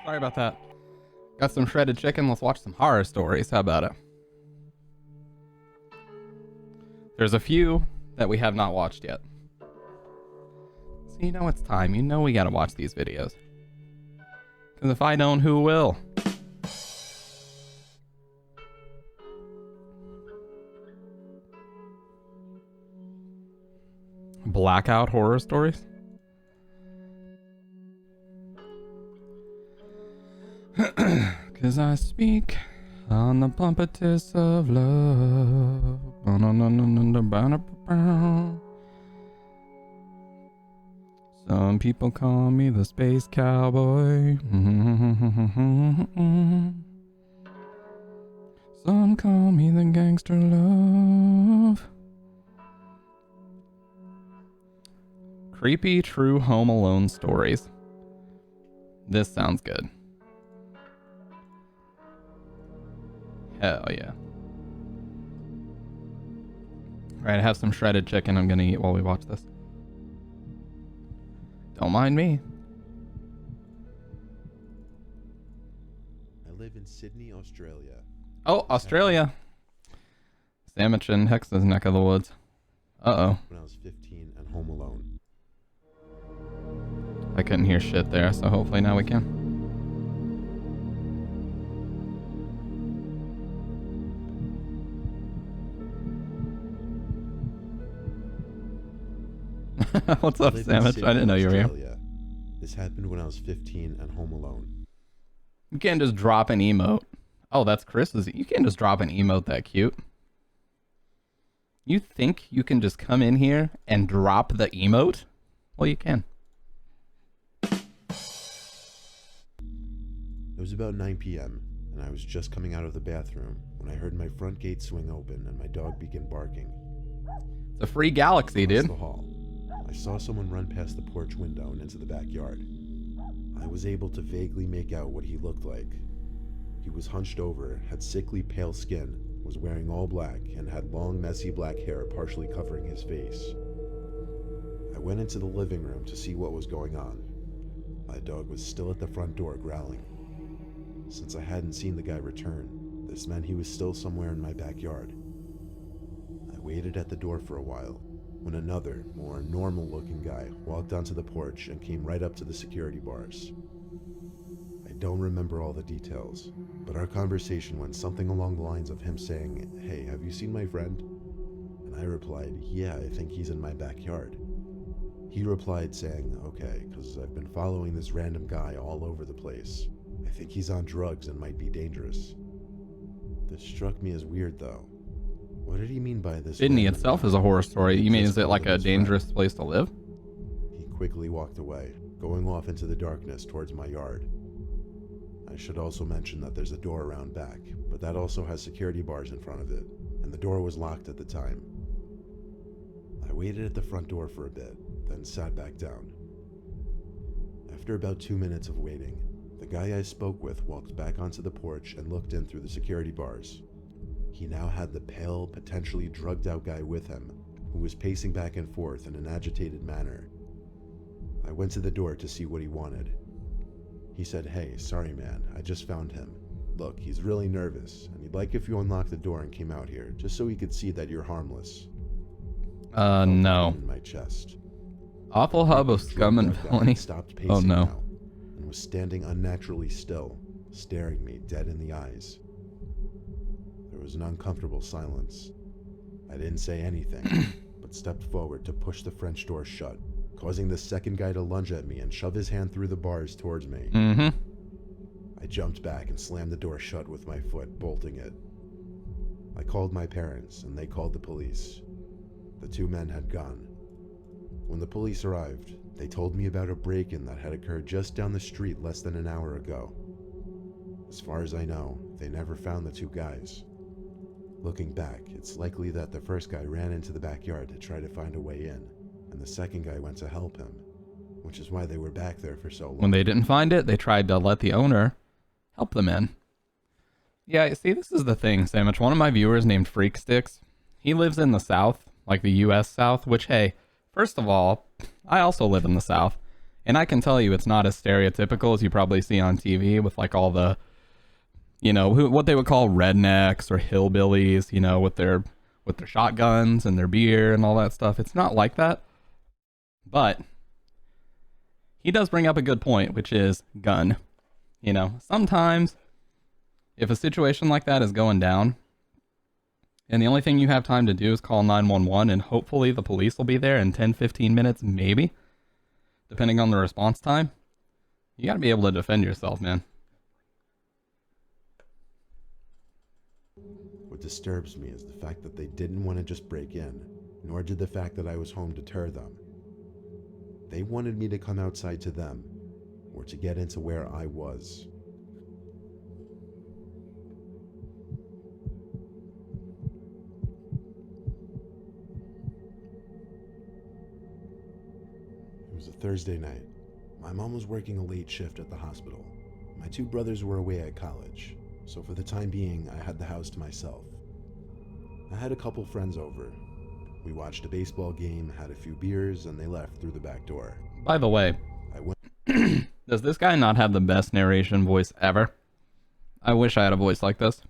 Sorry about that. Got some shredded chicken. Let's watch some horror stories. How about it? There's a few that we have not watched yet. So you know it's time. You know we gotta watch these videos. Because if I don't, who will? Blackout horror stories? Cause I speak on the pumpetus of love. Some people call me the space cowboy. Some call me the gangster love. Creepy true Home Alone stories. This sounds good. Hell yeah. Alright, I have some shredded chicken I'm gonna eat while we watch this. Don't mind me. I live in Sydney, Australia. Oh, Australia. Sandwich in Hex's neck of the woods. Uh-oh. When I was 15 and home alone. I couldn't hear shit there, so hopefully now we can. What's up, Sandwich? I didn't know you were here. This happened when I was 15 and home alone. You can't just drop an emote. Oh, that's Chris's. You can't just drop an emote that cute. You think you can just come in here and drop the emote? Well, you can. It was about 9 p.m. and I was just coming out of the bathroom when I heard my front gate swing open and my dog begin barking. It's a free galaxy, dude. The hall. I saw someone run past the porch window and into the backyard. I was able to vaguely make out what he looked like. He was hunched over, had sickly pale skin, was wearing all black, and had long messy black hair partially covering his face. I went into the living room to see what was going on. My dog was still at the front door growling. Since I hadn't seen the guy return, this meant he was still somewhere in my backyard. I waited at the door for a while, when another, more normal-looking guy walked onto the porch and came right up to the security bars. I don't remember all the details, but our conversation went something along the lines of him saying, "Hey, have you seen my friend?" And I replied, "Yeah, I think he's in my backyard." He replied saying, "Okay, because I've been following this random guy all over the place. I think he's on drugs and might be dangerous." This struck me as weird though. What did he mean by this? Sydney itself is a horror story. You mean, is it like a dangerous place to live? He quickly walked away, going off into the darkness towards my yard. I should also mention that there's a door around back, but that also has security bars in front of it, and the door was locked at the time. I waited at the front door for a bit, then sat back down. After about 2 minutes of waiting, the guy I spoke with walked back onto the porch and looked in through the security bars. He now had the pale, potentially drugged-out guy with him, who was pacing back and forth in an agitated manner. I went to the door to see what he wanted. He said, "Hey, sorry man, I just found him. Look, he's really nervous, and he'd like if you unlocked the door and came out here, just so he could see that you're harmless." No. In my chest. Awful hub of scum and villainy. Stopped pacing oh no. now, and was standing unnaturally still, staring me dead in the eyes. There was an uncomfortable silence. I didn't say anything, but stepped forward to push the French door shut, causing the second guy to lunge at me and shove his hand through the bars towards me. I jumped back and slammed the door shut with my foot, bolting it. I called my parents, and they called the police. The two men had gone. When the police arrived, they told me about a break-in that had occurred just down the street less than an hour ago. As far as I know, they never found the two guys. Looking back, it's likely that the first guy ran into the backyard to try to find a way in, and the second guy went to help him, which is why they were back there for so long. When they didn't find it, they tried to let the owner help them in. Yeah, see, this is the thing, Sandwich. One of my viewers named Freaksticks, he lives in the South, like the U.S. South, which, hey, first of all, I also live in the South. And I can tell you it's not as stereotypical as you probably see on TV with like all the, you know, what they would call rednecks or hillbillies, you know, with their shotguns and their beer and all that stuff. It's not like that. But he does bring up a good point, which is gun. You know, sometimes if a situation like that is going down and the only thing you have time to do is call 911 and hopefully the police will be there in 10, 15 minutes, maybe, depending on the response time, you got to be able to defend yourself, man. What disturbs me is the fact that they didn't want to just break in, nor did the fact that I was home deter them. They wanted me to come outside to them, or to get into where I was. It was a Thursday night. My mom was working a late shift at the hospital. My two brothers were away at college, so for the time being, I had the house to myself. I had a couple friends over. We watched a baseball game, had a few beers, and they left through the back door. By the way, does this guy not have the best narration voice ever? I wish I had a voice like this.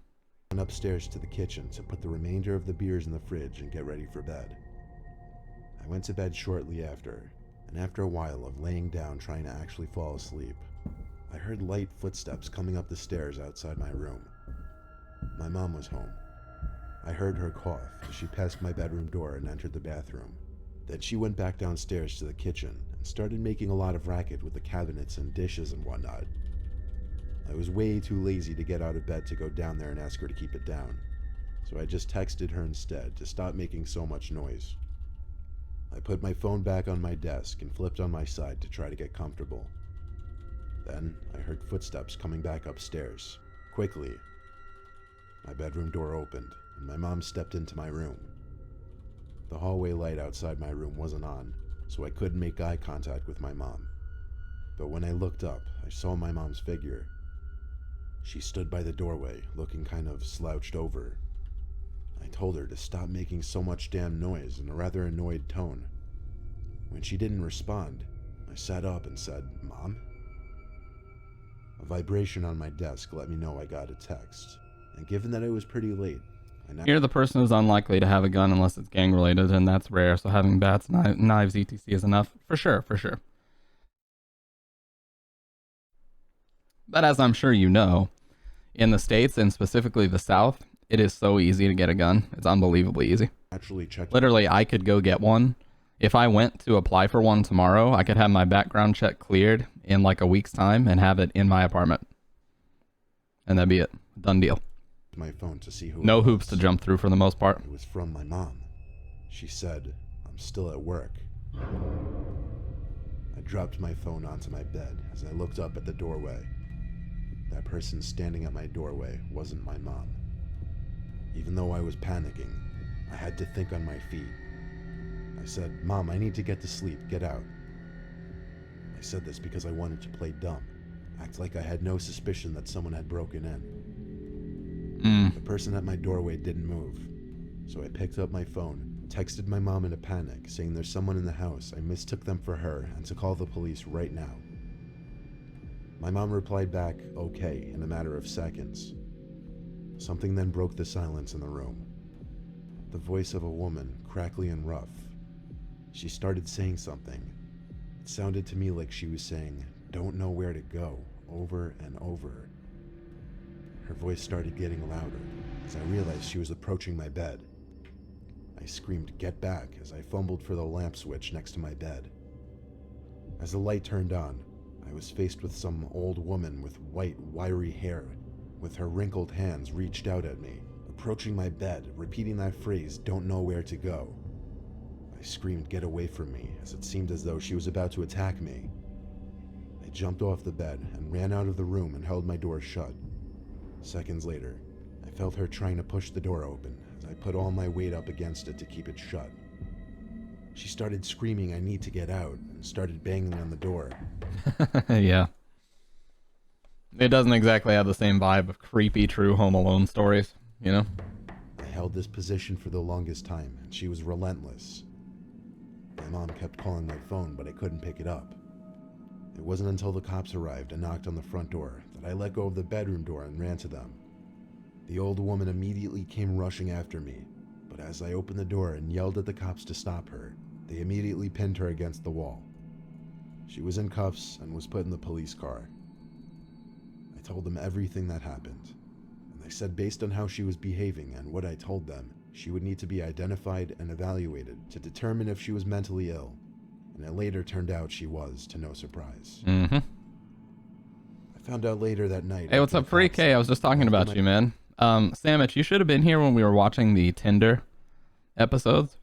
Went upstairs to the kitchen to put the remainder of the beers in the fridge and get ready for bed. I went to bed shortly after, and after a while of laying down trying to actually fall asleep, I heard light footsteps coming up the stairs outside my room. My mom was home. I heard her cough as she passed my bedroom door and entered the bathroom. Then she went back downstairs to the kitchen and started making a lot of racket with the cabinets and dishes and whatnot. I was way too lazy to get out of bed to go down there and ask her to keep it down, so I just texted her instead to stop making so much noise. I put my phone back on my desk and flipped on my side to try to get comfortable. Then I heard footsteps coming back upstairs, quickly. My bedroom door opened, and my mom stepped into my room. The hallway light outside my room wasn't on, so I couldn't make eye contact with my mom. But when I looked up, I saw my mom's figure. She stood by the doorway, looking kind of slouched over. I told her to stop making so much damn noise in a rather annoyed tone. When she didn't respond, I sat up and said, "Mom?" A vibration on my desk let me know I got a text, and given that it was pretty late, You're the person who's unlikely to have a gun unless it's gang related, and that's rare, so having bats, knives, etc. is enough. For sure, for sure. But as I'm sure you know, in the States, and specifically the South, it is so easy to get a gun. It's unbelievably easy. Actually checked. Literally, I could go get one. If I went to apply for one tomorrow, I could have my background check cleared in like a week's time and have it in my apartment. And that'd be it. Done deal. My phone to see who. No hoops to jump through for the most part. It was from my mom. She said, "I'm still at work." I dropped my phone onto my bed as I looked up at the doorway. That person standing at my doorway wasn't my mom. Even though I was panicking, I had to think on my feet. I said, "Mom, I need to get to sleep. Get out." I said this because I wanted to play dumb, act like I had no suspicion that someone had broken in. The person at my doorway didn't move, so I picked up my phone, texted my mom in a panic, saying there's someone in the house, I mistook them for her, and to call the police right now. My mom replied back, "Okay," in a matter of seconds. Something then broke the silence in the room. The voice of a woman, crackly and rough. She started saying something. It sounded to me like she was saying, "Don't know where to go," over and over. Her voice started getting louder as I realized she was approaching my bed. I screamed, "Get back," as I fumbled for the lamp switch next to my bed. As the light turned on, I was faced with some old woman with white, wiry hair, with her wrinkled hands reached out at me, approaching my bed, repeating that phrase, "Don't know where to go." I screamed, "Get away from me," as it seemed as though she was about to attack me. I jumped off the bed and ran out of the room and held my door shut. Seconds later, I felt her trying to push the door open as I put all my weight up against it to keep it shut. She started screaming, "I need to get out," and started banging on the door. Yeah. It doesn't exactly have the same vibe of creepy true Home Alone stories, you know? I held this position for the longest time, and she was relentless. My mom kept calling my phone, but I couldn't pick it up. It wasn't until the cops arrived and knocked on the front door that I let go of the bedroom door and ran to them. The old woman immediately came rushing after me, but as I opened the door and yelled at the cops to stop her, they immediately pinned her against the wall. She was in cuffs and was put in the police car. I told them everything that happened, and they said based on how she was behaving and what I told them, she would need to be identified and evaluated to determine if she was mentally ill, and it later turned out she was, to no surprise. Mm-hmm. I found out later that night. Hey, what's up, Freak? Hey, I was just talking about you, man. Samus, you should have been here when we were watching the Tinder episodes.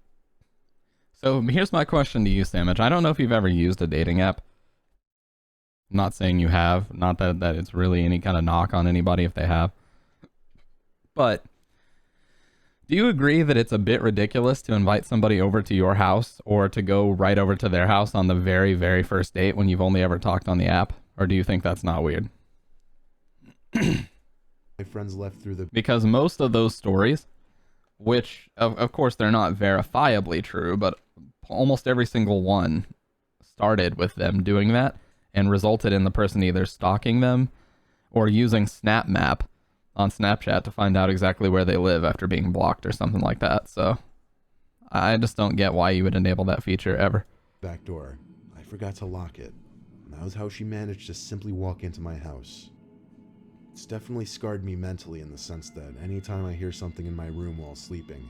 So here's my question to you, Samus. I don't know if you've ever used a dating app. I'm not saying you have. Not that it's really any kind of knock on anybody if they have. But do you agree that it's a bit ridiculous to invite somebody over to your house or to go right over to their house on the very, very first date when you've only ever talked on the app? Or do you think that's not weird? My friends left through the... Because most of those stories, which of course they're not verifiably true, but almost every single one started with them doing that and resulted in the person either stalking them or using Snap Map on Snapchat to find out exactly where they live after being blocked or something like that. So I just don't get why you would enable that feature ever. Back door. I forgot to lock it. And that was how she managed to simply walk into my house. It's definitely scarred me mentally in the sense that anytime I hear something in my room while sleeping,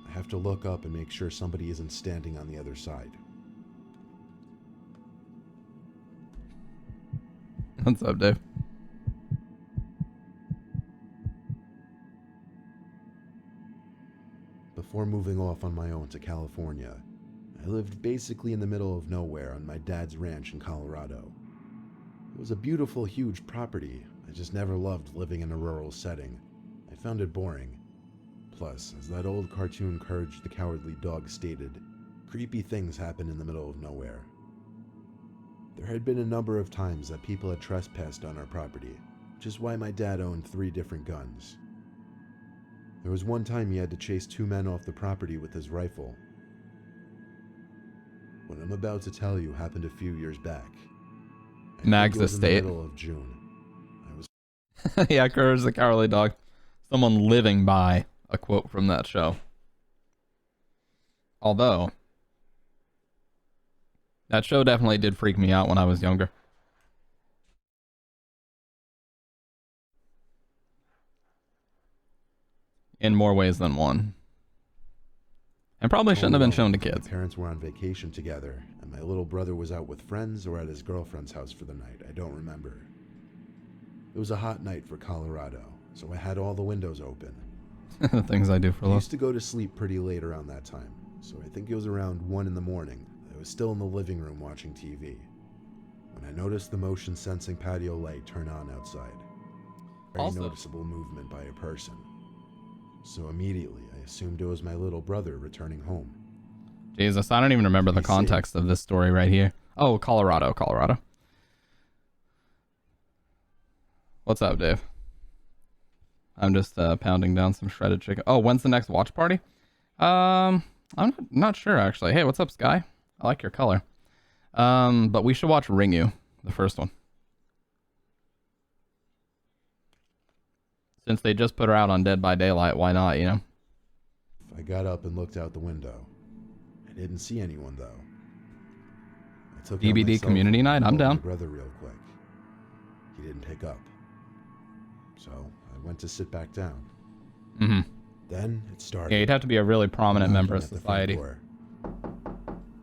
I have to look up and make sure somebody isn't standing on the other side. What's up, Dave? Before moving off on my own to California, I lived basically in the middle of nowhere on my dad's ranch in Colorado. It was a beautiful, huge property. I just never loved living in a rural setting. I found it boring. Plus, as that old cartoon Courage the Cowardly Dog stated, creepy things happen in the middle of nowhere. There had been a number of times that people had trespassed on our property, which is why my dad owned 3 different guns. There was one time he had to chase 2 men off the property with his rifle. What I'm about to tell you happened a few years back. Mag's estate. In the middle of June. Yeah, Courage the Cowardly Dog. Someone living by a quote from that show. Although, that show definitely did freak me out when I was younger. In more ways than one. And probably shouldn't have been shown to kids. My parents were on vacation together, and my little brother was out with friends or at his girlfriend's house for the night. I don't remember. It was a hot night for Colorado, so I had all the windows open. The things I do for I love. used to go to sleep pretty late around that time, so I think it was around 1 in the morning. I was still in the living room watching TV when I noticed the motion sensing patio light turn on outside. Very noticeable movement by a person. So immediately I assumed it was my little brother returning home. Jesus, I don't even remember the context of this story right here. Oh, Colorado. What's up, Dave? I'm just pounding down some shredded chicken. Oh, when's the next watch party? I'm not sure, actually. Hey, what's up, Sky? I like your color. But we should watch Ringu, the first one. Since they just put her out on Dead by Daylight, why not, you know? I got up and looked out the window. I didn't see anyone, though. I took DVD community night? I'm down. My brother real quick. He didn't pick up. So I went to sit back down. Mm-hmm. Then it started. Yeah, you'd have to be a really prominent member of society.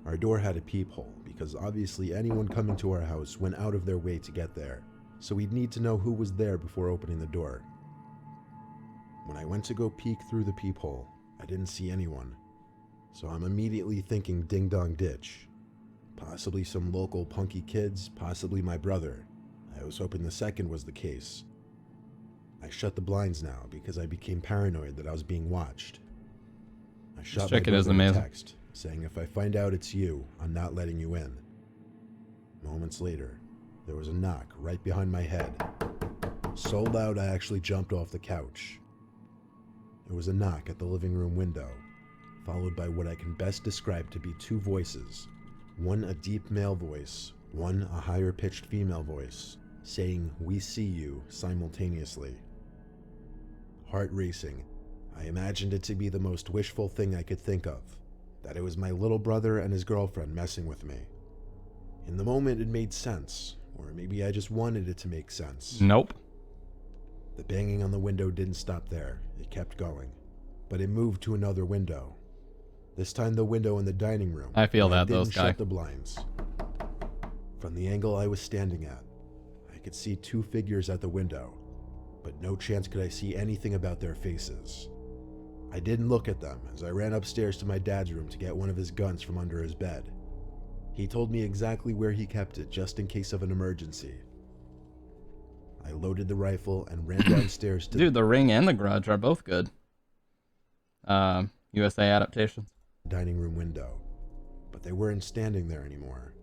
Our door had a peephole because obviously anyone coming to our house went out of their way to get there. So we'd need to know who was there before opening the door. When I went to go peek through the peephole, I didn't see anyone. So I'm immediately thinking ding dong ditch. Possibly some local punky kids, possibly my brother. I was hoping the second was the case. I shut the blinds now because I became paranoid that I was being watched. I shot my brother a text saying if I find out it's you, I'm not letting you in. Moments later, there was a knock right behind my head. So loud I actually jumped off the couch. It was a knock at the living room window, followed by what I can best describe to be 2 voices. One a deep male voice, One, a higher pitched female voice, saying, "We see you," simultaneously. Heart racing, I imagined it to be the most wishful thing I could think of, that it was my little brother and his girlfriend messing with me. In the moment it made sense, or maybe I just wanted it to make sense. Nope. The banging on the window didn't stop there, it kept going, but it moved to another window. This time the window in the dining room. I feel that, didn't those guy. shut the blinds. From the angle I was standing at, I could see two figures at the window, but no chance could I see anything about their faces. I didn't look at them as I ran upstairs to my dad's room to get one of his guns from under his bed. He told me exactly where he kept it just in case of an emergency. I loaded the rifle and ran downstairs to Dude, The Ring and The Grudge are both good. USA adaptations. the dining room window, but they weren't standing there anymore.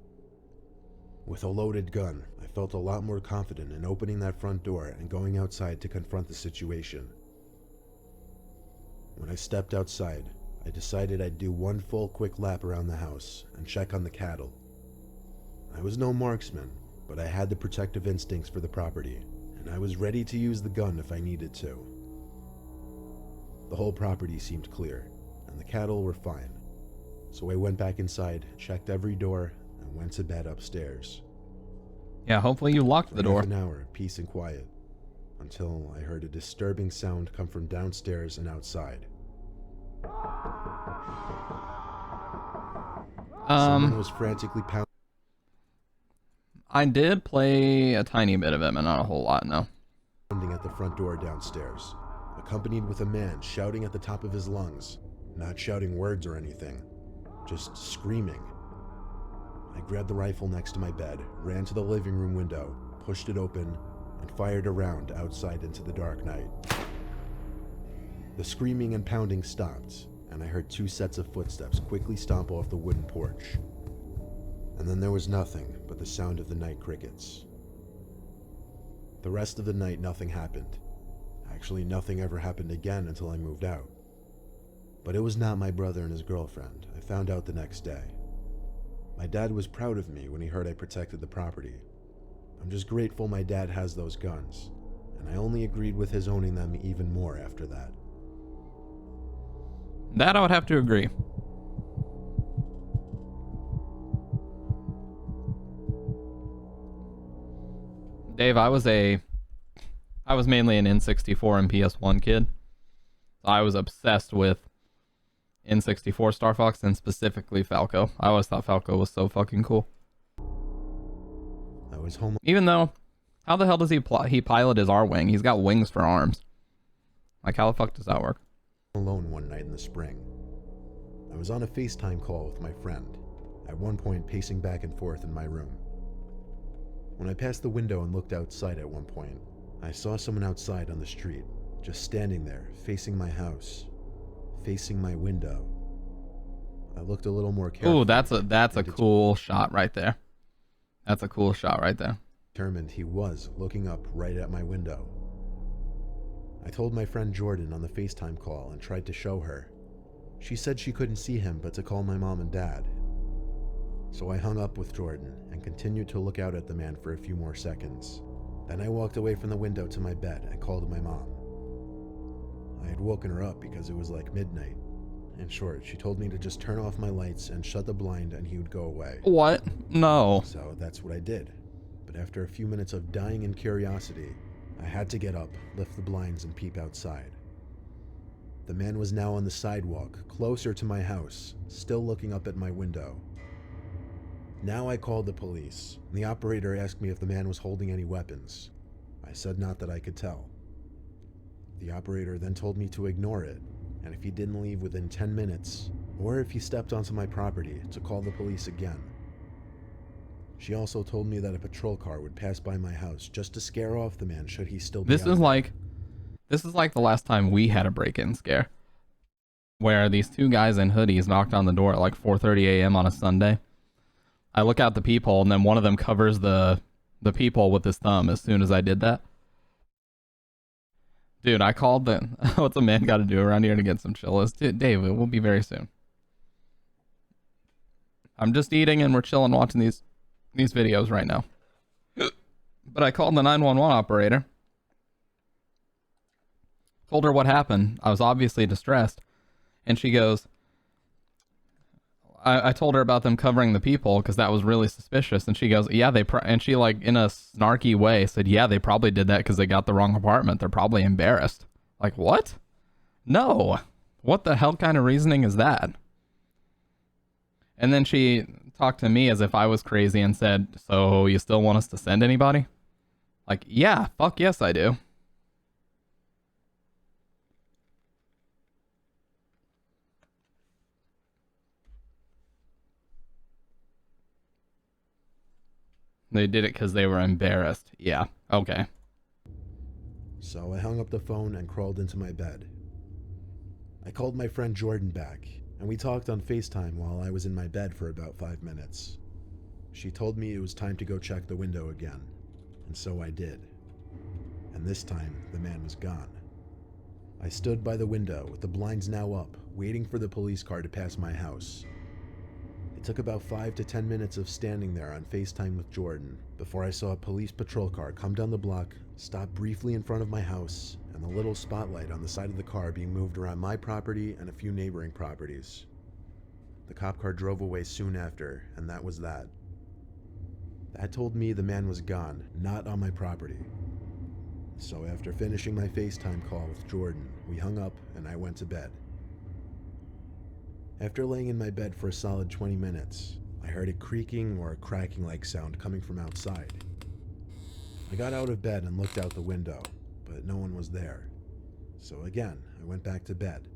With a loaded gun, I felt a lot more confident in opening that front door and going outside to confront the situation. When I stepped outside, I decided I'd do one full quick lap around the house and check on the cattle. I was no marksman, but I had the protective instincts for the property, and I was ready to use the gun if I needed to. The whole property seemed clear, and the cattle were fine, so I went back inside, checked every door, and went to bed upstairs. Yeah, hopefully you locked the For door. half an hour, peace and quiet, until I heard a disturbing sound come from downstairs and outside. Someone was frantically I did play a tiny bit of it, but not a whole lot, no. pounding at the front door downstairs, accompanied with a man shouting at the top of his lungs, not shouting words or anything, just screaming. I grabbed the rifle next to my bed, ran to the living room window, pushed it open, and fired a round outside into the dark night. The screaming and pounding stopped, and I heard two sets of footsteps quickly stomp off the wooden porch. And then there was nothing but the sound of the night crickets. The rest of the night, nothing happened. Actually, nothing ever happened again until I moved out. But it was not my brother and his girlfriend. I found out the next day. My dad was proud of me when he heard I protected the property. I'm just grateful my dad has those guns, and I only agreed with his owning them even more after that. That I would have to agree. Dave, I was mainly an N64 and PS1 kid. I was obsessed with N64 Star Fox and specifically Falco. I always thought Falco was so fucking cool. I was home Even though, how the hell does he pilot his R-Wing? He's got wings for arms. Like, how the fuck does that work? alone one night in the spring. I was on a FaceTime call with my friend, at one point pacing back and forth in my room. When I passed the window and looked outside at one point, I saw someone outside on the street, just standing there, facing my house, facing my window. I looked a little more carefully. Ooh, that's a cool shot right there. That's a cool shot right there. Determined he was looking up right at my window. I told my friend Jordan on the FaceTime call and tried to show her. She said she couldn't see him but to call my mom and dad. So I hung up with Jordan and continued to look out at the man for a few more seconds. Then I walked away from the window to my bed and called my mom. I had woken her up because it was like midnight. In short, she told me to just turn off my lights and shut the blind and he would go away. What? No. So that's what I did. But after a few minutes of dying in curiosity, I had to get up, lift the blinds, and peep outside. The man was now on the sidewalk, closer to my house, still looking up at my window. Now I called the police, and the operator asked me if the man was holding any weapons. I said not that I could tell. The operator then told me to ignore it, and if he didn't leave within 10 minutes, or if he stepped onto my property, to call the police again. She also told me that a patrol car would pass by my house just to scare off the man should he still be This out is there. like the last time we had a break-in scare, where these two guys in hoodies knocked on the door at like 4:30 a.m. on a Sunday. I look out the peephole, and then one of them covers the peephole with his thumb as soon as I did that. Dude, I called the... What's a man got to do around here to get some chillis? Dude, Dave, it will be very soon. I'm just eating, and we're chilling watching these these videos right now. But I called the 911 operator, told her what happened. I was obviously distressed. And she goes, I told her about them covering the people because that was really suspicious. And she goes, yeah, and she like in a snarky way said, yeah, they probably did that because they got the wrong apartment. They're probably embarrassed. Like, what? No. What the hell kind of reasoning is that? And then she talked to me as if I was crazy and said, so you still want us to send anybody? Like, yeah, fuck yes, I do. They did it because they were embarrassed. Yeah, okay. So I hung up the phone and crawled into my bed. I called my friend Jordan back, and we talked on FaceTime while I was in my bed for about 5 minutes. She told me it was time to go check the window again, and so I did. And this time, the man was gone. I stood by the window with the blinds now up, waiting for the police car to pass my house. It took about 5 to 10 minutes of standing there on FaceTime with Jordan before I saw a police patrol car come down the block, stop briefly in front of my house, and the little spotlight on the side of the car being moved around my property and a few neighboring properties. The cop car drove away soon after, and that was that. That told me the man was gone, not on my property. So after finishing my FaceTime call with Jordan, we hung up and I went to bed. After laying in my bed for a solid 20 minutes, I heard a creaking or a cracking-like sound coming from outside. I got out of bed and looked out the window, but no one was there. So again, I went back to bed.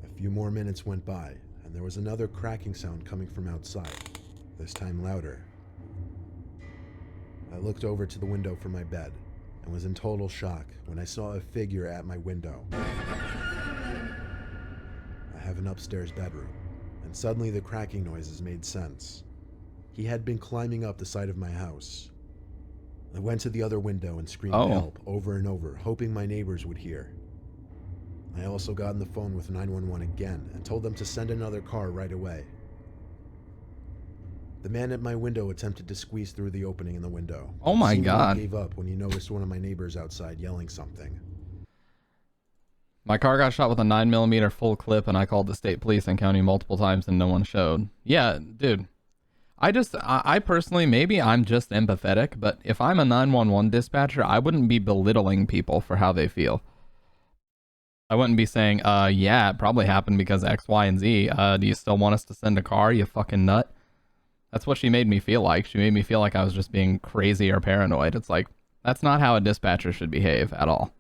A few more minutes went by, and there was another cracking sound coming from outside, this time louder. I looked over to the window from my bed and was in total shock when I saw a figure at my window. I have an upstairs bedroom, and suddenly the cracking noises made sense. He had been climbing up the side of my house. I went to the other window and screamed help over and over, hoping my neighbors would hear. I also got on the phone with 911 again and told them to send another car right away. The man at my window attempted to squeeze through the opening in the window. Oh my God. He gave up when he noticed one of my neighbors outside yelling something. My car got shot with a 9mm full clip, and I called the state police and county multiple times, and no one showed. Yeah, dude. I personally, maybe I'm just empathetic, but if I'm a 911 dispatcher, I wouldn't be belittling people for how they feel. I wouldn't be saying, yeah, it probably happened because X, Y, and Z. Do you still want us to send a car, you fucking nut? That's what she made me feel like. She made me feel like I was just being crazy or paranoid. It's like, that's not how a dispatcher should behave at all.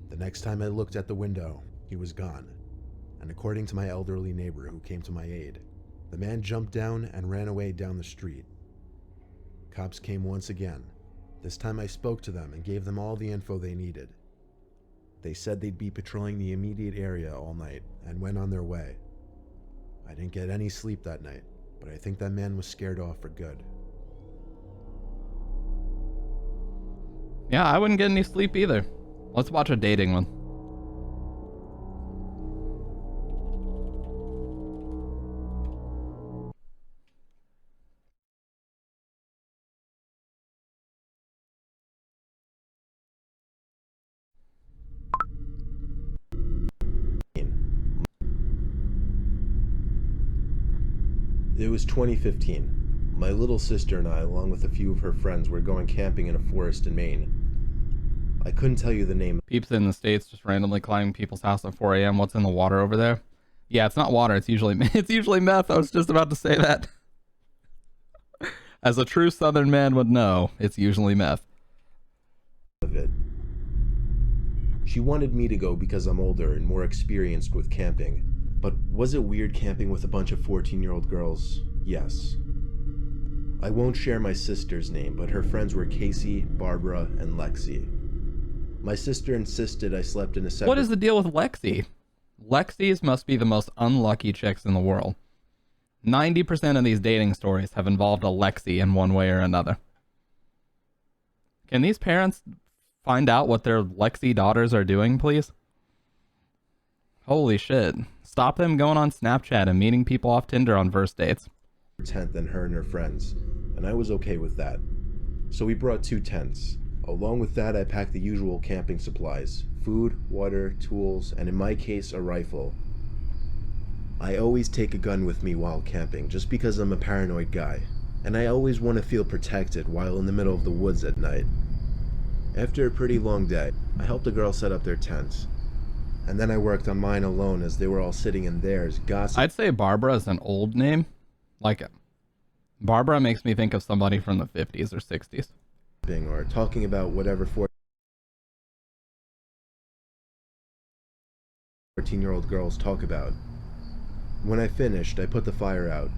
The next time I looked at the window, he was gone. And according to my elderly neighbor who came to my aid, the man jumped down and ran away down the street. Cops came once again. This time I spoke to them and gave them all the info they needed. They said they'd be patrolling the immediate area all night and went on their way. I didn't get any sleep that night, but I think that man was scared off for good. Yeah, I wouldn't get any sleep either. Let's watch a dating one. It was 2015. My little sister and I, along with a few of her friends, were going camping in a forest in Maine. I couldn't tell you the name. Peeps in the States just randomly climbing people's house at 4 a.m. What's in the water over there? Yeah, it's not water. It's usually meth. I was just about to say that. As a true Southern man would know, it's usually meth. Of it. She wanted me to go because I'm older and more experienced with camping. But was it weird camping with a bunch of 14-year-old girls? Yes. I won't share my sister's name, but her friends were Casey, Barbara, and Lexi. My sister insisted I slept in a separate... What is the deal with Lexi? Lexis must be the most unlucky chicks in the world. 90% of these dating stories have involved a Lexi in one way or another. Can these parents find out what their Lexi daughters are doing, please? Holy shit. Stop them going on Snapchat and meeting people off Tinder on first dates. tent than her and her friends, and I was okay with that. So we brought 2 tents. Along with that, I packed the usual camping supplies: food, water, tools, and in my case, a rifle. I always take a gun with me while camping, just because I'm a paranoid guy, and I always want to feel protected while in the middle of the woods at night. After a pretty long day, I helped a girl set up their tents, and then I worked on mine alone as they were all sitting in theirs, gossiping. I'd say Barbara is an old name. Like, Barbara makes me think of somebody from the 50s or 60s. Or talking about whatever 14-year-old girls talk about. When I finished, I put the fire out.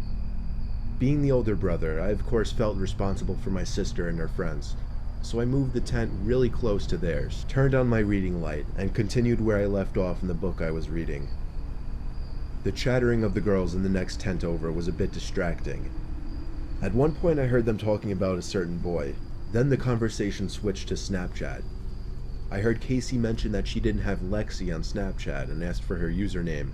Being the older brother, I of course felt responsible for my sister and her friends, so I moved the tent really close to theirs, turned on my reading light, and continued where I left off in the book I was reading. The chattering of the girls in the next tent over was a bit distracting. At one point I heard them talking about a certain boy. Then the conversation switched to Snapchat. I heard Casey mention that she didn't have Lexi on Snapchat and asked for her username.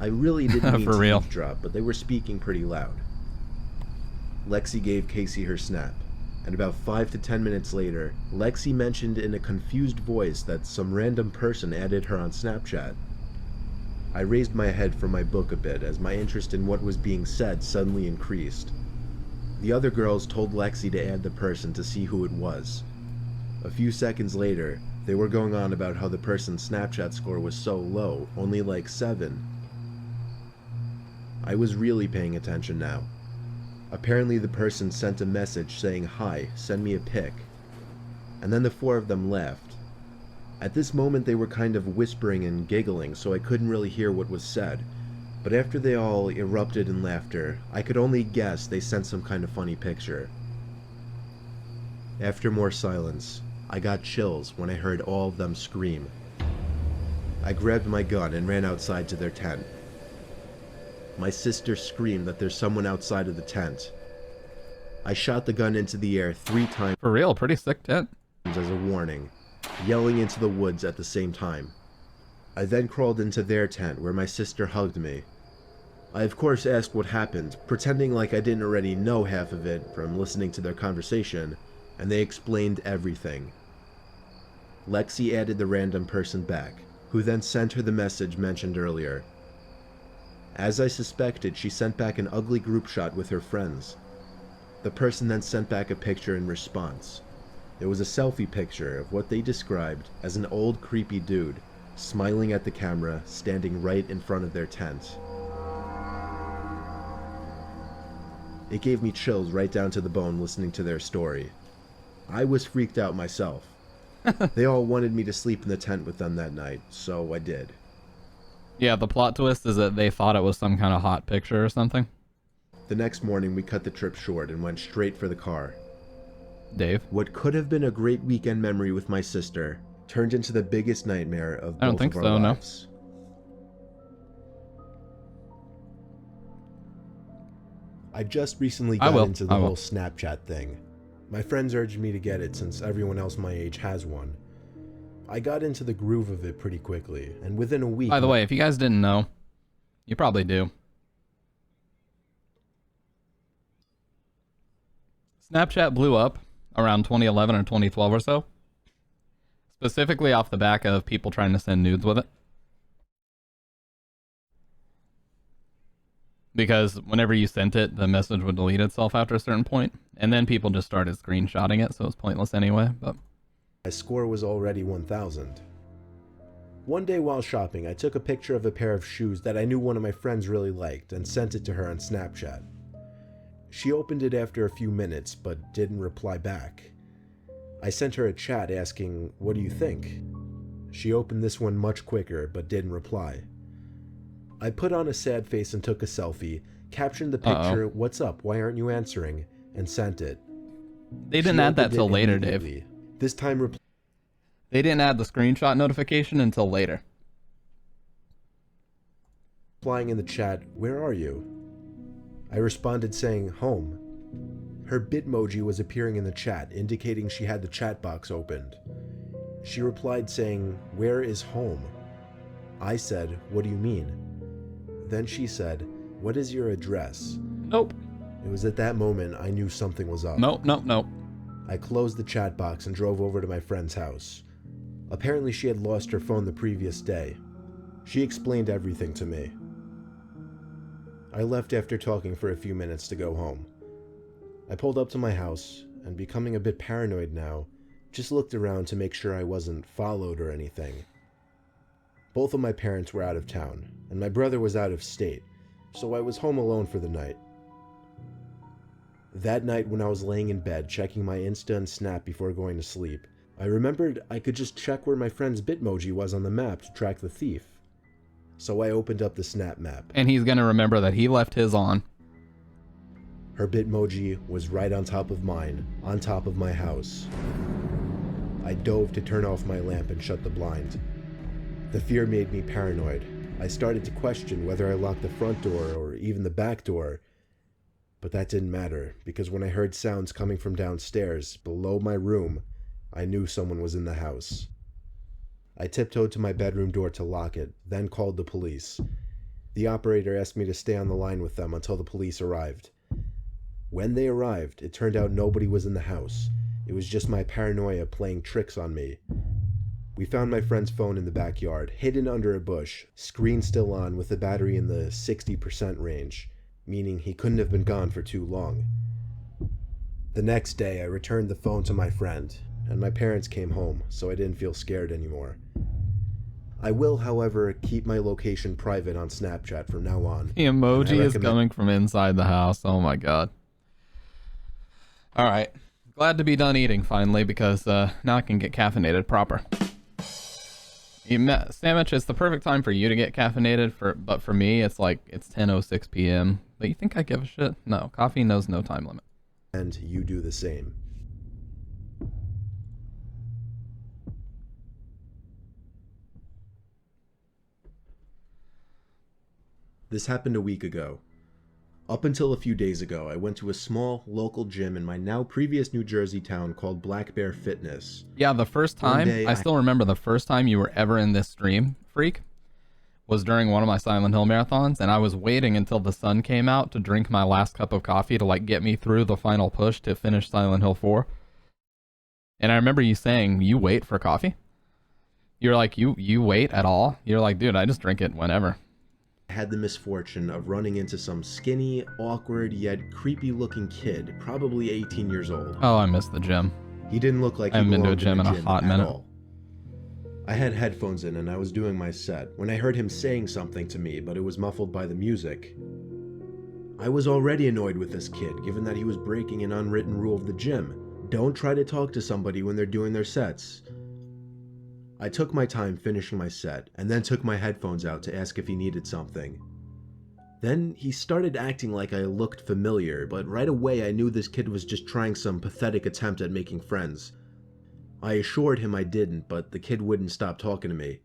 I really didn't mean For to real. eavesdrop, but they were speaking pretty loud. Lexi gave Casey her snap, and about 5 to 10 minutes later, Lexi mentioned in a confused voice that some random person added her on Snapchat. I raised my head from my book a bit as my interest in what was being said suddenly increased. The other girls told Lexi to add the person to see who it was. A few seconds later, they were going on about how the person's Snapchat score was so low, only like 7. I was really paying attention now. Apparently the person sent a message saying, "Hi, send me a pic." And then the 4 of them left. At this moment they were kind of whispering and giggling, so I couldn't really hear what was said. But after they all erupted in laughter, I could only guess they sent some kind of funny picture. After more silence, I got chills when I heard all of them scream. I grabbed my gun and ran outside to their tent. My sister screamed that there's someone outside of the tent. I shot the gun into the air 3 times For real, pretty sick tent. as a warning, yelling into the woods at the same time. I then crawled into their tent where my sister hugged me. I of course asked what happened, pretending like I didn't already know half of it from listening to their conversation, and they explained everything. Lexi added the random person back, who then sent her the message mentioned earlier. As I suspected, she sent back an ugly group shot with her friends. The person then sent back a picture in response. It was a selfie picture of what they described as an old creepy dude, smiling at the camera, standing right in front of their tent. It gave me chills right down to the bone listening to their story. I was freaked out myself. They all wanted me to sleep in the tent with them that night, so I did. Yeah, the plot twist is that they thought it was some kind of hot picture or something. The next morning we cut the trip short and went straight for the car. Dave? What could have been a great weekend memory with my sister turned into the biggest nightmare of I don't both think of our so, no. lives. I just recently got into the whole Snapchat thing. My friends urged me to get it since everyone else my age has one. I got into the groove of it pretty quickly, and within a week... By the way, if you guys didn't know, you probably do. Snapchat blew up around 2011 or 2012 or so. Specifically off the back of people trying to send nudes with it. Because whenever you sent it, the message would delete itself after a certain point, and then people just started screenshotting it, so it's pointless anyway, but... My score was already 1,000. One day while shopping, I took a picture of a pair of shoes that I knew one of my friends really liked and sent it to her on Snapchat. She opened it after a few minutes, but didn't reply back. I sent her a chat asking, "What do you think?" She opened this one much quicker, but didn't reply. I put on a sad face and took a selfie, captioned the picture, "What's up, why aren't you answering?" and sent it. They didn't add that till later, Dave. This time they didn't add the screenshot notification until later. Replying in the chat, "Where are you?" I responded saying, "Home." Her Bitmoji was appearing in the chat, indicating she had the chat box opened. She replied saying, "Where is home?" I said, "What do you mean?" Then she said, "What is your address?" Nope. It was at that moment I knew something was up. Nope, nope, nope. I closed the chat box and drove over to my friend's house. Apparently she had lost her phone the previous day. She explained everything to me. I left after talking for a few minutes to go home. I pulled up to my house, and becoming a bit paranoid now, just looked around to make sure I wasn't followed or anything. Both of my parents were out of town, and my brother was out of state, so I was home alone for the night. That night when I was laying in bed checking my Insta and Snap before going to sleep, I remembered I could just check where my friend's Bitmoji was on the map to track the thief. So I opened up the Snap map. And he's gonna remember that he left his on. Her Bitmoji was right on top of mine, on top of my house. I dove to turn off my lamp and shut the blind. The fear made me paranoid. I started to question whether I locked the front door or even the back door. But that didn't matter, because when I heard sounds coming from downstairs, below my room, I knew someone was in the house. I tiptoed to my bedroom door to lock it, then called the police. The operator asked me to stay on the line with them until the police arrived. When they arrived, it turned out nobody was in the house. It was just my paranoia playing tricks on me. We found my friend's phone in the backyard, hidden under a bush, screen still on with the battery in the 60% range, meaning he couldn't have been gone for too long. The next day, I returned the phone to my friend, and my parents came home, so I didn't feel scared anymore. I will, however, keep my location private on Snapchat from now on. The emoji is coming from inside the house. Oh my god. Alright. Glad to be done eating finally, because now I can get caffeinated proper. Sandwich, it's the perfect time for you to get caffeinated, but for me, it's like, it's 10:06 p.m. But you think I give a shit? No, coffee knows no time limit. And you do the same. This happened a week ago. Up until a few days ago, I went to a small, local gym in my now previous New Jersey town called Black Bear Fitness. Yeah, the first time, I still remember the first time you were ever in this stream, Freak, was during one of my Silent Hill marathons, and I was waiting until the sun came out to drink my last cup of coffee to, like, get me through the final push to finish Silent Hill 4. And I remember you saying, you wait for coffee? You're like, you wait at all? You're like, dude, I just drink it whenever. I had the misfortune of running into some skinny, awkward, yet creepy-looking kid, probably 18 years old. Oh, I missed the gym. He didn't look like he belonged belonged in a hot minute. all. I had headphones in and I was doing my set when I heard him saying something to me, but it was muffled by the music. I was already annoyed with this kid, given that he was breaking an unwritten rule of the gym. Don't try to talk to somebody when they're doing their sets. I took my time finishing my set, and then took my headphones out to ask if he needed something. Then he started acting like I looked familiar, but right away I knew this kid was just trying some pathetic attempt at making friends. I assured him I didn't, but the kid wouldn't stop talking to me.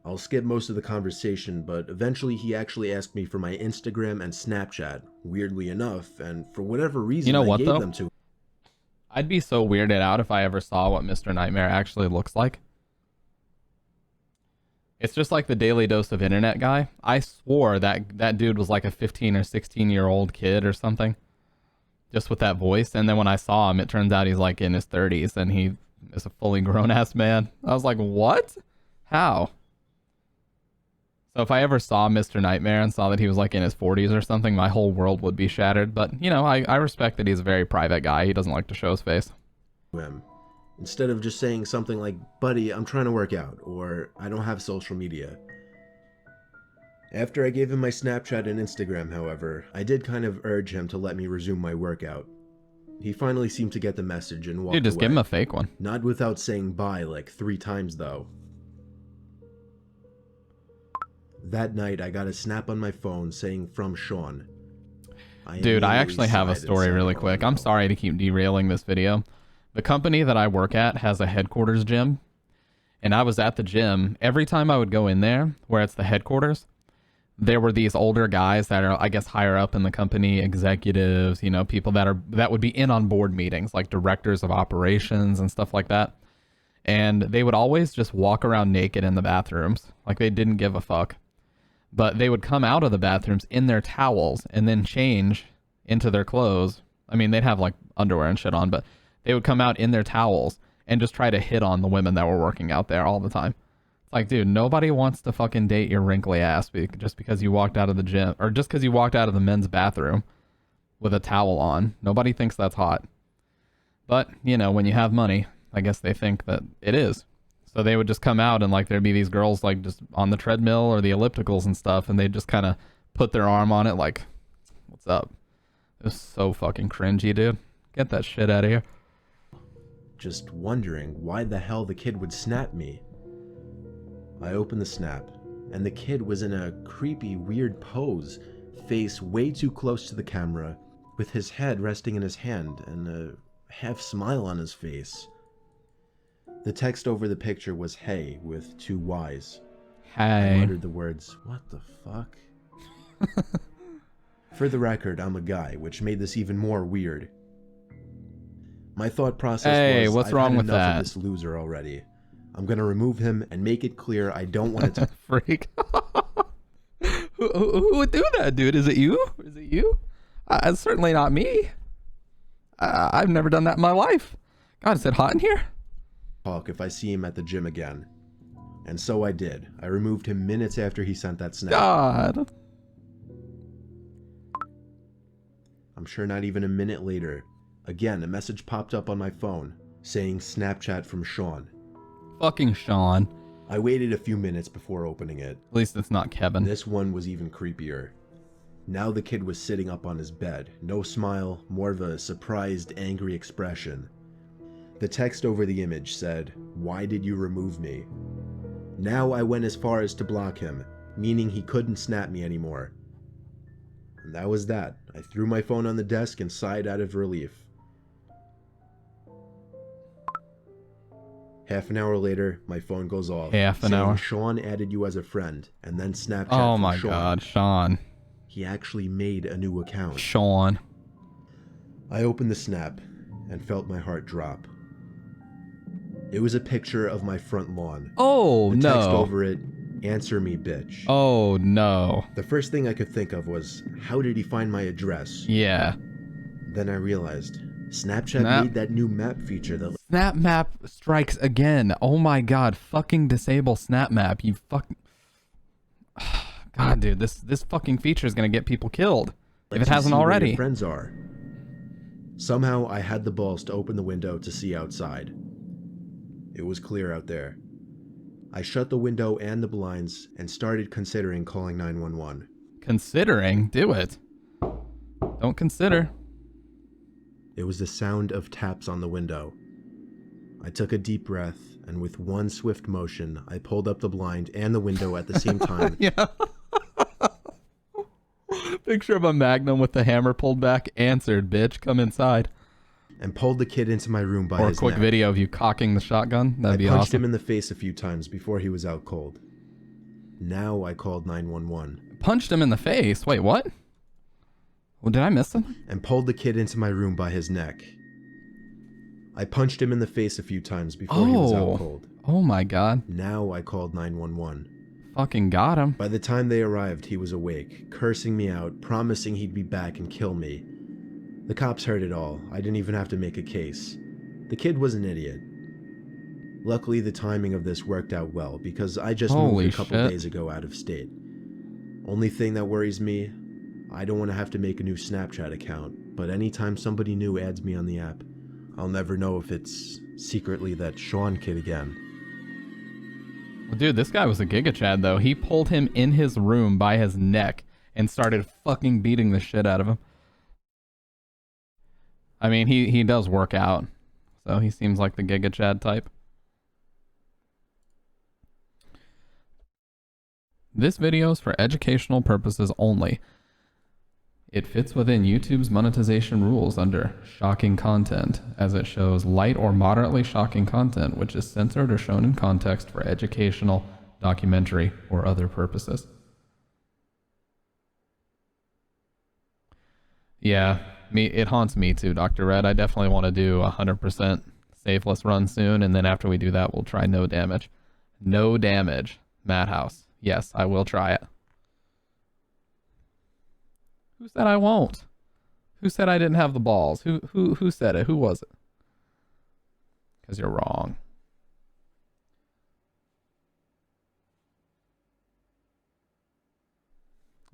I'll skip most of the conversation, but eventually he actually asked me for my Instagram and Snapchat, weirdly enough, and for whatever reason I gave them to him. I'd be so weirded out if I ever saw what Mr. Nightmare actually looks like. It's just like the Daily Dose of Internet guy. I swore that dude was like a 15 or 16-year-old kid or something. Just with that voice. And then when I saw him, it turns out he's like in his 30s and he is a fully grown-ass man. I was like, what? How? So if I ever saw Mr. Nightmare and saw that he was like in his 40s or something, my whole world would be shattered. But, you know, I respect that he's a very private guy. He doesn't like to show his face. Instead of just saying something like, buddy, I'm trying to work out, or I don't have social media. After I gave him my Snapchat and Instagram, however, I did kind of urge him to let me resume my workout. He finally seemed to get the message and walked away. Dude, just give him a fake one. Not without saying bye like 3 times, though. That night, I got a snap on my phone saying, from Sean. Dude, I actually have a story really quick. I'm sorry to keep derailing this video. The company that I work at has a headquarters gym, and I was at the gym. Every time I would go in there, where it's the headquarters, there were these older guys that are, I guess, higher up in the company, executives, you know, people that would be in on board meetings, like directors of operations and stuff like that. And they would always just walk around naked in the bathrooms, like they didn't give a fuck. But they would come out of the bathrooms in their towels and then change into their clothes. I mean, they'd have like underwear and shit on, but they would come out in their towels and just try to hit on the women that were working out there all the time. It's like, dude, nobody wants to fucking date your wrinkly ass just because you walked out of the gym, or just because you walked out of the men's bathroom with a towel on. Nobody thinks that's hot. But, you know, when you have money, I guess they think that it is. So they would just come out and like there'd be these girls like just on the treadmill or the ellipticals and stuff, and they'd just kind of put their arm on it like, what's up? It was so fucking cringy, dude. Get that shit out of here. Just wondering why the hell the kid would snap me. I opened the snap, and the kid was in a creepy, weird pose, face way too close to the camera, with his head resting in his hand and a half smile on his face. The text over the picture was "Hey" with 2 Y's. Hey. I muttered the words, "What the fuck?" For the record, I'm a guy, which made this even more weird. My thought process was, what's I've wrung had with enough that? of this loser already. I'm gonna remove him and make it clear I don't want to Freak. Who would do that, dude? Is it you? Is it you? It's certainly not me. I've never done that in my life. God, is it hot in here? talk if I see him at the gym again. And so I did. I removed him minutes after he sent that snap. God. I'm sure not even a minute later, again, a message popped up on my phone saying Snapchat from Sean. Fucking Sean. I waited a few minutes before opening it. At least it's not Kevin. This one was even creepier. Now the kid was sitting up on his bed. No smile, more of a surprised, angry expression. The text over the image said, "Why did you remove me?" Now I went as far as to block him, meaning he couldn't snap me anymore. And that was that. I threw my phone on the desk and sighed out of relief. Half an hour later, my phone goes off. Half an saying hour? Sean added you as a friend, and then Snapchat Oh from my Sean. God, Sean. He actually made a new account. Sean. I opened the snap and felt my heart drop. It was a picture of my front lawn. Oh, The text no. over it, "Answer me, bitch." Oh, no. The first thing I could think of was, how did he find my address? Yeah. Then I realized, Snapchat made that new map feature that... Snap map strikes again. Oh my God. Fucking disable Snap map. You fucking... God, dude, this fucking feature is going to get people killed. If it hasn't already. Your friends are. Somehow I had the balls to open the window to see outside. It was clear out there. I shut the window and the blinds and started considering calling 911. Considering? Do it. Don't consider. It was the sound of taps on the window. I took a deep breath, and with one swift motion, I pulled up the blind and the window at the same time. Yeah. Picture of a Magnum with the hammer pulled back. Answered, bitch. Come inside. And pulled the kid into my room by Or a his quick neck. video of you cocking the shotgun. That'd be I punched awesome. him in the face a few times before he was out cold. Now I called 911. Punched him in the face. Wait, what? Well, did I miss him? And pulled the kid into my room by his neck. I punched him in the face a few times before he was out cold. Oh my God. Now I called 911. Fucking got him. By the time they arrived, he was awake, cursing me out, promising he'd be back and kill me. The cops heard it all. I didn't even have to make a case. The kid was an idiot. Luckily, the timing of this worked out well, because I just moved a couple days ago out of state. Only thing that worries me, I don't want to have to make a new Snapchat account, but anytime somebody new adds me on the app, I'll never know if it's secretly that Sean kid again. Well, dude, this guy was a Giga Chad, though. He pulled him in his room by his neck and started fucking beating the shit out of him. I mean, he does work out, so he seems like the Giga Chad type. This video is for educational purposes only. It fits within YouTube's monetization rules under shocking content, as it shows light or moderately shocking content which is censored or shown in context for educational, documentary, or other purposes. Yeah, it haunts me too, Dr. Red. I definitely want to do 100% safeless run soon, and then after we do that, we'll try no damage. No damage. Madhouse. Yes, I will try it. Who said I won't? Who said I didn't have the balls? Who said it? Who was it? Because you're wrong.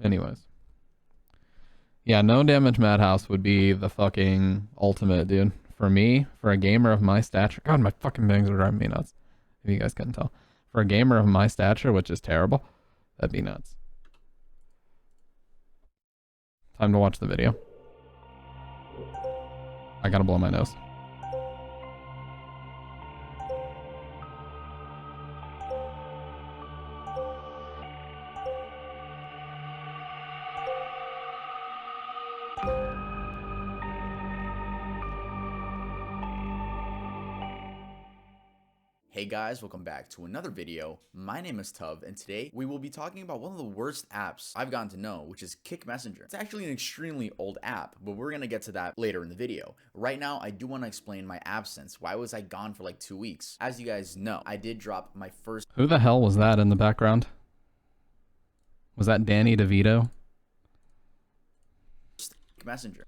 Anyways. Yeah, no damage madhouse would be the fucking ultimate, dude. For me, for a gamer of my stature. God, my fucking bangs are driving me nuts. If you guys couldn't tell. For a gamer of my stature, which is terrible, that'd be nuts. Time to watch the video. I gotta blow my nose. Hey guys, welcome back to another video. My name is Tub, and today we will be talking about one of the worst apps I've gotten to know, which is Kik Messenger. It's actually an extremely old app, but we're gonna get to that later in the video. Right now, I do want to explain my absence. Why was I gone for like 2 weeks? As you guys know, I did drop my first... Who the hell was that in the background? Was that Danny DeVito? Kik Messenger.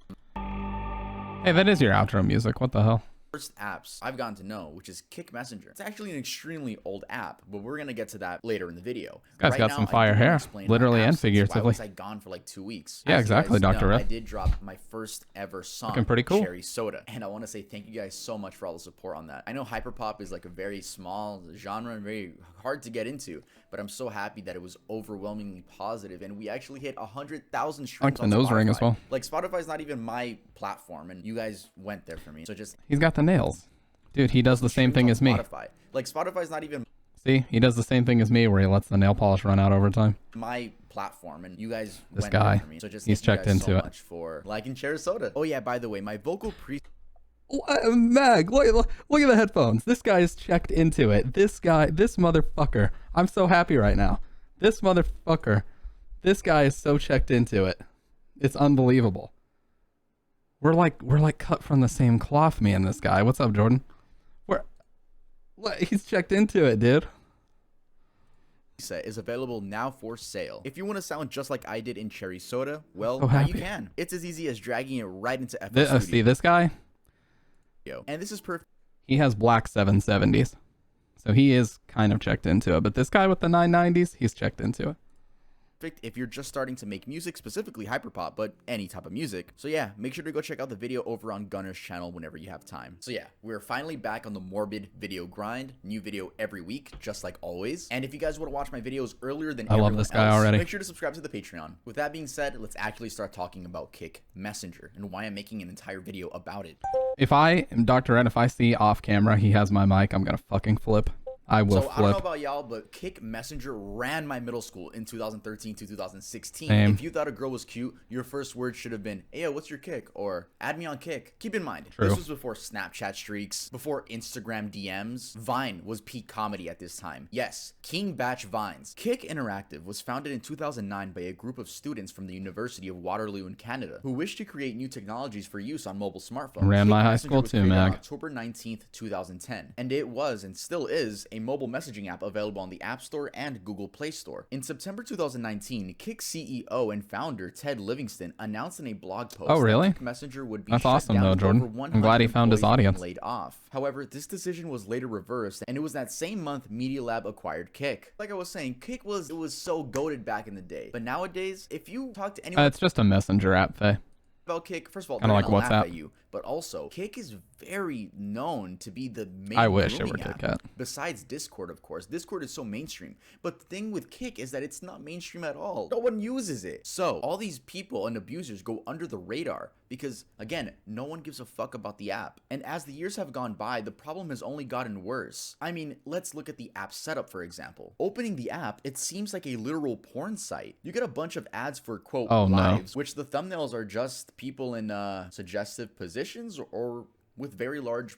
Hey, that is your outro music. What the hell? First apps I've gotten to know, which is Kik Messenger. It's actually an extremely old app, but we're gonna get to that later in the video. This guy's got some fire hair, literally and figuratively. Why was I gone for like 2 weeks? Yeah, exactly, Dr. I did drop my first ever song, looking pretty cool. Cherry Soda, and I want to say thank you guys so much for all the support on that. I know hyperpop is like a very small genre and very hard to get into, but I'm so happy that it was overwhelmingly positive, and we actually hit 100,000 streams. I like the nose ring as well. Like Spotify's not even my platform, and you guys went there for me. So just he's got the nails. Dude, he does the same thing as me. Like Spotify's not even... See, he does the same thing as me where he lets the nail polish run out over time. My platform, and you guys this guy, for me. So just he's checked into so it. Much for liking Cherry Soda. Oh yeah, by the way, my vocal pre... Mag, look at the headphones. This guy is checked into it. This motherfucker. I'm so happy right now. This motherfucker. This guy is so checked into it. It's unbelievable. We're like cut from the same cloth, me and this guy. What's up, Jordan? He's checked into it, dude. Set is available now for sale. If you want to sound just like I did in Cherry Soda, well, so now you can. It's as easy as dragging it right into FL Studio. See this guy? And this is perfect. He has black 770s. So he is kind of checked into it. But this guy with the 990s, he's checked into it. If you're just starting to make music, specifically hyperpop, but any type of music. So yeah, make sure to go check out the video over on Gunner's channel whenever you have time. So yeah, we're finally back on the morbid video grind. New video every week, just like always. And if you guys want to watch my videos earlier than everyone love this guy else, already. Make sure to subscribe to the Patreon. With that being said, let's actually start talking about Kik Messenger and why I'm making an entire video about it. If I am Dr. Ed, if I see off camera he has my mic, I'm gonna fucking flip. I will flip. I don't know about y'all, but Kik Messenger ran my middle school in 2013 to 2016. Same. If you thought a girl was cute, your first word should have been, "Hey, yo, what's your Kik?" or "Add me on Kik." Keep in mind, True. This was before Snapchat streaks, before Instagram DMs. Vine was peak comedy at this time. Yes, King Batch Vines. Kik Interactive was founded in 2009 by a group of students from the University of Waterloo in Canada who wished to create new technologies for use on mobile smartphones. Ran my Kik high Messenger school was too, created on Mag. October 19th, 2010, and it was and still is a mobile messaging app available on the App Store and Google Play Store. In September 2019, Kik CEO and founder Ted Livingston announced in a blog post really? that Kik Messenger would be That's shut awesome, down though, with Jordan. over 100 I'm glad he found his employees being audience. laid off. However, this decision was later reversed, and it was that same month Media Lab acquired Kik. Like I was saying, Kik was so goated back in the day, but nowadays, if you talk to anyone It's just a messenger app, Faye. about Kik, first of all, Kinda they're like gonna laugh WhatsApp. at you, but also Kik is very known to be the main I wish it grooming were app. KitKat. Besides Discord, of course. Discord is so mainstream, but the thing with Kik is that it's not mainstream at all. No one uses it. So all these people and abusers go under the radar because, again, no one gives a fuck about the app. And as the years have gone by, the problem has only gotten worse. I mean, let's look at the app setup, for example. Opening the app, it seems like a literal porn site. You get a bunch of ads for, quote, Oh, no. lives, which the thumbnails are just people in suggestive positions or with very large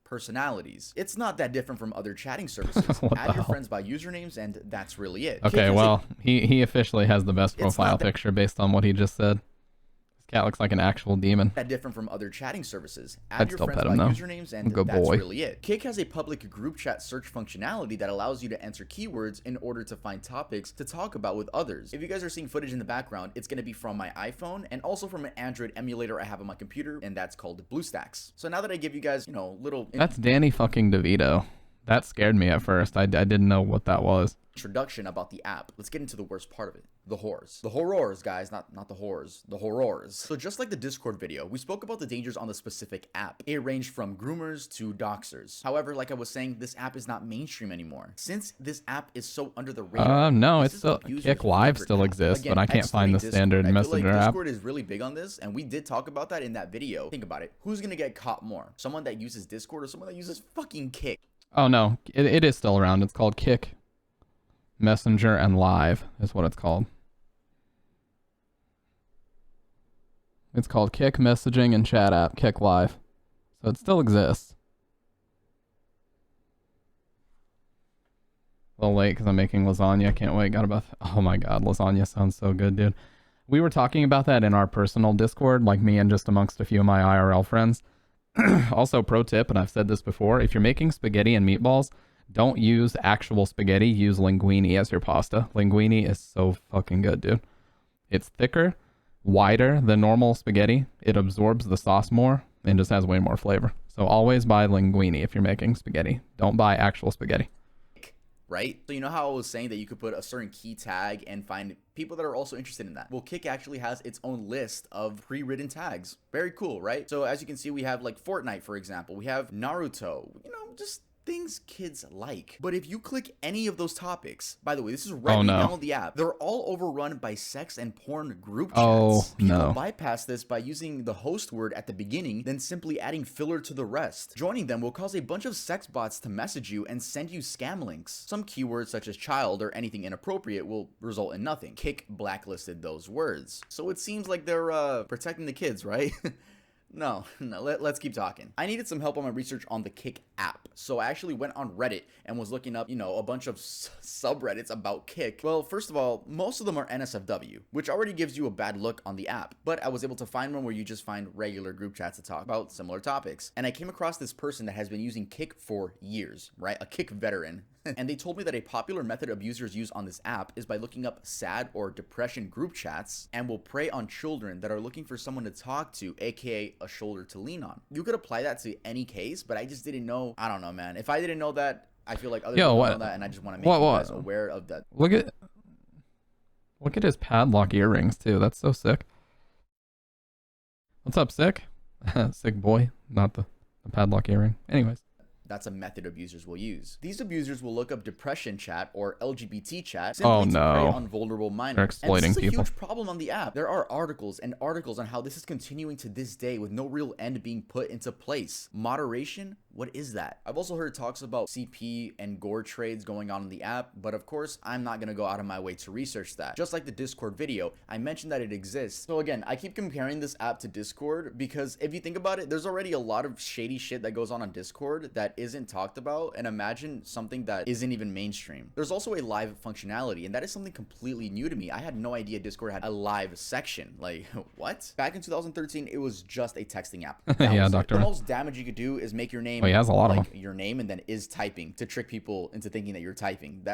personalities. It's not that different from other chatting services. What Add the your hell? friends by usernames, and that's really it. Okay, Kik is well, he officially has the best It's not profile that- picture based on what he just said. This Cat looks like an actual demon. That different from other chatting services. Add I'd your still friends pet by him though. usernames, and Good that's boy. really it. Kik has a public group chat search functionality that allows you to enter keywords in order to find topics to talk about with others. If you guys are seeing footage in the background, it's going to be from my iPhone and also from an Android emulator I have on my computer, and that's called BlueStacks. So now that I give you guys, you know, little That's Danny fucking DeVito. That scared me at first. I didn't know what that was. introduction about the app, let's get into the worst part of it. The horrors. The horrors, guys, not the horrors. The horrors. So just like the Discord video, we spoke about the dangers on the specific app. It ranged from groomers to doxers. However, like I was saying, this app is not mainstream anymore. Since this app is so under the radar, no, this it's is still abusers' Kik Live favorite still app. exists, Again, but I can't find the Discord. standard I feel messenger like app. Discord is really big on this, and we did talk about that in that video. Think about it. Who's gonna get caught more? Someone that uses Discord or someone that uses fucking Kik? Oh no, it is still around. It's called Kik Messenger and Live is what it's called. It's called Kik Messaging and Chat App, Kik Live. So it still exists. A little late because I'm making lasagna. Can't wait. Got about... Oh my god, lasagna sounds so good, dude. We were talking about that in our personal Discord, like me and just amongst a few of my IRL friends. Also, pro tip, and I've said this before, if you're making spaghetti and meatballs, don't use actual spaghetti. Use linguine as your pasta. Linguine is so fucking good, dude. It's thicker, wider than normal spaghetti. It absorbs the sauce more and just has way more flavor. So always buy linguine if you're making spaghetti. Don't buy actual spaghetti. Right? So you know how I was saying that you could put a certain key tag and find people that are also interested in that? Well, Kik actually has its own list of pre-written tags. Very cool, right? So as you can see, we have like Fortnite, for example. We have Naruto, you know, just things kids like. But if you click any of those topics, by the way, this is right when you download the app, they're all overrun by sex and porn group chats. Oh, People no. bypass this by using the host word at the beginning, then simply adding filler to the rest. Joining them will cause a bunch of sex bots to message you and send you scam links. Some keywords such as child or anything inappropriate will result in nothing. Kik blacklisted those words. So it seems like they're protecting the kids, right? No, let's keep talking. I needed some help on my research on the Kik app. So I actually went on Reddit and was looking up, you know, a bunch of subreddits about Kik. Well, first of all, most of them are NSFW, which already gives you a bad look on the app. But I was able to find one where you just find regular group chats to talk about similar topics. And I came across this person that has been using Kik for years, right? A Kik veteran. And they told me that a popular method abusers use on this app is by looking up sad or depression group chats and will prey on children that are looking for someone to talk to, aka a shoulder to lean on. You could apply that to any case, but I just didn't know. I don't know, man. If I didn't know that, I feel like other people know that, and I just want to make you guys aware of that. Look at his padlock earrings too. That's so sick. What's up, sick? Sick boy, not the padlock earring. Anyways. That's a method abusers will use. These abusers will look up depression chat or LGBT chat simply to prey on vulnerable minors. They're exploiting and this is people. a huge problem on the app. There are articles and articles on how this is continuing to this day with no real end being put into place. Moderation? What is that? I've also heard talks about CP and gore trades going on in the app, but of course, I'm not gonna go out of my way to research that. Just like the Discord video, I mentioned that it exists. So again, I keep comparing this app to Discord because if you think about it, there's already a lot of shady shit that goes on Discord that isn't talked about, and imagine something that isn't even mainstream. There's also a live functionality, and that is something completely new to me. I had no idea Discord had a live section. Like, what? Back in 2013, it was just a texting app. Yeah, Doctor. The most damage you could do is make your name he has a lot of them. Your name and then is typing to trick people into thinking that you're typing.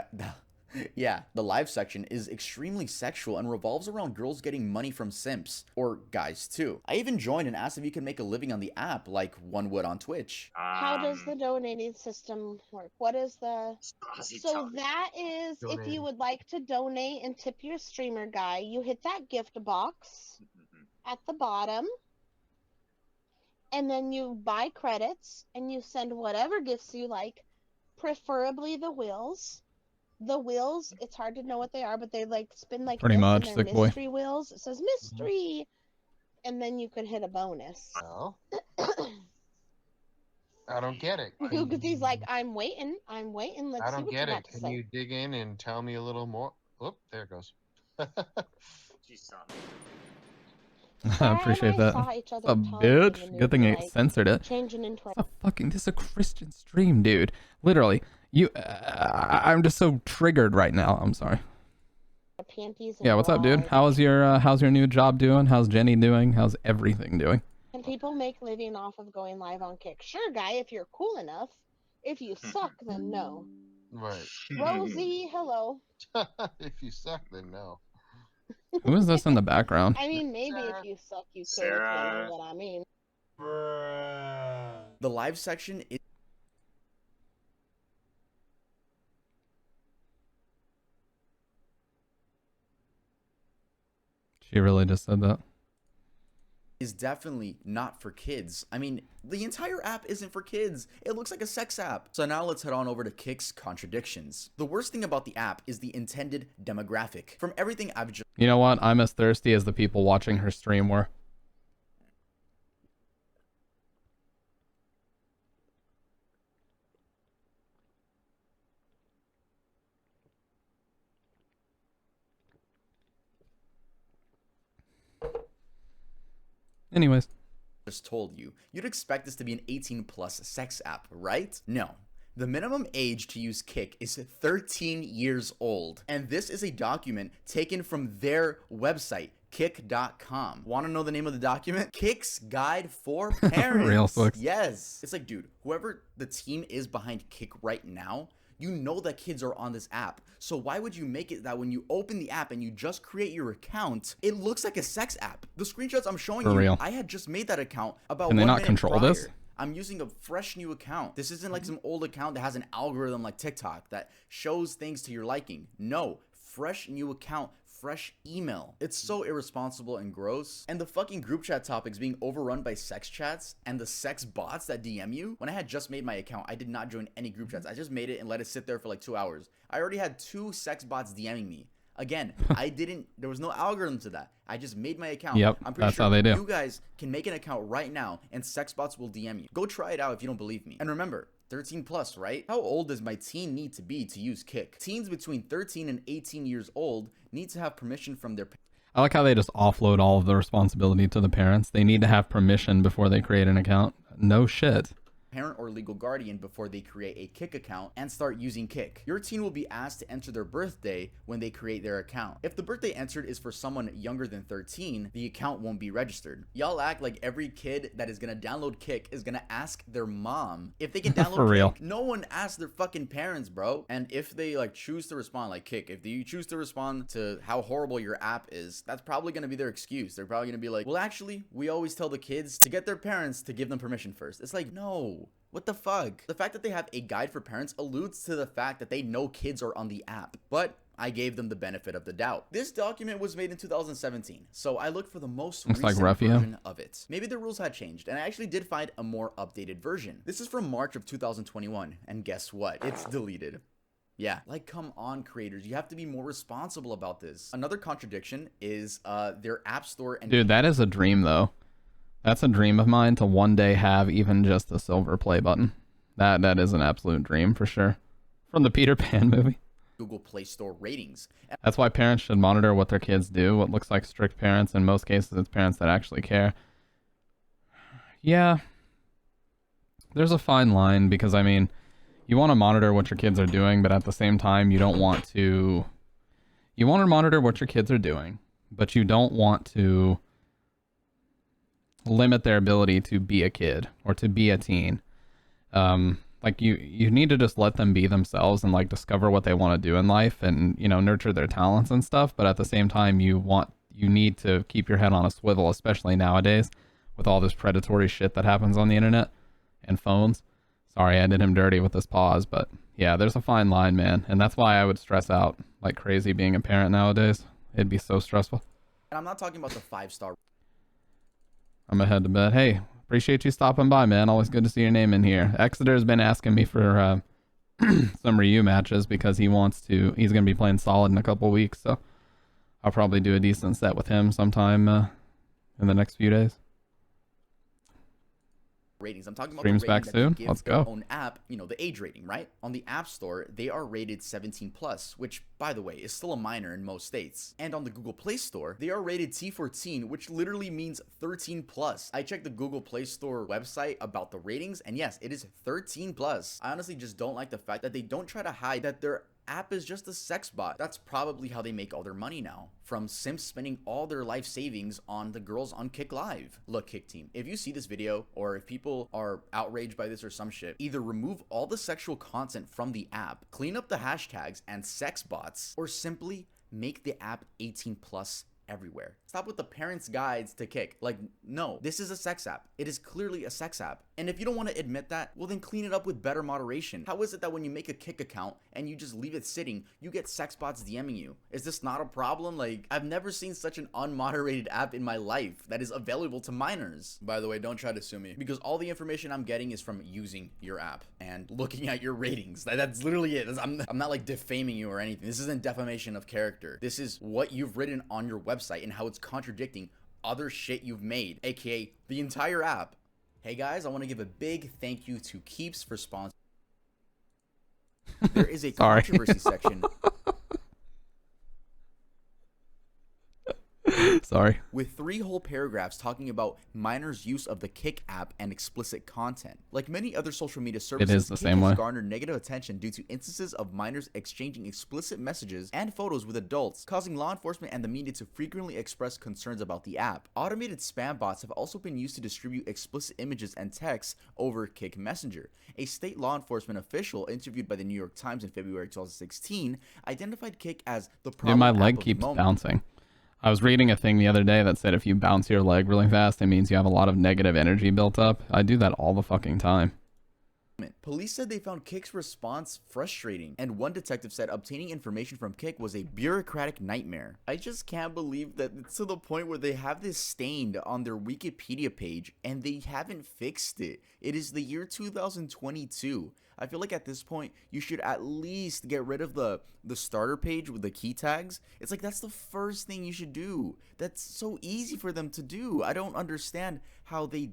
Yeah, the live section is extremely sexual and revolves around girls getting money from simps, or guys too. I even joined and asked if you could make a living on the app like one would on Twitch. How does the donating system work? What is the... So that is, if you would like to donate and tip your streamer guy, you hit that gift box at the bottom, and then you buy credits and you send whatever gifts you like, preferably the wheels. The wheels, it's hard to know what they are, but they like spin like pretty much, and sick boy. Mystery wheels. It says mystery, and then you could hit a bonus. No. I don't get it. Because he's like, I'm waiting. Let's I see don't what get you it. got to Can say. you dig in and tell me a little more? Oop, there it goes. I appreciate that. What's up, bitch? Good thing I censored it. This is a Christian stream, dude. Literally, I'm just so triggered right now. I'm sorry. panties and Yeah, what's up, dude? bras. How's your new job doing? How's Jenny doing? How's everything doing? Can people make living off of going live on Kick? Sure, guy, if you're cool enough. If you suck, then no. Right. Rosie, hello. If you suck, then no. Who is this in the background? I mean, maybe if you suck, you could, if you know what I mean. The live section is She really just said that. definitely not for kids. I mean, the entire app isn't for kids. It looks like a sex app. So now let's head on over to Kik's contradictions. The worst thing about the app is the intended demographic. From everything I've just You know what? I'm as thirsty as the people watching her stream were. Anyways. just told you, you'd expect this to be an 18 plus sex app, right? No. The minimum age to use Kik is 13 years old. And this is a document taken from their website, Kik.com. Want to know the name of the document? Kik's Guide for Parents. Real quick. Yes. It's like, dude, whoever the team is behind Kik right now, you know that kids are on this app. So why would you make it that when you open the app and you just create your account, it looks like a sex app? The screenshots I'm showing For you, real. I had just made that account about Can they 1 not minute control prior. this? I'm using a fresh new account. This isn't like some old account that has an algorithm like TikTok that shows things to your liking. No, fresh new account, fresh email. It's so irresponsible and gross. And the fucking group chat topics being overrun by sex chats and the sex bots that DM you. When I had just made my account, I did not join any group chats. I just made it and let it sit there for like 2 hours. I already had 2 sex bots DMing me. Again, there was no algorithm to that. I just made my account. Yep, I'm pretty that's sure how they do. you guys can make an account right now and sex bots will DM you. Go try it out if you don't believe me. And remember, 13 plus, right? How old does my teen need to be to use Kik? Teens between 13 and 18 years old need to have permission from their I like how they just offload all of the responsibility to the parents. They need to have permission before they create an account. No shit. parent or legal guardian before they create a Kik account and start using Kik. Your teen will be asked to enter their birthday when they create their account. If the birthday entered is for someone younger than 13, the account won't be registered. Y'all act like every kid that is gonna download Kik is gonna ask their mom if they can download For real. Kik. No one asks their fucking parents, bro. And if they like choose to respond like Kik, if you choose to respond to how horrible your app is, that's probably gonna be their excuse. They're probably gonna be like, well, actually, we always tell the kids to get their parents to give them permission first. It's like, no. What the fuck? The fact that they have a guide for parents alludes to the fact that they know kids are on the app, but I gave them the benefit of the doubt. This document was made in 2017, so I looked for the most Looks like recent Ruffio. version of it. Maybe the rules had changed, and I actually did find a more updated version. This is from March of 2021, and guess what? It's deleted. Yeah, like come on creators, you have to be more responsible about this. Another contradiction is their app store and Dude, that is a dream though. That's a dream of mine to one day have even just a silver play button. That is an absolute dream for sure. From the Peter Pan movie. Google Play Store ratings. That's why parents should monitor what their kids do. What looks like strict parents, in most cases it's parents that actually care. Yeah. There's a fine line because I mean, you want to monitor what your kids are doing, but at the same time you don't want to... You want to monitor what your kids are doing, but you don't want to limit their ability to be a kid or to be a teen. Like you need to just let them be themselves and like discover what they want to do in life and, you know, nurture their talents and stuff. But at the same time, you need to keep your head on a swivel, especially nowadays with all this predatory shit that happens on the internet and phones. Sorry, I did him dirty with this pause, but yeah, there's a fine line, man. And that's why I would stress out like crazy being a parent nowadays. It'd be so stressful. And I'm not talking about the 5-star I'm gonna head to bed. Hey, appreciate you stopping by, man. Always good to see your name in here. Exeter's been asking me for some Ryu matches because he's gonna be playing solid in a couple weeks, so I'll probably do a decent set with him sometime in the next few days. ratings. I'm talking about Streams the back rating soon? that they give Let's their go. own app, you know, the age rating, right? On the App Store, they are rated 17 plus, which by the way is still a minor in most states. And on the Google Play Store, they are rated T14, which literally means 13 plus. I checked the Google Play Store website about the ratings, and yes, it is 13 plus. I honestly just don't like the fact that they don't try to hide that their app is just a sex bot. That's probably how they make all their money now, from simps spending all their life savings on the girls on Kik Live. Look, Kik team, if you see this video, or if people are outraged by this or some shit, either remove all the sexual content from the app, clean up the hashtags and sex bots, or simply make the app 18 plus everywhere. Stop with the parents' guides to Kik. Like, no, this is a sex app. It is clearly a sex app. And if you don't want to admit that, well then clean it up with better moderation. How is it that when you make a Kik account and you just leave it sitting, you get sex bots DMing you? Is this not a problem? Like, I've never seen such an unmoderated app in my life that is available to minors. By the way, don't try to sue me, because all the information I'm getting is from using your app and looking at your ratings. That's literally it. I'm not like defaming you or anything. This isn't defamation of character. This is what you've written on your website and how it's contradicting other shit you've made, aka the entire app. Hey guys, I want to give a big thank you to Keeps for sponsoring. There is a controversy section Sorry. with 3 whole paragraphs talking about minors' use of the Kik app and explicit content. Like many other social media services, It is the Kik same has way. garnered negative attention due to instances of minors exchanging explicit messages and photos with adults, causing law enforcement and the media to frequently express concerns about the app. Automated spam bots have also been used to distribute explicit images and texts over Kik Messenger. A state law enforcement official interviewed by the New York Times in February 2016 identified Kik as the problem Dude, my app leg of the keeps moment. bouncing. I was reading a thing the other day that said if you bounce your leg really fast, it means you have a lot of negative energy built up. I do that all the fucking time. Police said they found Kik's response frustrating, and one detective said obtaining information from Kik was a bureaucratic nightmare. I just can't believe that it's to the point where they have this stained on their Wikipedia page and they haven't fixed it. It is the year 2022. I feel like at this point, you should at least get rid of the starter page with the key tags. It's like that's the first thing you should do. That's so easy for them to do. I don't understand how they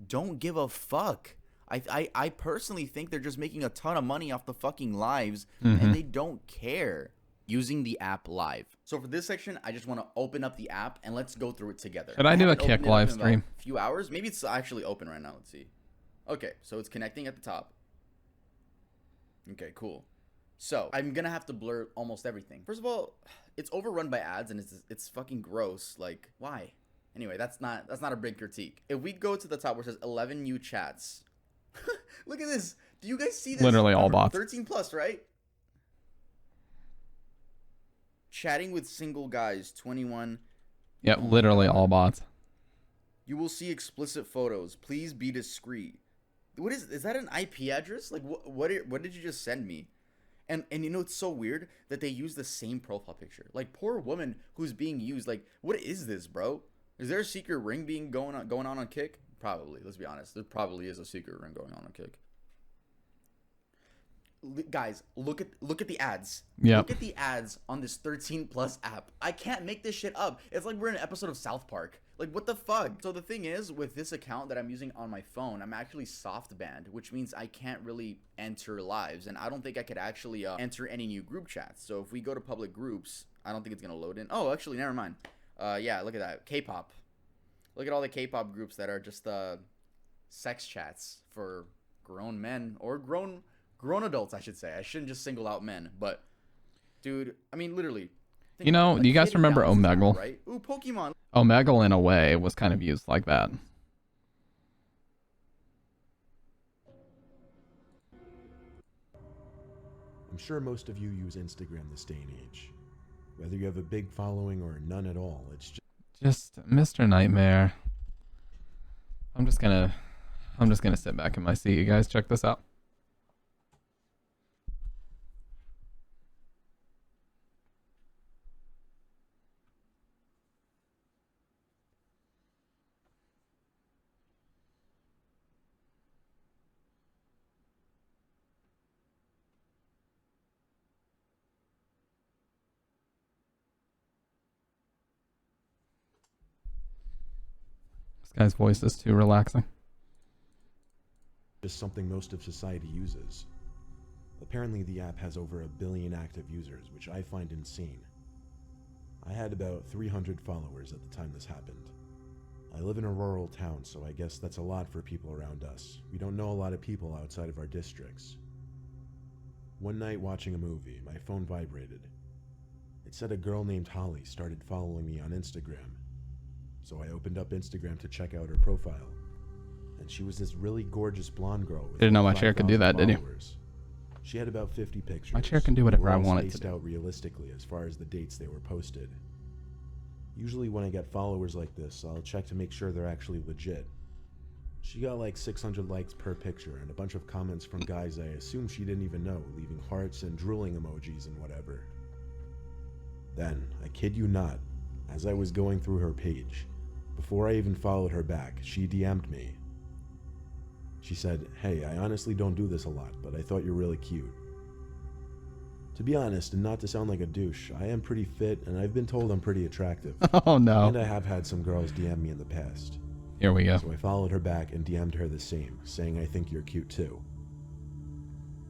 don't give a fuck. I personally think they're just making a ton of money off the fucking lives and they don't care. Using the app live. So for this section, I just want to open up the app and let's go through it together. Should I do a haven't opened Kik it up live in about stream? a few hours. Maybe it's actually open right now. Let's see. Okay, so it's connecting at the top. Okay, cool. So I'm gonna have to blur almost everything. First of all, it's overrun by ads and it's fucking gross. Like, why? Anyway, that's not a big critique. If we go to the top where it says 11 new chats. Look at this. Do you guys see this? Literally all bots. 13 plus, right? Chatting with single guys, 21. Yep, literally all bots. You will see explicit photos. Please be discreet. What is that an IP address? Like what did you just send me? And you know it's so weird that they use the same profile picture. Like poor woman who's being used. Like what is this, bro? Is there a secret ring being going on Kik? Probably. Let's be honest. There probably is a secret ring going on Kik. Guys, look at the ads. Yep. Look at the ads on this 13 plus app. I can't make this shit up. It's like we're in an episode of South Park. Like what the fuck? So the thing is, with this account that I'm using on my phone, I'm actually soft banned, which means I can't really enter lives, and I don't think I could actually enter any new group chats. So if we go to public groups, I don't think it's gonna load in. Oh, actually, never mind. Yeah, look at that. K-pop. Look at all the K-pop groups that are just sex chats for grown men or grown adults, I should say. I shouldn't just single out men, but dude, I mean, literally. You know, do you guys remember Omegle? Right? Ooh, Pokemon. Omegle, in a way, was kind of used like that. I'm sure most of you use Instagram this day and age. Whether you have a big following or none at all, it's Just Mr. Nightmare. I'm just gonna sit back in my seat. You guys check this out. This guy's voice is too relaxing. just something most of society uses. Apparently the app has over 1 billion active users, which I find insane. I had about 300 followers at the time this happened. I live in a rural town, so I guess that's a lot for people around us. We don't know a lot of people outside of our districts. One night watching a movie, my phone vibrated. It said a girl named Holly started following me on Instagram. So I opened up Instagram to check out her profile. And she was this really gorgeous blonde girl with Didn't know my like chair could do 5,000 that, did you? followers. She had about 50 pictures. My chair can do whatever They were I all want it to spaced do. out realistically as far as the dates they were posted. Usually when I get followers like this, I'll check to make sure they're actually legit. She got like 600 likes per picture and a bunch of comments from guys I assume she didn't even know, leaving hearts and drooling emojis and whatever. Then, I kid you not, as I was going through her page, before I even followed her back, she DM'd me. She said, "Hey, I honestly don't do this a lot, but I thought you're really cute." To be honest, and not to sound like a douche, I am pretty fit and I've been told I'm pretty attractive. Oh no. And I have had some girls DM me in the past. Here we go. So I followed her back and DM'd her the same, saying I think you're cute too.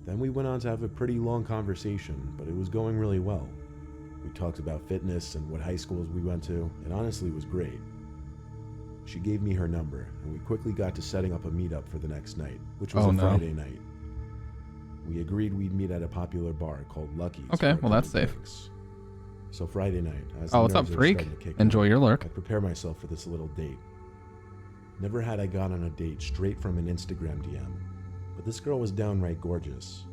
Then we went on to have a pretty long conversation, but it was going really well. We talked about fitness and what high schools we went to. It honestly was great. She gave me her number, and we quickly got to setting up a meetup for the next night, which was Friday night. We agreed we'd meet at a popular bar called Lucky's. Okay, well that's safe. Drinks. So Friday night, as Oh, the what's up, nerves are freak? starting to kick Enjoy in, your lurk. I prepare myself for this little date. Never had I gone on a date straight from an Instagram DM, but this girl was downright gorgeous.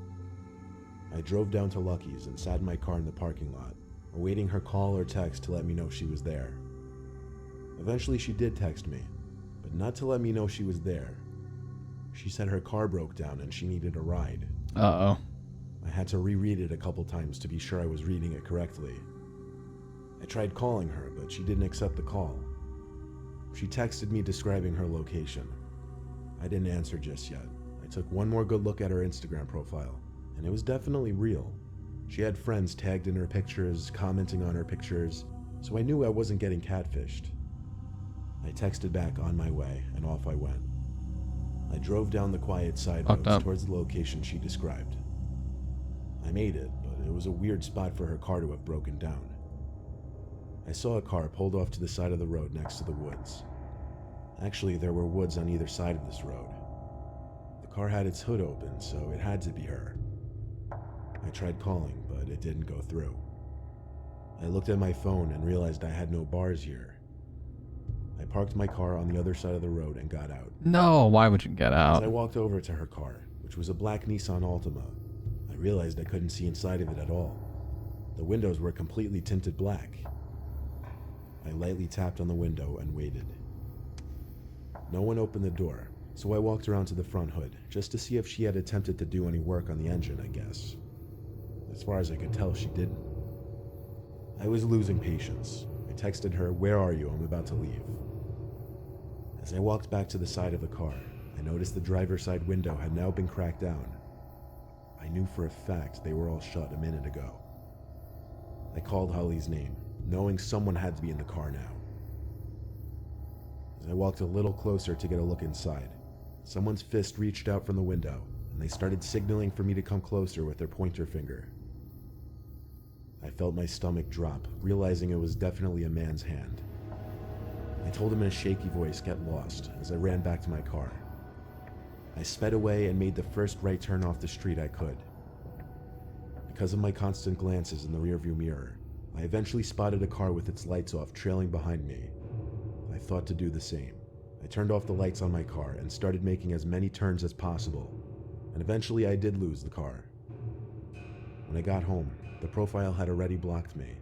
I drove down to Lucky's and sat in my car in the parking lot, awaiting her call or text to let me know she was there. Eventually she did text me, but not to let me know she was there. She said her car broke down and she needed a ride. Uh-oh. I had to reread it a couple times to be sure I was reading it correctly. I tried calling her, but she didn't accept the call. She texted me describing her location. I didn't answer just yet. I took one more good look at her Instagram profile, and it was definitely real. She had friends tagged in her pictures, commenting on her pictures, so I knew I wasn't getting catfished. I texted back on my way, and off I went. I drove down the quiet side roads towards the location she described. I made it, but it was a weird spot for her car to have broken down. I saw a car pulled off to the side of the road next to the woods. Actually, there were woods on either side of this road. The car had its hood open, so it had to be her. I tried calling, but it didn't go through. I looked at my phone and realized I had no bars here. I parked my car on the other side of the road and got out. No, why would you get out? As I walked over to her car, which was a black Nissan Altima, I realized I couldn't see inside of it at all. The windows were completely tinted black. I lightly tapped on the window and waited. No one opened the door, so I walked around to the front hood, just to see if she had attempted to do any work on the engine, I guess. As far as I could tell, she didn't. I was losing patience. I texted her, "Where are you? I'm about to leave." As I walked back to the side of the car, I noticed the driver's side window had now been cracked down. I knew for a fact they were all shut a minute ago. I called Holly's name, knowing someone had to be in the car now. As I walked a little closer to get a look inside, someone's fist reached out from the window, and they started signaling for me to come closer with their pointer finger. I felt my stomach drop, realizing it was definitely a man's hand. I told him in a shaky voice, "Get lost," as I ran back to my car. I sped away and made the first right turn off the street I could. Because of my constant glances in the rearview mirror, I eventually spotted a car with its lights off trailing behind me. I thought to do the same. I turned off the lights on my car and started making as many turns as possible, and eventually I did lose the car. When I got home, the profile had already blocked me,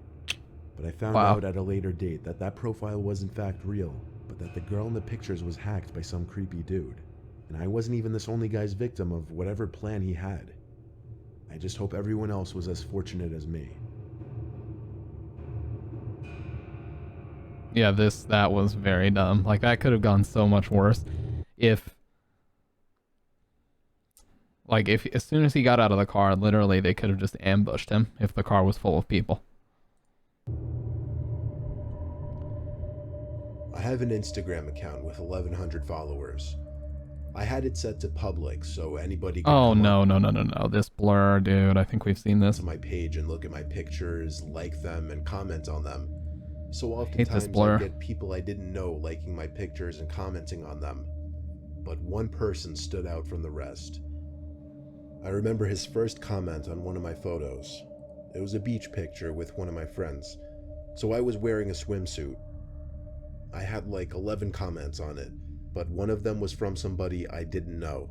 but I found out at a later date that that profile was in fact real, but that the girl in the pictures was hacked by some creepy dude, and I wasn't even this only guy's victim of whatever plan he had. I just hope everyone else was as fortunate as me. Yeah, that was very dumb. Like, that could have gone so much worse if as soon as he got out of the car, literally they could have just ambushed him if the car was full of people. I have an Instagram account with 1,100 followers. I had it set to public so anybody could no. This blur, dude. I think we've seen this. To my page and look at my pictures, like them, and comment on them. So Hate this oftentimes blur. I get people I didn't know liking my pictures and commenting on them. But one person stood out from the rest. I remember his first comment on one of my photos. It was a beach picture with one of my friends, so I was wearing a swimsuit. I had like 11 comments on it, but one of them was from somebody I didn't know.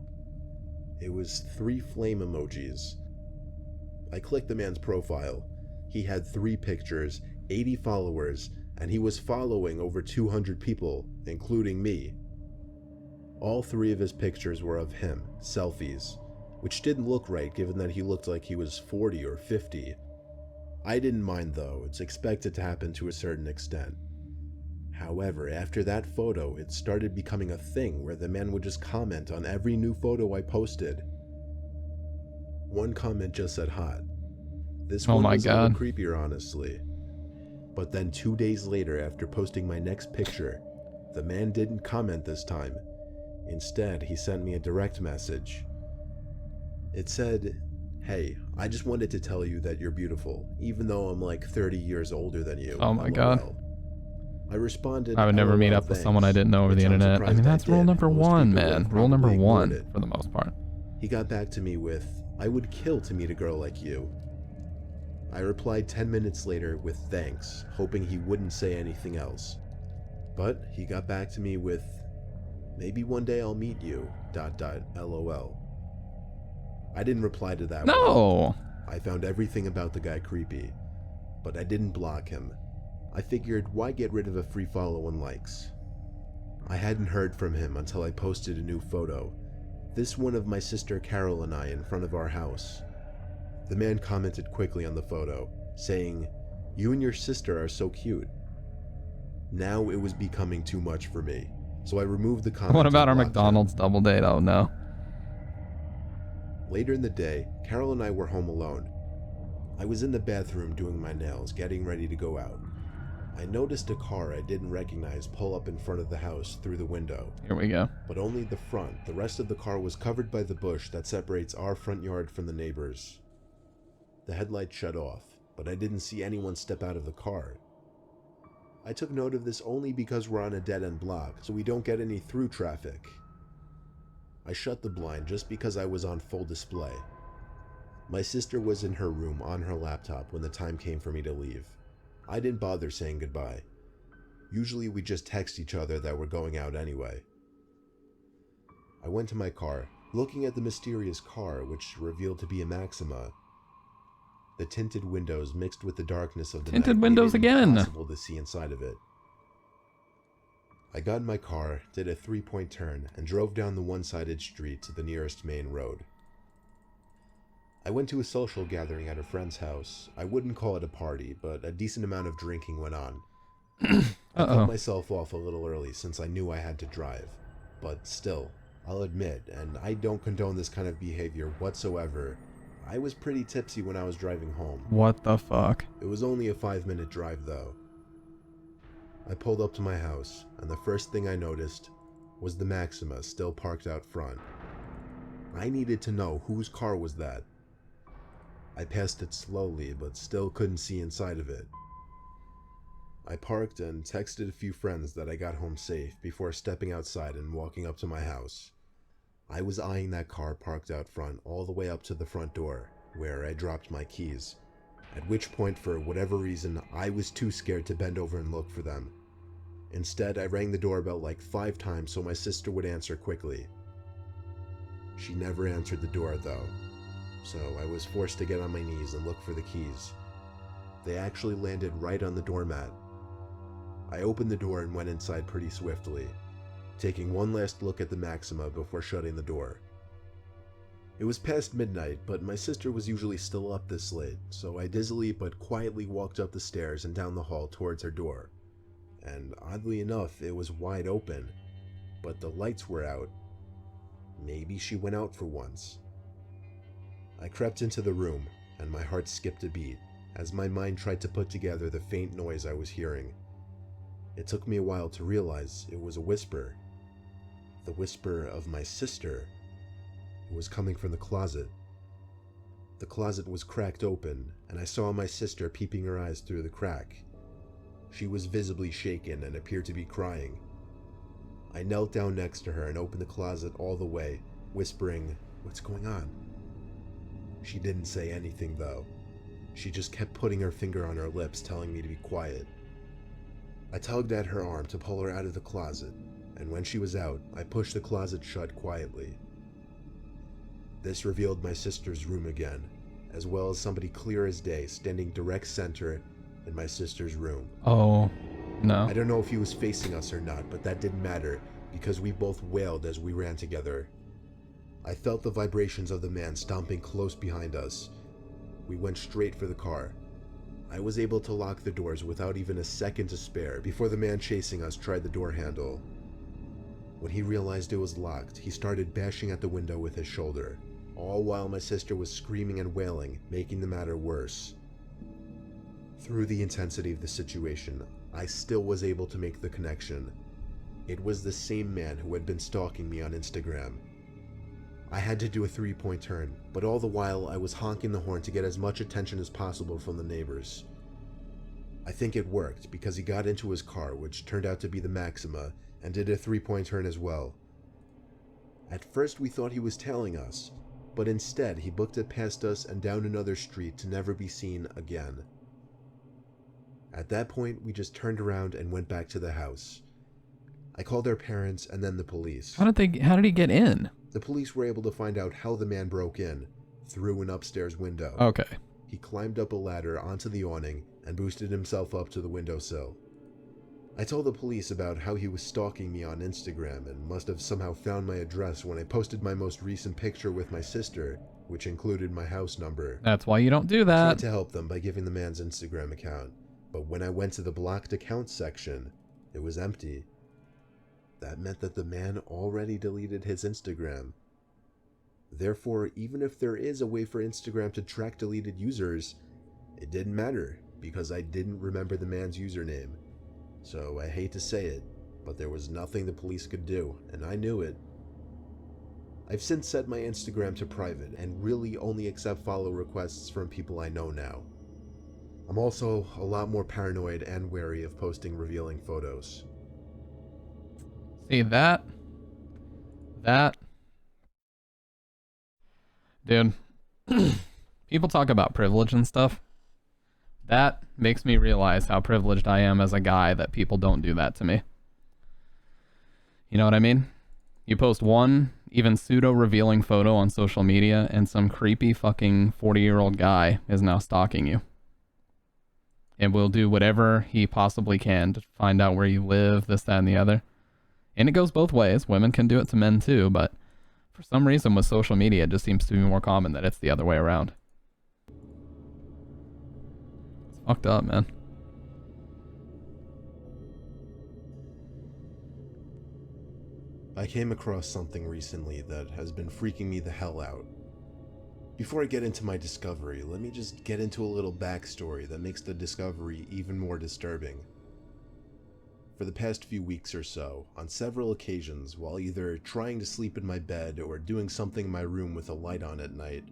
It was 3 flame emojis. I clicked the man's profile. He had 3 pictures, 80 followers, and he was following over 200 people, including me. All 3 of his pictures were of him, selfies, which didn't look right given that he looked like he was 40 or 50. I didn't mind though, it's expected to happen to a certain extent. However, after that photo, it started becoming a thing where the man would just comment on every new photo I posted. One comment just said hot. This Oh one my was a little God. creepier, honestly. But then 2 days later, after posting my next picture, the man didn't comment this time. Instead, he sent me a direct message. It said, "Hey, I just wanted to tell you that you're beautiful, even though I'm like 30 years older than you. Oh my God. LOL." I responded, I would never meet "LOL, up with someone I thanks," didn't know over the which I'm internet. I surprised mean, that's rule did. number Most 1, people would man. have Rule number probably ignored 1 it. for the most part. He got back to me with, "I would kill to meet a girl like you." I replied 10 minutes later with thanks, hoping he wouldn't say anything else. But he got back to me with, "Maybe one day I'll meet you, ... LOL. I didn't reply to that one. No. I found everything about the guy creepy, but I didn't block him. I figured, why get rid of a free follow and likes? I hadn't heard from him until I posted a new photo. This one of my sister Carol and I in front of our house. The man commented quickly on the photo, saying, "You and your sister are so cute." Now it was becoming too much for me, so I removed the comment. What about and our blocked him. McDonald's double date? Oh no. Later in the day, Carol and I were home alone. I was in the bathroom doing my nails, getting ready to go out. I noticed a car I didn't recognize pull up in front of the house through the window, Here we go. but only the front. The rest of the car was covered by the bush that separates our front yard from the neighbors. The headlight shut off, but I didn't see anyone step out of the car. I took note of this only because we're on a dead-end block, so we don't get any through traffic. I shut the blind just because I was on full display. My sister was in her room on her laptop when the time came for me to leave. I didn't bother saying goodbye. Usually we just text each other that we're going out anyway. I went to my car, looking at the mysterious car, which revealed to be a Maxima. The tinted windows mixed with the darkness of the Tinted night windows made it again. impossible to see inside of it. I got in my car, did a 3-point turn, and drove down the one-sided street to the nearest main road. I went to a social gathering at a friend's house. I wouldn't call it a party, but a decent amount of drinking went on. I cut myself off a little early since I knew I had to drive. But still, I'll admit, and I don't condone this kind of behavior whatsoever, I was pretty tipsy when I was driving home. What the fuck? It was only a 5-minute drive though. I pulled up to my house, and the first thing I noticed was the Maxima still parked out front. I needed to know whose car was that. I passed it slowly, but still couldn't see inside of it. I parked and texted a few friends that I got home safe before stepping outside and walking up to my house. I was eyeing that car parked out front all the way up to the front door, where I dropped my keys. At which point, for whatever reason, I was too scared to bend over and look for them. Instead, I rang the doorbell like 5 times so my sister would answer quickly. She never answered the door though, so I was forced to get on my knees and look for the keys. They actually landed right on the doormat. I opened the door and went inside pretty swiftly, taking one last look at the Maxima before shutting the door. It was past midnight, but my sister was usually still up this late, so I dizzily but quietly walked up the stairs and down the hall towards her door. And oddly enough, it was wide open, but the lights were out. Maybe she went out for once. I crept into the room, and my heart skipped a beat as my mind tried to put together the faint noise I was hearing. It took me a while to realize it was a whisper. The whisper of my sister. It was coming from the closet. The closet was cracked open, and I saw my sister peeping her eyes through the crack. She was visibly shaken and appeared to be crying. I knelt down next to her and opened the closet all the way, whispering, "What's going on?" She didn't say anything though. She just kept putting her finger on her lips, telling me to be quiet. I tugged at her arm to pull her out of the closet, and when she was out, I pushed the closet shut quietly. This revealed my sister's room again, as well as somebody clear as day standing direct center in my sister's room. Oh, no. I don't know if he was facing us or not, but that didn't matter because we both wailed as we ran together. I felt the vibrations of the man stomping close behind us. We went straight for the car. I was able to lock the doors without even a second to spare before the man chasing us tried the door handle. When he realized it was locked, he started bashing at the window with his shoulder, all while my sister was screaming and wailing, making the matter worse. Through the intensity of the situation, I still was able to make the connection. It was the same man who had been stalking me on Instagram. I had to do a 3-point turn, but all the while I was honking the horn to get as much attention as possible from the neighbors. I think it worked because he got into his car, which turned out to be the Maxima, and did a 3-point turn as well. At first we thought he was tailing us, but instead he booked it past us and down another street to never be seen again. At that point, we just turned around and went back to the house. I called our parents and then the police. How did he get in? The police were able to find out how the man broke in, through an upstairs window. Okay. He climbed up a ladder onto the awning and boosted himself up to the windowsill. I told the police about how he was stalking me on Instagram and must have somehow found my address when I posted my most recent picture with my sister, which included my house number. That's why you don't do I that. tried to help them by giving the man's Instagram account, but when I went to the blocked accounts section, it was empty. That meant that the man already deleted his Instagram. Therefore, even if there is a way for Instagram to track deleted users, it didn't matter because I didn't remember the man's username. So I hate to say it, but there was nothing the police could do, and I knew it. I've since set my Instagram to private and really only accept follow requests from people I know now. I'm also a lot more paranoid and wary of posting revealing photos. See that, dude, people talk about privilege and stuff. That makes me realize how privileged I am as a guy that people don't do that to me. You know what I mean? You post one, even pseudo-revealing photo on social media, and some creepy fucking 40-year-old guy is now stalking you. And will do whatever he possibly can to find out where you live, this, that, and the other. And it goes both ways. Women can do it to men too, but for some reason with social media, it just seems to be more common that it's the other way around. It's fucked up, man. I came across something recently that has been freaking me the hell out. Before I get into my discovery, let me just get into a little backstory that makes the discovery even more disturbing. For the past few weeks or so, on several occasions, while either trying to sleep in my bed or doing something in my room with a light on at night,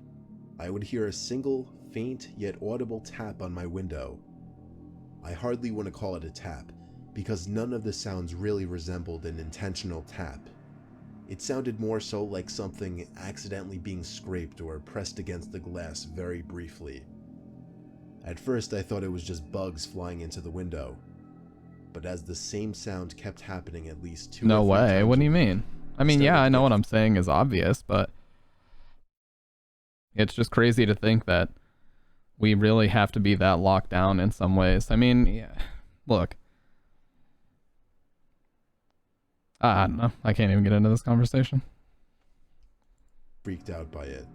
I would hear a single, faint yet audible tap on my window. I hardly want to call it a tap, because none of the sounds really resembled an intentional tap. It sounded more so like something accidentally being scraped or pressed against the glass very briefly. At first I thought it was just bugs flying into the window, but as the same sound kept happening at least 2 No or 3 way. times What do you a week, mean? I mean, yeah, I know what I'm saying is obvious, but it's just crazy to think that we really have to be that locked down in some ways. I mean, yeah, look. I don't know. I can't even get into this conversation. freaked out by it.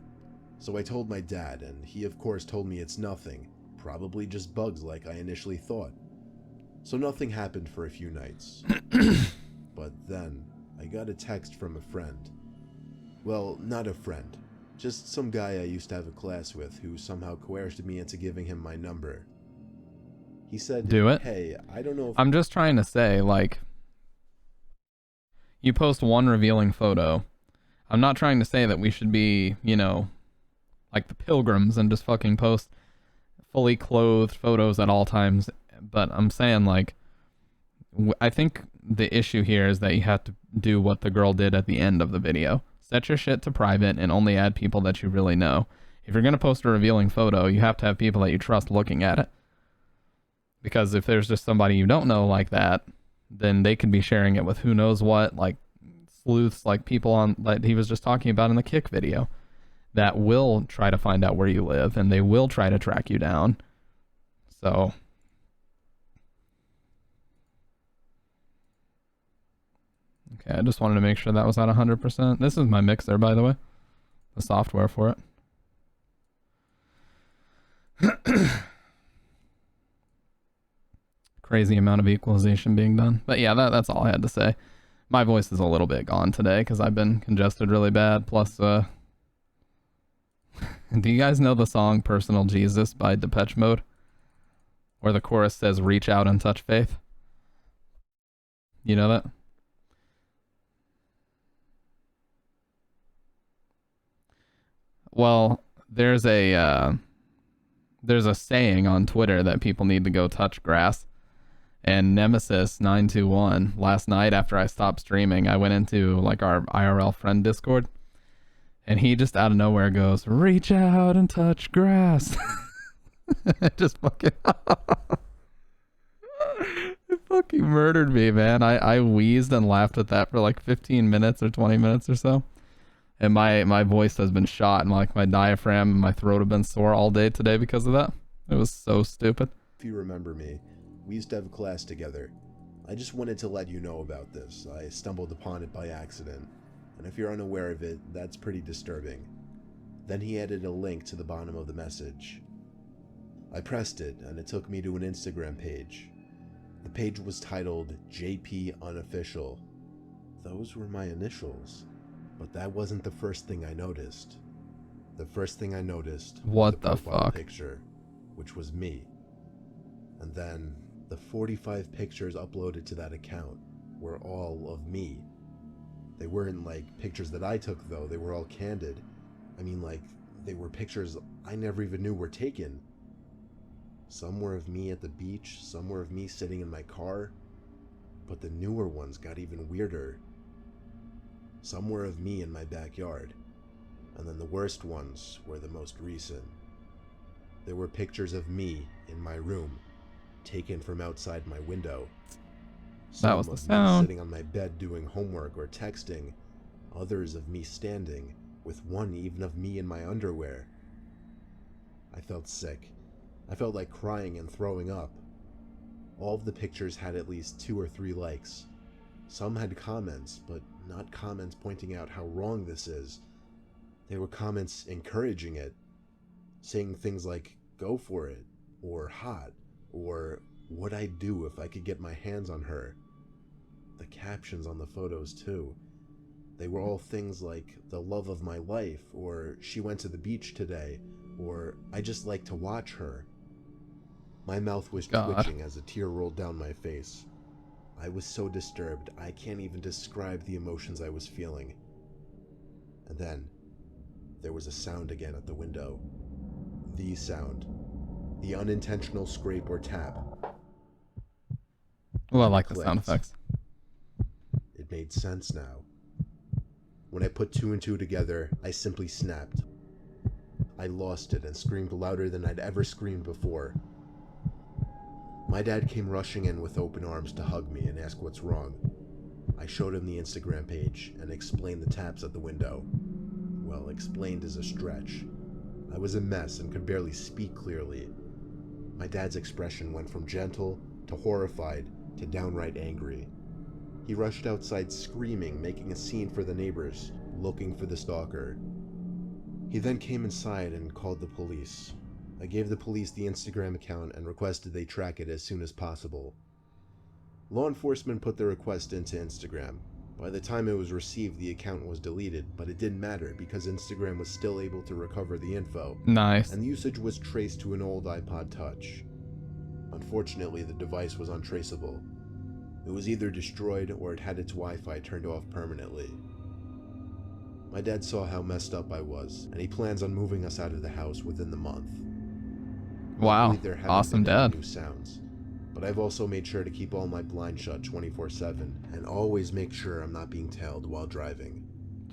So I told my dad, and he of course told me it's nothing, probably just bugs like I initially thought. So nothing happened for a few nights. But then, I got a text from a friend. Well, not a friend. Just some guy I used to have a class with who somehow coerced me into giving him my number. He said, Do it. Hey, I don't know if... I'm just trying to say, like, you post one revealing photo. I'm not trying to say that we should be, you know, like the pilgrims and just fucking post fully clothed photos at all times. But I'm saying, like, I think the issue here is that you have to do what the girl did at the end of the video. Set your shit to private and only add people that you really know. if you're going to post a revealing photo, you have to have people that you trust looking at it. Because if there's just somebody you don't know like that, then they could be sharing it with who knows what, like sleuths, like people on like he was just talking about in the Kik video, that will try to find out where you live and they will try to track you down. So okay, I just wanted to make sure that was at 100%. This is my mixer, by the way, the software for it. Crazy amount of equalization being done. But yeah, that's all I had to say. My voice is a little bit gone today because I've been congested really bad. Plus, do you guys know the song Personal Jesus by Depeche Mode? Where the chorus says, reach out and touch faith? You know that? Well, there's a saying on Twitter that people need to go touch grass. And Nemesis921, last night after I stopped streaming, I went into like our IRL friend Discord, and he just out of nowhere goes, reach out and touch grass. It just fucking it fucking murdered me, man. I wheezed and laughed at that for like 15 minutes or 20 minutes or so. And my voice has been shot, and like my diaphragm and my throat have been sore all day today because of that. It was so stupid. If you remember me, we used to have class together. I just wanted to let you know about this. I stumbled upon it by accident, and if you're unaware of it, that's pretty disturbing. Then he added a link to the bottom of the message. I pressed it, and it took me to an Instagram page. The page was titled JP Unofficial. Those were my initials. But that wasn't the first thing I noticed. The first thing I noticed was the profile picture, which was me. And then the 45 pictures uploaded to that account were all of me. They weren't like pictures that I took though, they were all candid. I mean, like, they were pictures I never even knew were taken. Some were of me at the beach, some were of me sitting in my car, but the newer ones got even weirder. Some were of me in my backyard, and then the worst ones were the most recent. There were pictures of me in my room, taken from outside my window. That was the sound. Me sitting on my bed doing homework or texting, others of me standing, with one even of me in my underwear. I felt sick. I felt like crying and throwing up. All of the pictures had at least 2 or 3 likes. Some had comments, but not comments pointing out how wrong this is. They were comments encouraging it, saying things like, go for it, or hot, or what'd I do if I could get my hands on her. The captions on the photos too. They were all things like, the love of my life, or she went to the beach today, or I just like to watch her. My mouth was twitching as a tear rolled down my face. I was so disturbed, I can't even describe the emotions I was feeling. And then, there was a sound again at the window. The sound. The unintentional scrape or tap. Well, I like the sound effects. It made sense now. When I put 2 and 2 together, I simply snapped. I lost it and screamed louder than I'd ever screamed before. My dad came rushing in with open arms to hug me and ask what's wrong. I showed him the Instagram page and explained the taps at the window. Well, explained is a stretch. I was a mess and could barely speak clearly. My dad's expression went from gentle to horrified to downright angry. He rushed outside screaming, making a scene for the neighbors, looking for the stalker. He then came inside and called the police. I gave the police the Instagram account and requested they track it as soon as possible. Law enforcement put the request into Instagram. By the time it was received, the account was deleted, but it didn't matter because Instagram was still able to recover the info. Nice. And the usage was traced to an old iPod Touch. Unfortunately, the device was untraceable. It was either destroyed or it had its Wi-Fi turned off permanently. My dad saw how messed up I was, and he plans on moving us out of the house within the month. Wow, awesome dad. New sounds, but I've also made sure to keep all my blinds shut 24/7 and always make sure I'm not being tailed while driving.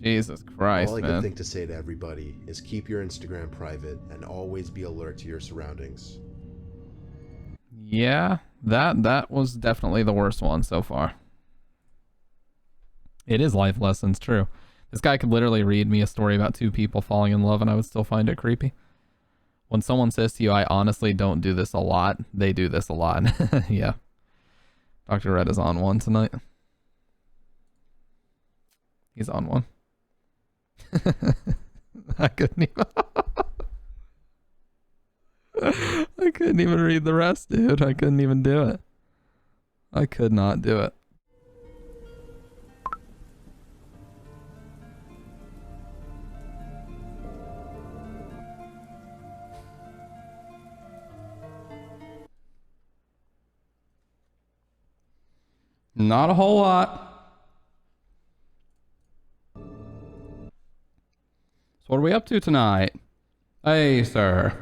Jesus Christ, All I can man. think to say to everybody is keep your Instagram private and always be alert to your surroundings. Yeah, that was definitely the worst one so far. It is life lessons, true. This guy could literally read me a story about two people falling in love and I would still find it creepy. When someone says to you, I honestly don't do this a lot, they do this a lot. Yeah. Dr. Red is on one tonight. He's on one. I couldn't even... I couldn't even read the rest, dude. I couldn't even do it. I could not do it. Not a whole lot. So what are we up to tonight? Hey, sir.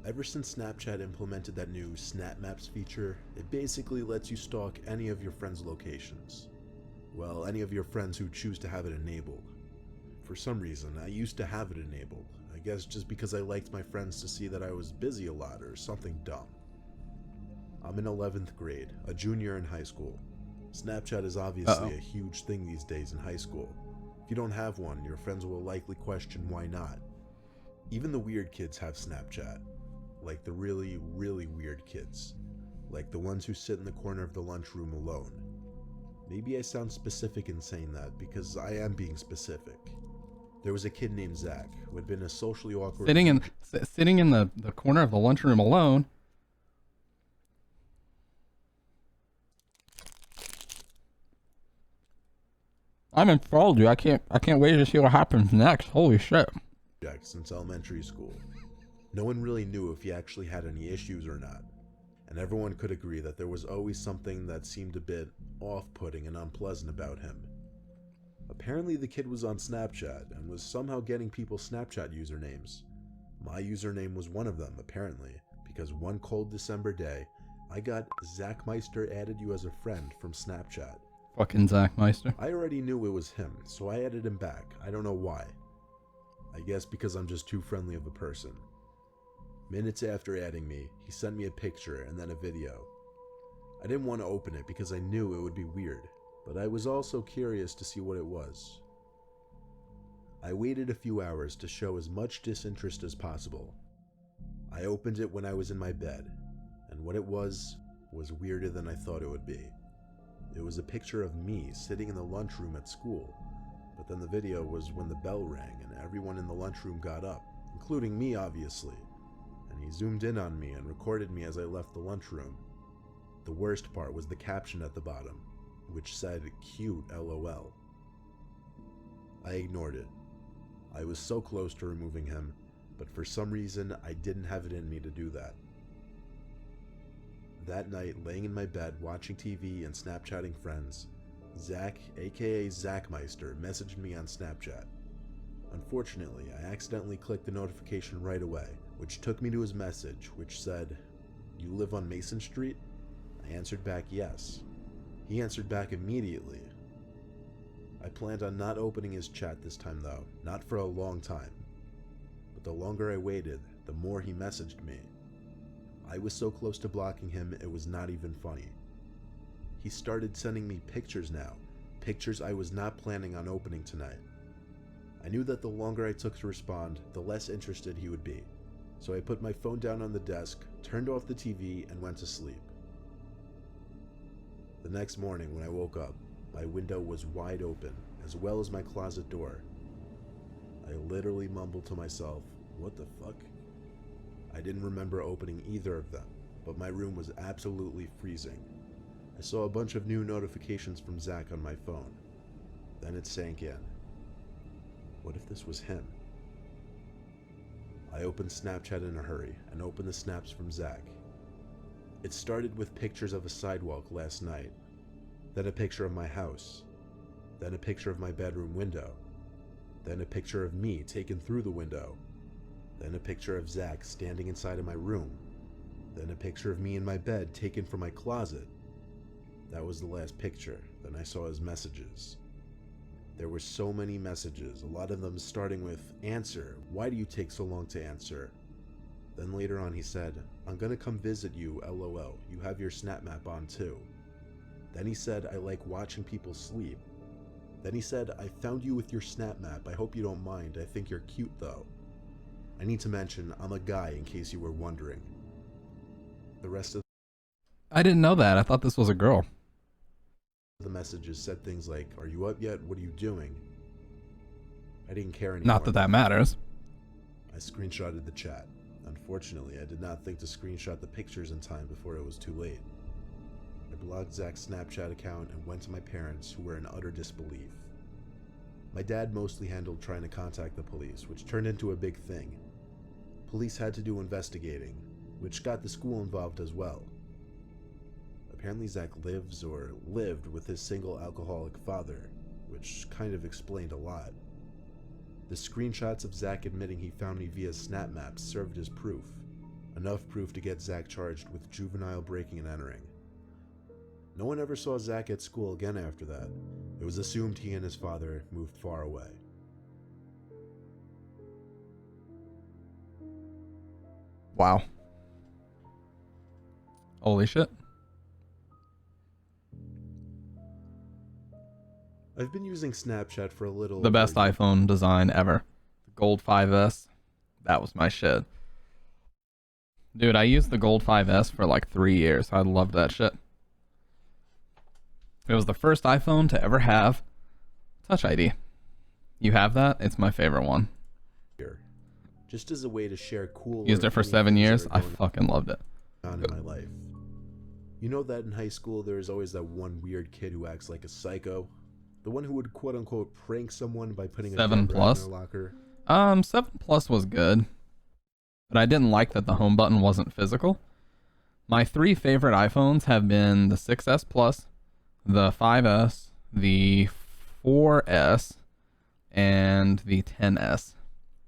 Ever since Snapchat implemented that new Snap Maps feature, it basically lets you stalk any of your friends' locations. Well, any of your friends who choose to have it enabled. For some reason, I used to have it enabled. I guess just because I liked my friends to see that I was busy a lot or something dumb. I'm in 11th grade, a junior in high school. Snapchat is obviously a huge thing these days in high school. If you don't have one, your friends will likely question why not. Even the weird kids have Snapchat. Like the really, really weird kids. Like the ones who sit in the corner of the lunchroom alone. Maybe I sound specific in saying that because I am being specific. There was a kid named Zach who had been a socially awkward... Sitting in the corner of the lunchroom alone. I'm enthralled, dude. I can't wait to see what happens next. Holy shit. ...since elementary school. No one really knew if he actually had any issues or not, and everyone could agree that there was always something that seemed a bit off-putting and unpleasant about him. Apparently the kid was on Snapchat and was somehow getting people's Snapchat usernames. My username was one of them, apparently, because one cold December day, I got Zach Meister added you as a friend from Snapchat. Fucking Zach Meister. I already knew it was him, so I added him back. I don't know why. I guess because I'm just too friendly of a person. Minutes after adding me, he sent me a picture and then a video. I didn't want to open it because I knew it would be weird, but I was also curious to see what it was. I waited a few hours to show as much disinterest as possible. I opened it when I was in my bed, and what it was weirder than I thought it would be. It was a picture of me sitting in the lunchroom at school, but then the video was when the bell rang and everyone in the lunchroom got up, including me obviously. And he zoomed in on me and recorded me as I left the lunchroom. The worst part was the caption at the bottom, which said, "Cute LOL." I ignored it. I was so close to removing him, but for some reason I didn't have it in me to do that. That night, laying in my bed watching TV and Snapchatting friends, Zach, aka Zachmeister, messaged me on Snapchat. Unfortunately, I accidentally clicked the notification right away, which took me to his message, which said, "You live on Mason Street?" I answered back yes. He answered back immediately. I planned on not opening his chat this time though, not for a long time. But the longer I waited, the more he messaged me. I was so close to blocking him, it was not even funny. He started sending me pictures now, pictures I was not planning on opening tonight. I knew that the longer I took to respond, the less interested he would be. So I put my phone down on the desk, turned off the TV, and went to sleep. The next morning when I woke up, my window was wide open, as well as my closet door. I literally mumbled to myself, "What the fuck?" I didn't remember opening either of them, but my room was absolutely freezing. I saw a bunch of new notifications from Zach on my phone. Then it sank in. What if this was him? I opened Snapchat in a hurry and opened the snaps from Zach. It started with pictures of a sidewalk last night, then a picture of my house, then a picture of my bedroom window, then a picture of me taken through the window, then a picture of Zach standing inside of my room, then a picture of me in my bed taken from my closet, That was the last picture. Then I saw his messages. There were so many messages, a lot of them starting with, "Answer, why do you take so long to answer?" Then later on he said, "I'm gonna come visit you, LOL, you have your snap map on too." Then he said, "I like watching people sleep." Then he said, "I found you with your snap map, I hope you don't mind, I think you're cute though." I need to mention, I'm a guy in case you were wondering. The rest of I didn't know that. I thought this was a girl. the messages said things like, "Are you up yet? What are you doing?" I didn't care anymore. Not that that matters. I screenshotted the chat. Unfortunately, I did not think to screenshot the pictures in time before it was too late. I blocked Zach's Snapchat account and went to my parents, who were in utter disbelief. My dad mostly handled trying to contact the police, which turned into a big thing. Police had to do investigating, which got the school involved as well. Apparently Zach lives or lived with his single alcoholic father, which kind of explained a lot. The screenshots of Zach admitting he found me via snap maps served as proof. Enough proof to get Zach charged with juvenile breaking and entering. No one ever saw Zach at school again after that. It was assumed he and his father moved far away. Wow. Holy shit. I've been using Snapchat for a little The best over- iPhone design ever. The Gold 5S. That was my shit. Dude, I used the Gold 5S for like 3 years. I loved that shit. It was the first iPhone to ever have Touch ID. You have that? It's my favorite one. here, just as a way to share cool. Used or it for funny 7 things that years. are I going fucking loved it. on in my life. You know that in high school there is always that one weird kid who acts like a psycho? The one who would quote unquote prank someone by putting a 7 camera Plus? in their locker? 7 Plus was good, but I didn't like that the home button wasn't physical. My 3 favorite iPhones have been the 6S Plus, the 5S, the 4S, and the 10S.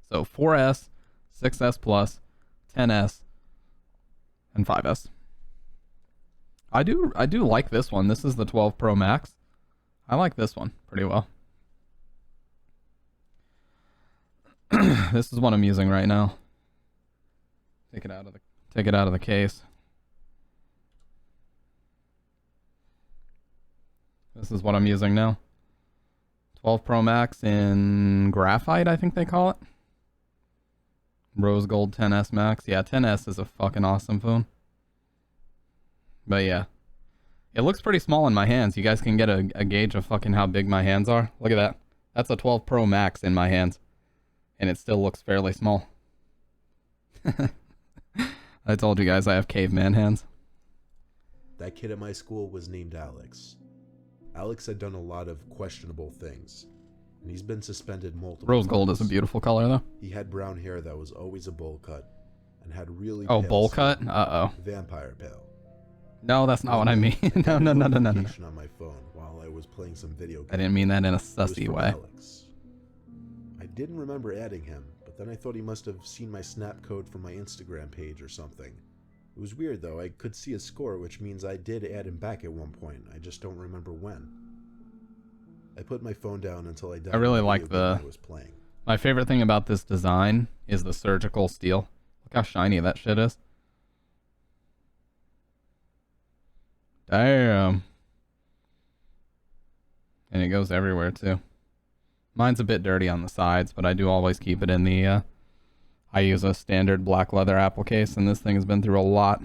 So 4S, 6S Plus, 10S, and 5S. I do like this one. This is the 12 Pro Max. I like this one pretty well. This is what I'm using right now. Take it out of the case. This is what I'm using now. 12 Pro Max in graphite, I think they call it. Rose Gold 10S Max. Yeah, 10S is a fucking awesome phone. But yeah. It looks pretty small in my hands. You guys can get a gauge of fucking how big my hands are. Look at that. That's a 12 Pro Max in my hands. And it still looks fairly small. I told you guys I have caveman hands. That kid at my school was named Alex. Alex had done a lot of questionable things, and he's been suspended multiple Rose gold is a times. beautiful color, though. He had brown hair that was always a bowl cut, and had really Oh, pale bowl skin. cut? Uh-oh. Vampire pale. No, that's not what I mean. No. Notification on my phone while I was playing some video games. I didn't mean that in a It was sussy from way. Alex. I didn't remember adding him, but then I thought he must have seen my snap code from my Instagram page or something. It was weird though. I could see his score, which means I did add him back at one point. I just don't remember when. I put my phone down until I I really downloaded like video game the- I was playing. My favorite thing about this design is the surgical steel. Look how shiny that shit is. Damn. And it goes everywhere too. Mine's a bit dirty on the sides, but I do always keep it in the, I use a standard black leather apple case, and this thing has been through a lot.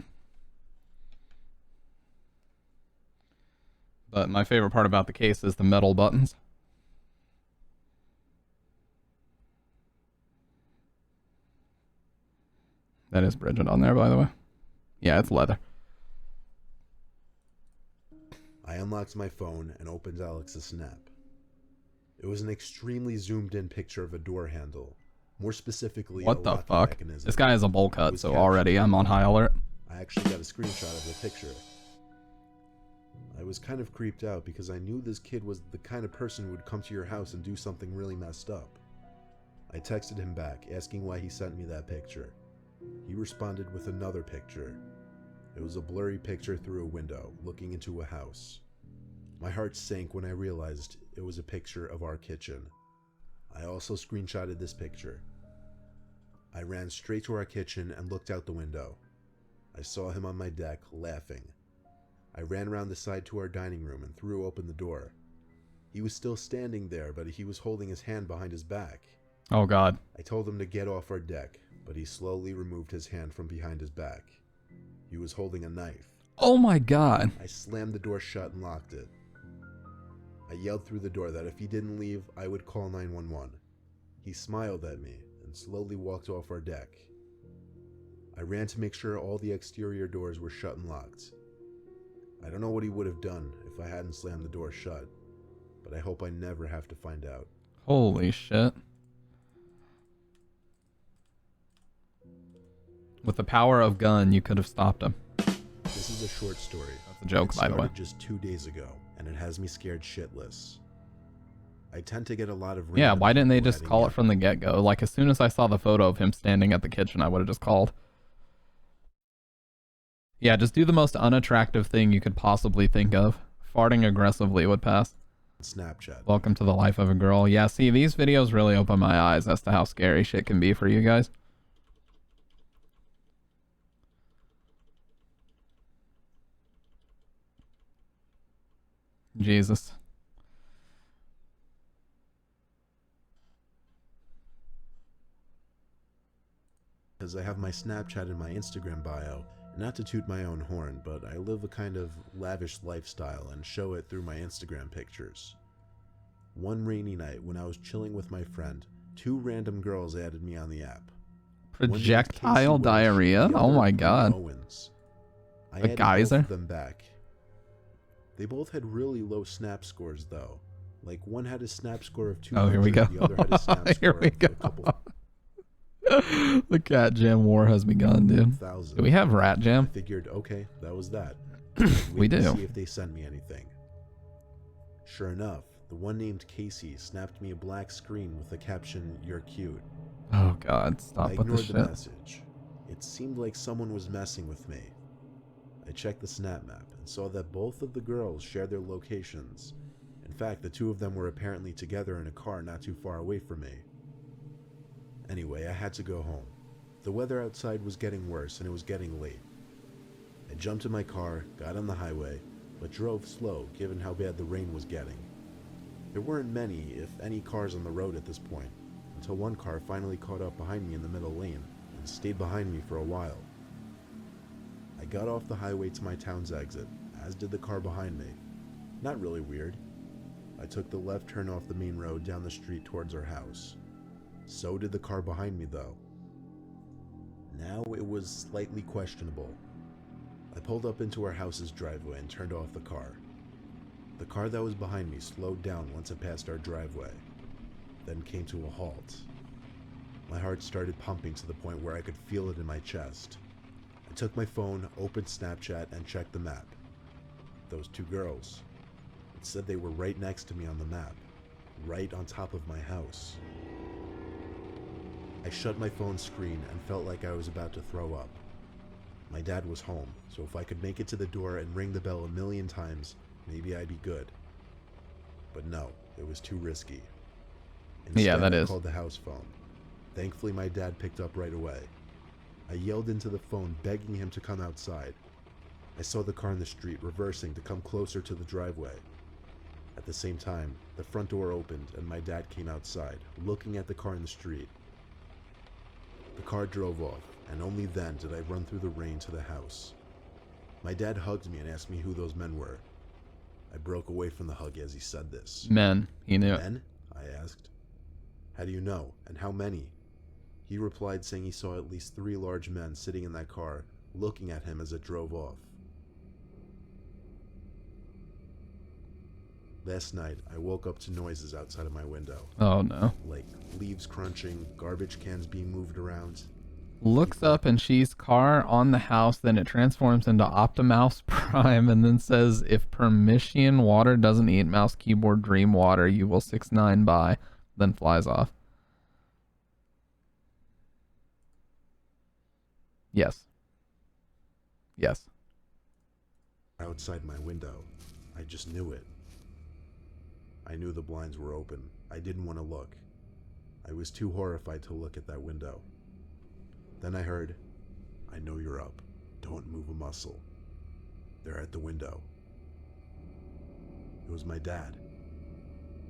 But my favorite part about the case is the metal buttons. That is Bridget on there, by the way. Yeah, it's leather. I unlocked my phone and opened Alex's snap. It was an extremely zoomed in picture of a door handle. More specifically, What a the locking fuck? mechanism. This guy is a bowl It cut, was so captured already in I'm on the high alert. I actually got a screenshot of the picture. I was kind of creeped out because I knew this kid was the kind of person who would come to your house and do something really messed up. I texted him back, asking why he sent me that picture. He responded with another picture. It was a blurry picture through a window, looking into a house. My heart sank when I realized it was a picture of our kitchen. I also screenshotted this picture. I ran straight to our kitchen and looked out the window. I saw him on my deck, laughing. I ran around the side to our dining room and threw open the door. He was still standing there, but he was holding his hand behind his back. Oh, God. I told him to get off our deck, but he slowly removed his hand from behind his back. He was holding a knife. Oh, my God. I slammed the door shut and locked it. I yelled through the door that if he didn't leave, I would call 911. He smiled at me and slowly walked off our deck. I ran to make sure all the exterior doors were shut and locked. I don't know what he would have done if I hadn't slammed the door shut, but I hope I never have to find out. Holy shit. With the power of gun, you could have stopped him. This is a short story. That's a joke, by the way. It started just 2 days ago, and it has me scared shitless. I tend to get a lot of... Yeah, why didn't they people just heading call in. it from the get-go? Like, as soon as I saw the photo of him standing at the kitchen, I would have just called. Yeah, just do the most unattractive thing you could possibly think of. Farting aggressively would pass. Snapchat. Welcome to the life of a girl. Yeah, see, these videos really open my eyes as to how scary shit can be for you guys. Jesus. Because I have my Snapchat and my Instagram bio. Not to toot my own horn, but I live a kind of lavish lifestyle and show it through my Instagram pictures. One rainy night when I was chilling with my friend, 2 random girls added me on the app. One named Projectile Casey Welsh, diarrhea? the Oh other my Lee god. Owens. I A added geyser? both of them back. They both had really low snap scores though. Like one had a snap score of 200, Oh, here we go. the other had a snap Here score we of go. a couple The cat jam war has begun, dude. thousand. Do we have rat I jam? figured, okay, that was that. We Wait to do. See if they sent me anything. Sure enough, the one named Casey snapped me a black screen with the caption, "You're cute." Oh god, stop I with ignored this the shit. message. It seemed like someone was messing with me. I checked the snap map and saw that both of the girls shared their locations. In fact, the 2 of them were apparently together in a car not too far away from me. Anyway, I had to go home. The weather outside was getting worse and it was getting late. I jumped in my car, got on the highway, but drove slow given how bad the rain was getting. There weren't many, if any, cars on the road at this point, until one car finally caught up behind me in the middle lane and stayed behind me for a while. I got off the highway to my town's exit, as did the car behind me. Not really weird. I took the left turn off the main road down the street towards our house. So did the car behind me though. Now it was slightly questionable. I pulled up into our house's driveway and turned off the car. The car that was behind me slowed down once it passed our driveway, then came to a halt. My heart started pumping to the point where I could feel it in my chest. I took my phone, opened Snapchat, and checked the map. Those 2 girls. It said they were right next to me on the map, right on top of my house. I shut my phone screen and felt like I was about to throw up. My dad was home, so if I could make it to the door and ring the bell a million times, maybe I'd be good. But no, it was too risky. Instead, that I is. called the house phone. Thankfully, my dad picked up right away. I yelled into the phone, begging him to come outside. I saw the car in the street reversing to come closer to the driveway. At the same time, the front door opened and my dad came outside, looking at the car in the street. The car drove off, and only then did I run through the rain to the house. My dad hugged me and asked me who those men were. I broke away from the hug as he said this. Men, he knew it. Men? I asked. How do you know, and how many? He replied saying he saw at least 3 large men sitting in that car, looking at him as it drove off. Last night, I woke up to noises outside of my window, Oh no. like leaves crunching, garbage cans being moved around. Looks up and sees car on the house, then it transforms into Optimouse Prime and then says, if permission water doesn't eat mouse keyboard dream water, you will 6ix9ine by, then flies off. Yes. Yes. Outside my window. I just knew it. I knew the blinds were open. I didn't want to look. I was too horrified to look at that window. Then I heard, "I know you're up. Don't move a muscle." They're at the window. It was my dad.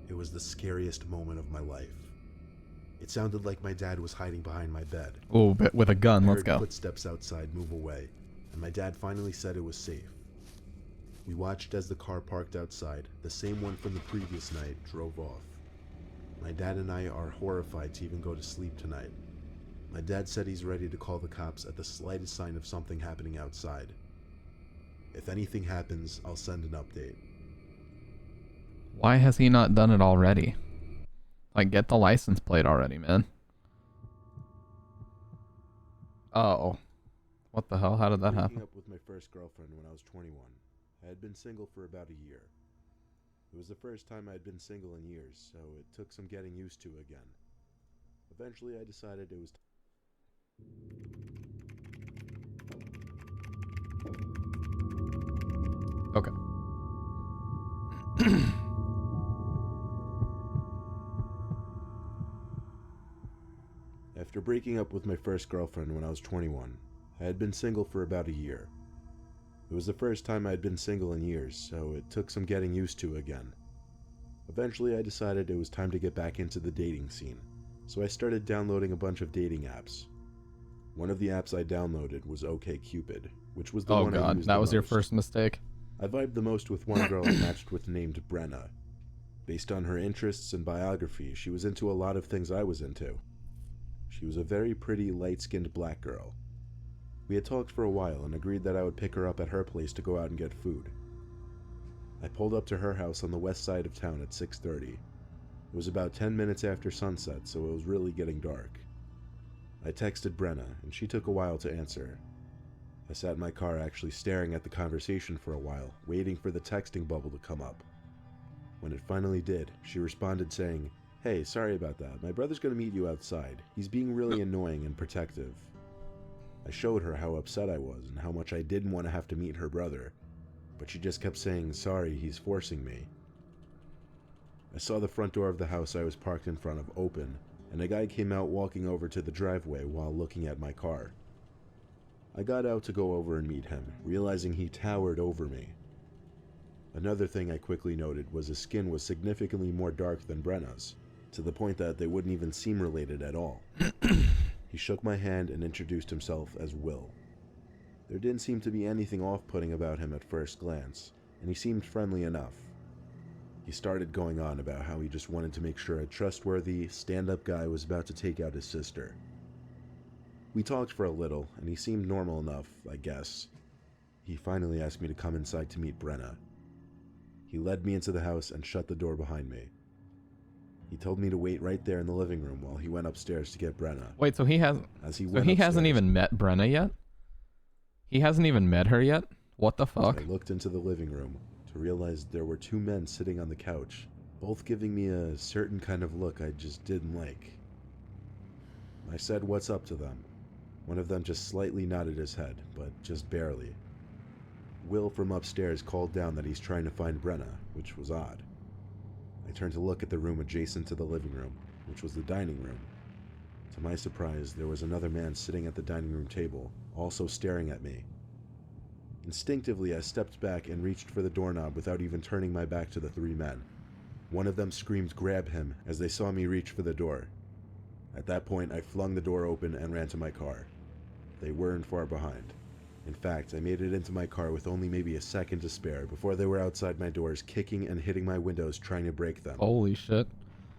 It was the scariest moment of my life. It sounded like my dad was hiding behind my bed. Oh, but with a gun. I Let's heard go. footsteps outside move away, and my dad finally said it was safe. We watched as the car parked outside, the same one from the previous night, drove off. My dad and I are horrified to even go to sleep tonight. My dad said he's ready to call the cops at the slightest sign of something happening outside. If anything happens, I'll send an update. Why has he not done it already? Like, get the license plate already, man. Oh. What the hell? How did that Breaking happen? up with my first girlfriend when I was 21. I had been single for about a year. It was the first time I had been single in years, so it took some getting used to again. Eventually, I decided it was Okay. After breaking up with my first girlfriend when I was 21, I had been single for about a year. It was the first time I had been single in years, so it took some getting used to again. Eventually, I decided it was time to get back into the dating scene, so I started downloading a bunch of dating apps. One of the apps I downloaded was OkCupid, which was the Oh one I god, used that the was your most. first mistake. I vibed the most with one girl I matched with named Brenna. Based on her interests and biography, she was into a lot of things I was into. She was a very pretty, light-skinned black girl. We had talked for a while and agreed that I would pick her up at her place to go out and get food. I pulled up to her house on the west side of town at 6:30. It was about 10 minutes after sunset, so it was really getting dark. I texted Brenna, and she took a while to answer. I sat in my car actually staring at the conversation for a while, waiting for the texting bubble to come up. When it finally did, she responded saying, "Hey, sorry about that. My brother's gonna meet you outside. He's being really annoying and protective." I showed her how upset I was and how much I didn't want to have to meet her brother, but she just kept saying, "Sorry, he's forcing me." I saw the front door of the house I was parked in front of open, and a guy came out walking over to the driveway while looking at my car. I got out to go over and meet him, realizing he towered over me. Another thing I quickly noted was his skin was significantly more dark than Brenna's, to the point that they wouldn't even seem related at all. He shook my hand and introduced himself as Will. There didn't seem to be anything off-putting about him at first glance, and he seemed friendly enough. He started going on about how he just wanted to make sure a trustworthy, stand-up guy was about to take out his sister. We talked for a little, and he seemed normal enough, I guess. He finally asked me to come inside to meet Brenna. He led me into the house and shut the door behind me. He told me to wait right there in the living room while he went upstairs to get Brenna. Wait, so he hasn't Upstairs, even met Brenna yet? He hasn't even met her yet? What the fuck? I looked into the living room to realize there were two men sitting on the couch, both giving me a certain kind of look I just didn't like. I said what's up to them. One of them just slightly nodded his head, but just barely. Will from upstairs called down that he's trying to find Brenna, which was odd. I turned to look at the room adjacent to the living room, which was the dining room. To my surprise, there was another man sitting at the dining room table, also staring at me. Instinctively, I stepped back and reached for the doorknob without even turning my back to the three men. One of them screamed, "Grab him," as they saw me reach for the door. At that point, I flung the door open and ran to my car. They weren't far behind. In fact, I made it into my car with only maybe a second to spare before they were outside my doors, kicking and hitting my windows, trying to break them. Holy shit.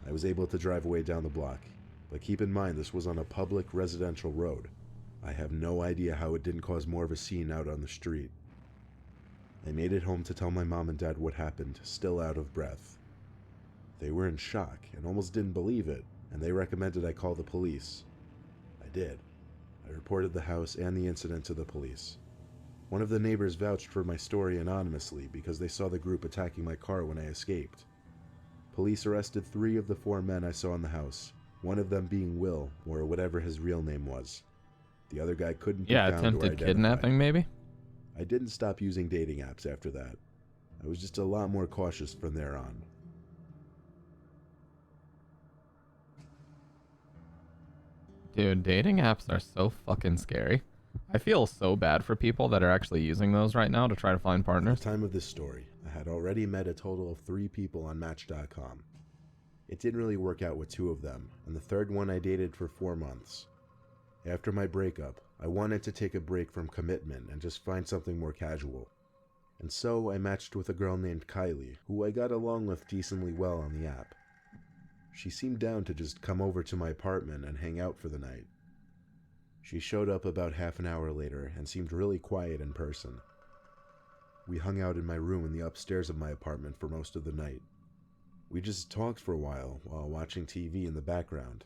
I was able to drive away down the block, but keep in mind this was on a public residential road. I have no idea how it didn't cause more of a scene out on the street. I made it home to tell my mom and dad what happened, still out of breath. They were in shock and almost didn't believe it, and they recommended I call the police. I did. I reported the house and the incident to the police. One of the neighbors vouched for my story anonymously because they saw the group attacking my car when I escaped. Police arrested 3 of the 4 men I saw in the house, one of them being Will, or whatever his real name was. The other guy couldn't be found or attempted identified. kidnapping maybe? I didn't stop using dating apps after that. I was just a lot more cautious from there on. Dude, dating apps are so fucking scary. I feel so bad for people that are actually using those right now to try to find At partners. the time of this story, I had already met a total of 3 people on Match.com. It didn't really work out with 2 of them, and the third one I dated for 4 months. After my breakup, I wanted to take a break from commitment and just find something more casual. And so I matched with a girl named Kylie, who I got along with decently well on the app. She seemed down to just come over to my apartment and hang out for the night. She showed up about half an hour later and seemed really quiet in person. We hung out in my room in the upstairs of my apartment for most of the night. We just talked for a while watching TV in the background.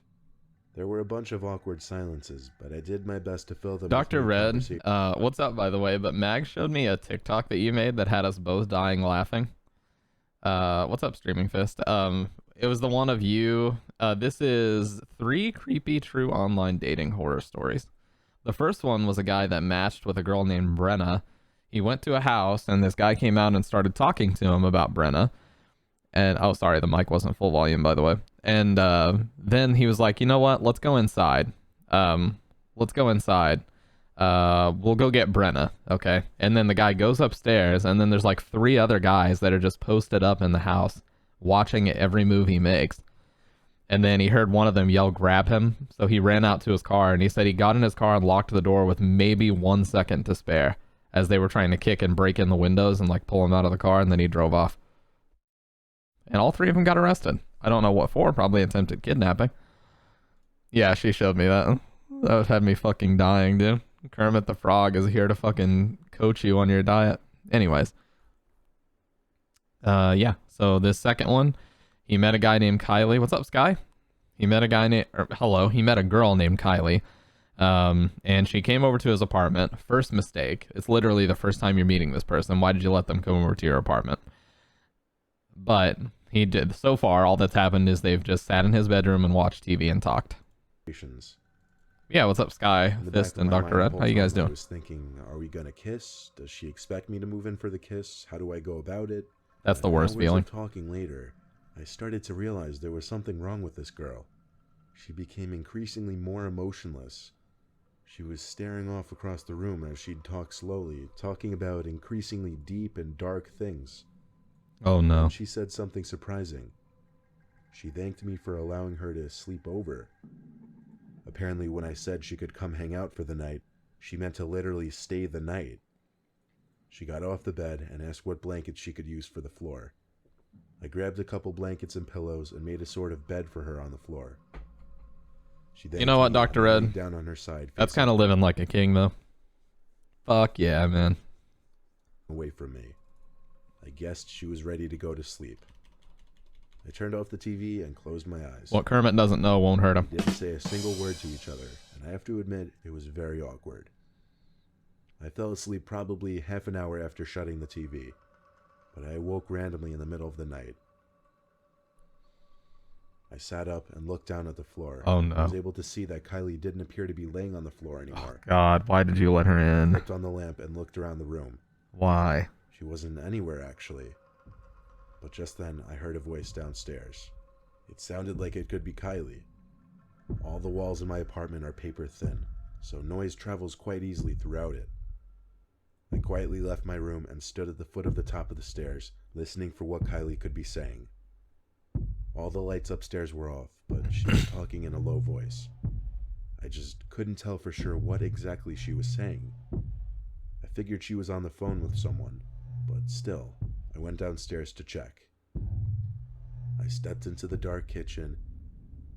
There were a bunch of awkward silences, but I did my best to fill them Dr. with Red, conversation. what's up, by the way? But Mag showed me a TikTok that you made that had us both dying laughing. What's up, Streaming Fist? It was the one of you. This is 3 creepy true online dating horror stories. The first one was a guy that matched with a girl named Brenna. He went to a house, and this guy came out and started talking to him about Brenna. And, oh, sorry, the mic wasn't full volume, by the way. And then he was like, you know what? Let's go inside. Let's go inside. We'll go get Brenna, okay? And then the guy goes upstairs, and then there's like 3 other guys that are just posted up in the house watching every move he makes. And then he heard one of them yell, grab him. So he ran out to his car, and he said he got in his car and locked the door with maybe 1 second to spare as they were trying to kick and break in the windows and like pull him out of the car, and then he drove off. And all 3 of them got arrested. I don't know what for, probably attempted kidnapping. Yeah, she showed me that. That would have me fucking dying, dude. Kermit the Frog is here to fucking coach you on your diet. Anyways. Yeah, so this second one, he met a guy named Kylie. What's up, Sky? He met a guy named, he met a girl named Kylie. And she came over to his apartment. First mistake. It's literally the first time you're meeting this person. Why did you let them come over to your apartment? But he did. So far, all that's happened is they've just sat in his bedroom and watched TV and talked. Yeah, what's up, Sky, Fist, and Dr. Red? How you guys doing? I was thinking, are we gonna kiss? Does she expect me to move in for the kiss? How do I go about it? That's the worst feeling. Talking later, I started to realize there was something wrong with this girl. She became increasingly more emotionless. She was staring off across the room as she'd talk slowly, talking about increasingly deep and dark things. Oh no. And she said something surprising. She thanked me for allowing her to sleep over. Apparently, when I said she could come hang out for the night, she meant to literally stay the night. She got off the bed and asked what blankets she could use for the floor. I grabbed a couple blankets and pillows and made a sort of bed for her on the floor. She You know what, Dr. Red? Down on her side, That's kind of living like a king, though. Fuck yeah, man. Away from me. I guessed she was ready to go to sleep. I turned off the TV and closed my eyes. What Kermit doesn't know won't hurt him. We didn't say a single word to each other, and I have to admit, it was very awkward. I fell asleep probably half an hour after shutting the TV, but I awoke randomly in the middle of the night. I sat up and looked down at the floor. Oh no. I was able to see that Kylie didn't appear to be laying on the floor anymore. Oh, God, why did you let her I in? flicked on the lamp and looked around the room. Why? She wasn't anywhere, actually. But just then, I heard a voice downstairs. It sounded like it could be Kylie. All the walls in my apartment are paper thin, so noise travels quite easily throughout it. I quietly left my room and stood at the foot of the top of the stairs, listening for what Kylie could be saying. All the lights upstairs were off, but she was talking in a low voice. I just couldn't tell for sure what exactly she was saying. I figured she was on the phone with someone, but still, I went downstairs to check. I stepped into the dark kitchen,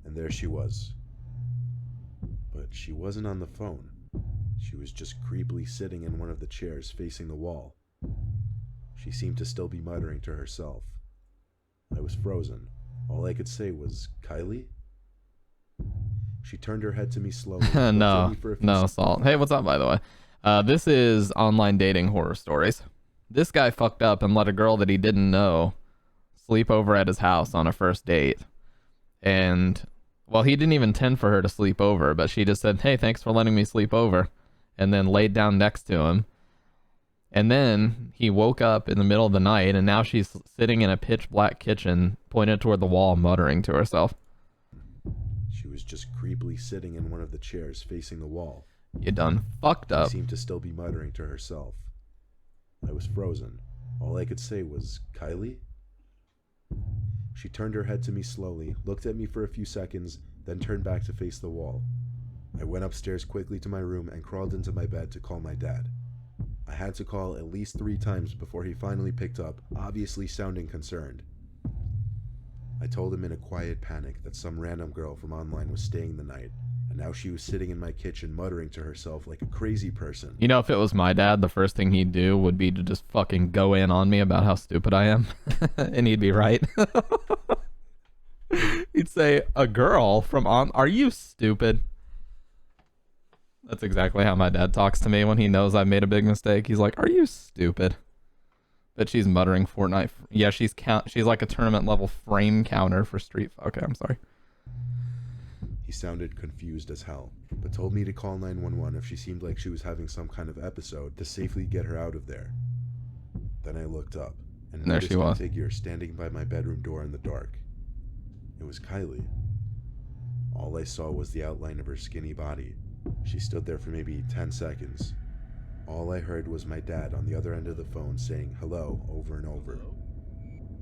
and there she was. But she wasn't on the phone. She was just creepily sitting in one of the chairs facing the wall. She seemed to still be muttering to herself. I was frozen. All I could say was, Kylie? She turned her head to me slowly. No, Salt. Hey, what's up, by the way? This is online dating horror stories. This guy fucked up and let a girl that he didn't know sleep over at his house on a first date. And, well, he didn't even intend for her to sleep over, but she just said, hey, thanks for letting me sleep over, and then laid down next to him. And then he woke up in the middle of the night, and now she's sitting in a pitch black kitchen, pointed toward the wall, muttering to herself. She was just creepily sitting in one of the chairs facing the wall. You done fucked up. She seemed to still be muttering to herself. I was frozen. All I could say was, "Kylie?" She turned her head to me slowly, looked at me for a few seconds, then turned back to face the wall. I went upstairs quickly to my room and crawled into my bed to call my dad. I had to call at least 3 times before he finally picked up, obviously sounding concerned. I told him in a quiet panic that some random girl from online was staying the night, and now she was sitting in my kitchen muttering to herself like a crazy person. You know, if it was my dad, the first thing he'd do would be to just fucking go in on me about how stupid I am. And he'd be right. He'd say, "A girl from on... Are you stupid?" That's exactly how my dad talks to me when he knows I've made a big mistake. He's like, "Are you stupid?" But she's muttering Fortnite. Yeah, she's like a tournament level frame counter for Street. Okay, I'm sorry. He sounded confused as hell, but told me to call 911 if she seemed like she was having some kind of episode to safely get her out of there. Then I looked up and there noticed she was. a figure standing by my bedroom door in the dark. It was Kylie. All I saw was the outline of her skinny body. She stood there for maybe 10 seconds. All I heard was my dad on the other end of the phone saying hello over and over.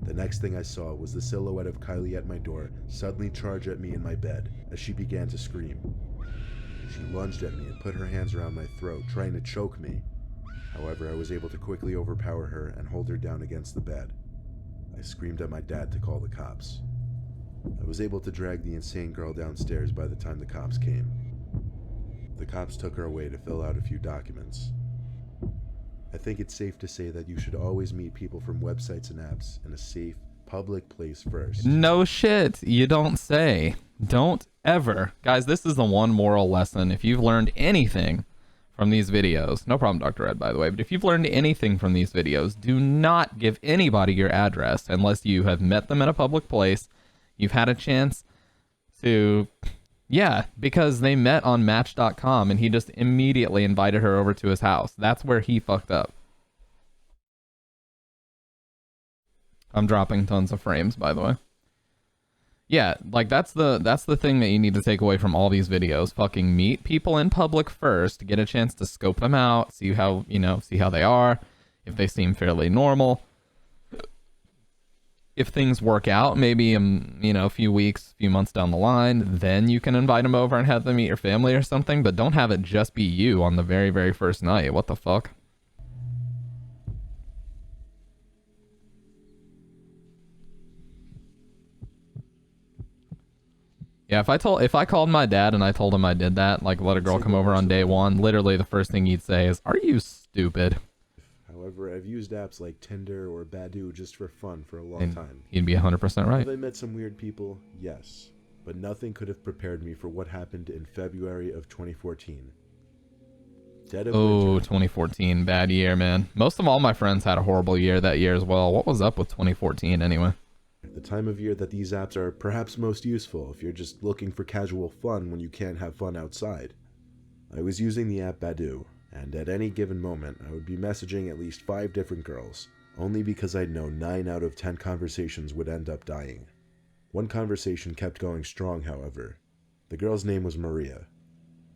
The next thing I saw was the silhouette of Kylie at my door suddenly charge at me in my bed as she began to scream. She lunged at me and put her hands around my throat, trying to choke me. However, I was able to quickly overpower her and hold her down against the bed. I screamed at my dad to call the cops. I was able to drag the insane girl downstairs by the time the cops came. The cops took her away to fill out a few documents. I think it's safe to say that you should always meet people from websites and apps in a safe, public place first. No shit. You don't say. Don't ever. Guys, this is the one moral lesson. If you've learned anything from these videos, no problem, Dr. Ed, by the way, but if you've learned anything from these videos, do not give anybody your address unless you have met them in a public place. You've had a chance to... Yeah, because they met on Match.com and he just immediately invited her over to his house. That's where he fucked up. I'm dropping tons of frames, by the way. Yeah, like that's the thing that you need to take away from all these videos. Fucking meet people in public first, get a chance to scope them out, see how, see how they are, if they seem fairly normal. If things work out, maybe, a few weeks, few months down the line, then you can invite them over and have them meet your family or something, but don't have it just be you on the very, very first night. What the fuck? Yeah, if I called my dad and I told him I did that, like let a girl come over on day one, literally the first thing he'd say is, "Are you stupid?" However, I've used apps like Tinder or Badoo just for fun for a long time. He'd be 100% right. Have I met some weird people? Yes. But nothing could have prepared me for what happened in February of 2014. Dead of winter. 2014, bad year, man. Most of all my friends had a horrible year that year as well. What was up with 2014 anyway? The time of year that these apps are perhaps most useful if you're just looking for casual fun when you can't have fun outside. I was using the app Badoo, and at any given moment I would be messaging at least 5 different girls, only because I'd know 9 out of 10 conversations would end up dying. One conversation kept going strong, however. The girl's name was Maria.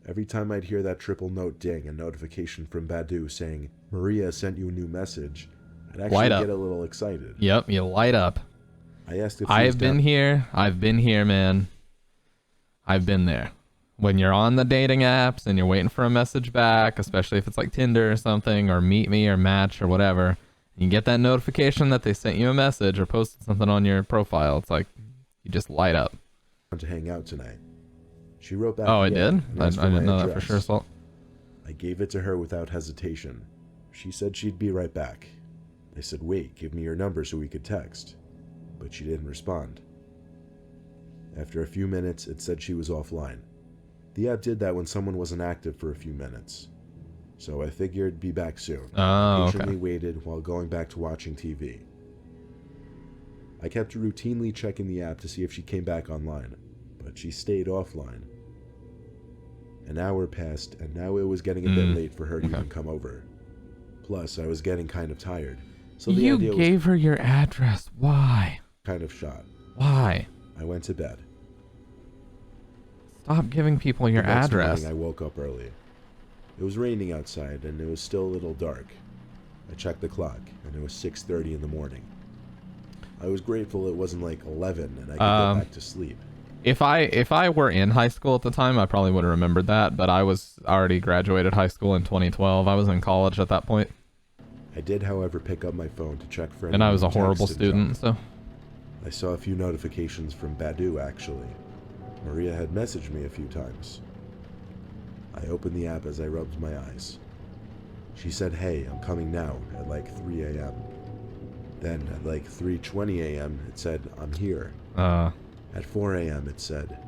Every time I'd hear that triple note ding a notification from Badoo saying, "Maria sent you a new message," I'd actually get a little excited. Yep, you light up. I asked if I've been here, man. I've been there. When you're on the dating apps and you're waiting for a message back, especially if it's like Tinder or something, or Meet Me or Match or whatever, and you get that notification that they sent you a message or posted something on your profile, it's like, you just light up. To hang out tonight. She wrote back. Oh, I did? I didn't know that for sure, Salt. I gave it to her without hesitation. She said she'd be right back. I said, "Wait, give me your number so we could text." But she didn't respond. After a few minutes, it said she was offline. The app did that when someone wasn't active for a few minutes. So I figured be back soon. Oh, I patiently waited while going back to watching TV. I kept routinely checking the app to see if she came back online, but she stayed offline. An hour passed, and now it was getting a bit late for her to even come over. Plus, I was getting kind of tired. So the idea gave her your address. Why? Kind of shot. Why? I went to bed. Stop giving people your The next address. morning, I woke up early. It was raining outside, and it was still a little dark. I checked the clock, and it was 6:30 in the morning. I was grateful it wasn't like 11, and I could go back to sleep. If I were in high school at the time, I probably would have remembered that, but I was already graduated high school in 2012. I was in college at that point. I did, however, pick up my phone to check for any And I was a text horrible and student, junk. so... I saw a few notifications from Badu, actually. Maria had messaged me a few times. I opened the app as I rubbed my eyes. She said, "Hey, I'm coming now," at like 3 a.m. Then, at like 3:20 a.m., it said, "I'm here." At 4 a.m., it said,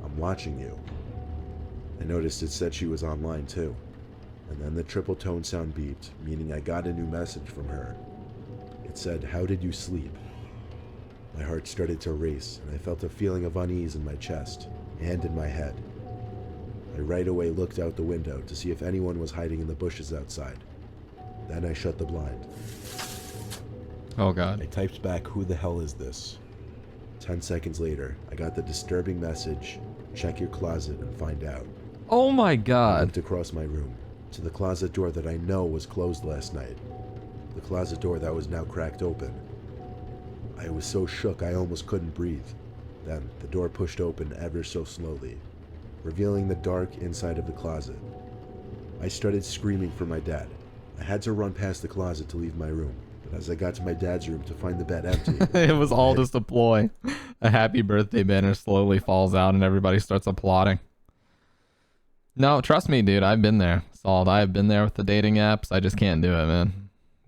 "I'm watching you." I noticed it said she was online too. And then the triple tone sound beeped, meaning I got a new message from her. It said, "How did you sleep?" My heart started to race, and I felt a feeling of unease in my chest and in my head. I right away looked out the window to see if anyone was hiding in the bushes outside. Then I shut the blind. Oh god. I typed back, "Who the hell is this?" 10 seconds later, I got the disturbing message, "Check your closet and find out." Oh my I god. looked across my room to the closet door that I know was closed last night. The closet door that was now cracked open. I was so shook I almost couldn't breathe. Then the door pushed open ever so slowly, revealing the dark inside of the closet. I started screaming for my dad. I had to run past the closet to leave my room, but as I got to my dad's room to find the bed empty... It was all just a ploy. A happy birthday banner slowly falls out and everybody starts applauding. No, trust me, dude. I've been there. Salt. I have been there with the dating apps. I just can't do it, man.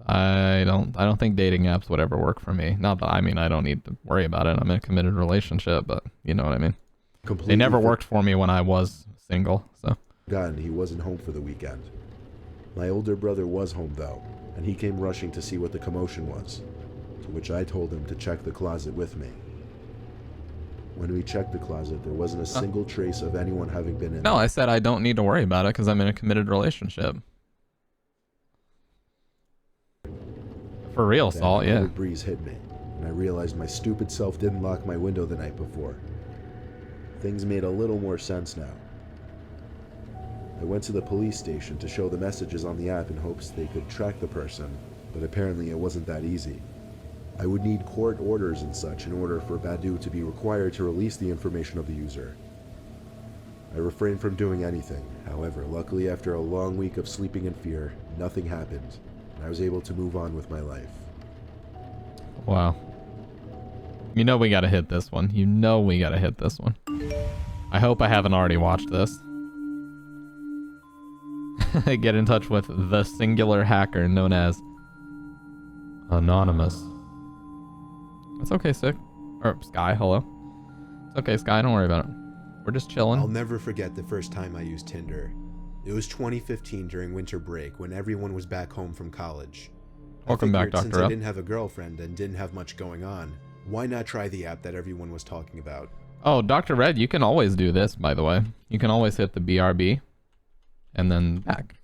I don't think dating apps would ever work for me. Not that, I mean, I don't need to worry about it. I'm in a committed relationship, but you know what I mean. They never worked for me when I was single, so. God, he wasn't home for the weekend. My older brother was home though, and he came rushing to see what the commotion was, to which I told him to check the closet with me. When we checked the closet, there wasn't a single trace of anyone having been in. No, I said I don't need to worry about it because I'm in a committed relationship. For real, Salt, yeah. A cold breeze hit me, and I realized my stupid self didn't lock my window the night before. Things made a little more sense now. I went to the police station to show the messages on the app in hopes they could track the person, but apparently it wasn't that easy. I would need court orders and such in order for Badu to be required to release the information of the user. I refrained from doing anything. However, luckily after a long week of sleeping in fear, nothing happened, and I was able to move on with my life. Wow. You know we gotta hit this one. You know we gotta hit this one. I hope I haven't already watched this. Get in touch with the singular hacker known as Anonymous. That's okay, Sick. Or Sky, hello. It's okay, Sky, don't worry about it. We're just chilling. I'll never forget the first time I used Tinder. It was 2015 during winter break when everyone was back home from college. Welcome back, Since Dr. I F. didn't have a girlfriend and didn't have much going on, why not try the app that everyone was talking about? Oh, Dr. Red, you can always do this, by the way. You can always hit the BRB and then back.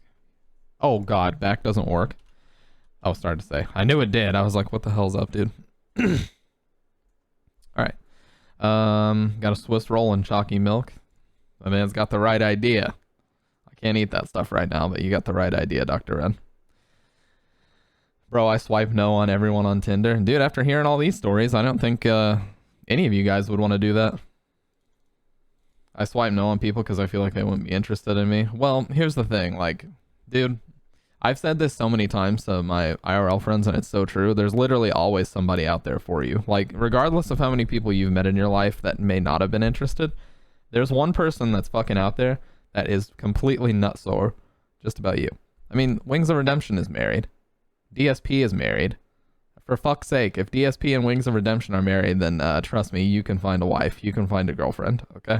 Oh, God, back doesn't work. I was starting to say. I knew it did. I was like, what the hell's up, dude? All right. Got a Swiss roll and chalky milk. My man's got the right idea. I can't eat that stuff right now, but you got the right idea, Dr. Red. Bro, I swipe no on everyone on Tinder. Dude, after hearing all these stories, I don't think any of you guys would want to do that. I swipe no on people because I feel like they wouldn't be interested in me. Well, here's the thing. Like, dude, I've said this so many times to my IRL friends, and it's so true. There's literally always somebody out there for you. Like, regardless of how many people you've met in your life that may not have been interested, there's one person that's fucking out there that is completely nutsore just about you. I mean, Wings of Redemption is married. DSP is married. For fuck's sake, if DSP and Wings of Redemption are married, then trust me, you can find a wife. You can find a girlfriend, okay?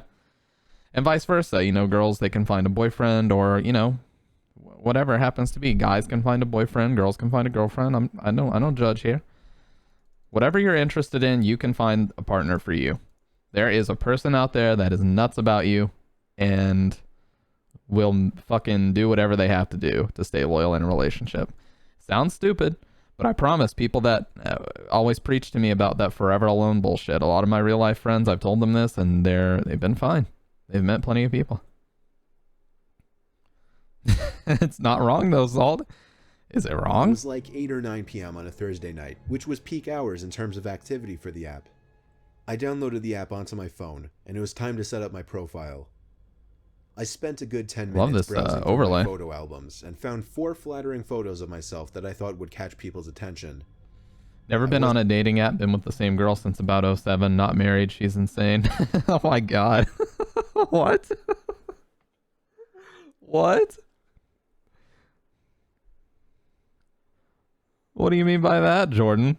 And vice versa. You know, girls, they can find a boyfriend, or, you know, whatever it happens to be. Guys can find a boyfriend. Girls can find a girlfriend. I don't judge here. Whatever you're interested in, you can find a partner for you. There is a person out there that is nuts about you and will fucking do whatever they have to do to stay loyal in a relationship. Sounds stupid, but I promise people that always preach to me about that forever alone bullshit. A lot of my real life friends, I've told them this, and they've been fine. They've met plenty of people. It's not wrong though, Salt. Is it It wrong? was like 8 or 9 p.m. on a Thursday night, which was peak hours in terms of activity for the app. I downloaded the app onto my phone, and it was time to set up my profile. I spent a good 10 Love minutes this browsing through overlay. my photo albums and found 4 flattering photos of myself that I thought would catch people's attention. Never been on a dating app, been with the same girl since about 07, not married, she's insane. Oh my god. What? What? What do you mean by that, Jordan?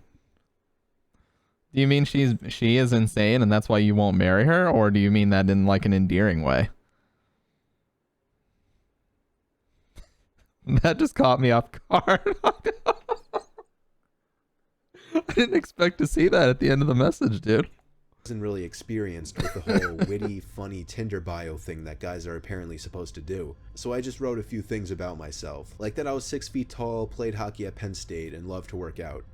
Do you mean she is insane and that's why you won't marry her? Or do you mean that in like an endearing way? That just caught me off guard. I didn't expect to see that at the end of the message, dude. Wasn't really experienced with the whole witty, funny Tinder bio thing that guys are apparently supposed to do. So I just wrote a few things about myself, like that I was 6 feet tall, played hockey at Penn State, and loved to work out.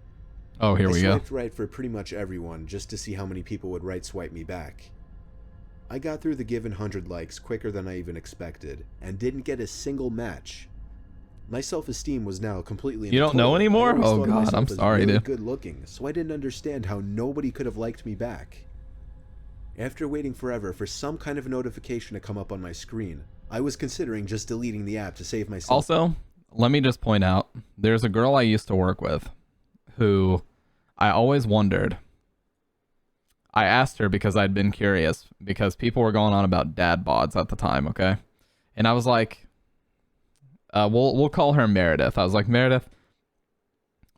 Oh, here we go. I swiped right for pretty much everyone just to see how many people would right swipe me back. I got through the given 100 likes quicker than I even expected, and didn't get a single match. My self-esteem was now completely in You the don't know toilet. anymore? I always Oh thought of god, myself I'm as sorry, really dude. good looking, so I didn't understand how nobody could have liked me back. After waiting forever for some kind of notification to come up on my screen, I was considering just deleting the app to save myself. Also, let me just point out, there's a girl I used to work with who I always wondered. I asked her because I'd been curious, because people were going on about dad bods at the time, okay? And I was like, we'll call her Meredith. I was like, Meredith,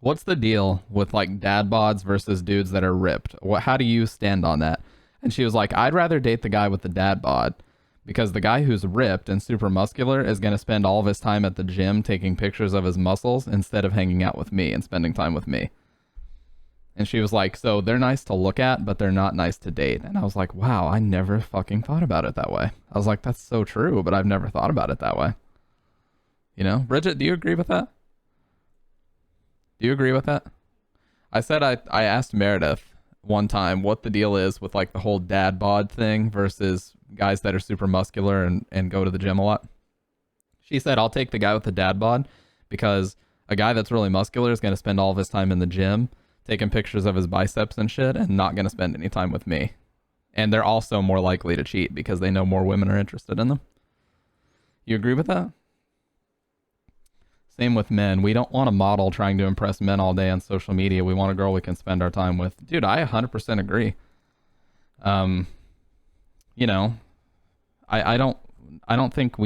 what's the deal with like dad bods versus dudes that are ripped? How do you stand on that? And she was like, I'd rather date the guy with the dad bod, because the guy who's ripped and super muscular is going to spend all of his time at the gym taking pictures of his muscles instead of hanging out with me and spending time with me. And she was like, so they're nice to look at, but they're not nice to date. And I was like, wow, I never fucking thought about it that way. I was like, that's so true, but I've never thought about it that way. You know, Bridget, do you agree with that? Do you agree with that? I said I asked Meredith one time what the deal is with like the whole dad bod thing versus guys that are super muscular and go to the gym a lot. She said, I'll take the guy with the dad bod because a guy that's really muscular is going to spend all of his time in the gym taking pictures of his biceps and shit and not going to spend any time with me. And they're also more likely to cheat because they know more women are interested in them. You agree with that? Same with men. We don't want a model trying to impress men all day on social media. We want a girl we can spend our time with. Dude, I 100% agree. You know, I don't think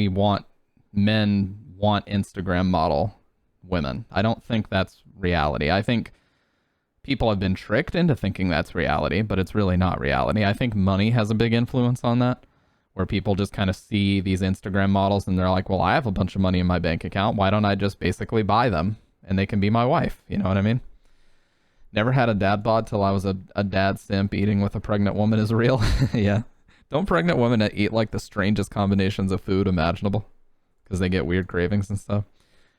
men want Instagram model women. I don't think that's reality. I think people have been tricked into thinking that's reality, but it's really not reality. I think money has a big influence on that, where people just kind of see these Instagram models and they're like, well, I have a bunch of money in my bank account. Why don't I just basically buy them and they can be my wife? You know what I mean? Never had a dad bod till I was a dad simp. Eating with a pregnant woman is real. Yeah. Don't pregnant women eat like the strangest combinations of food imaginable because they get weird cravings and stuff?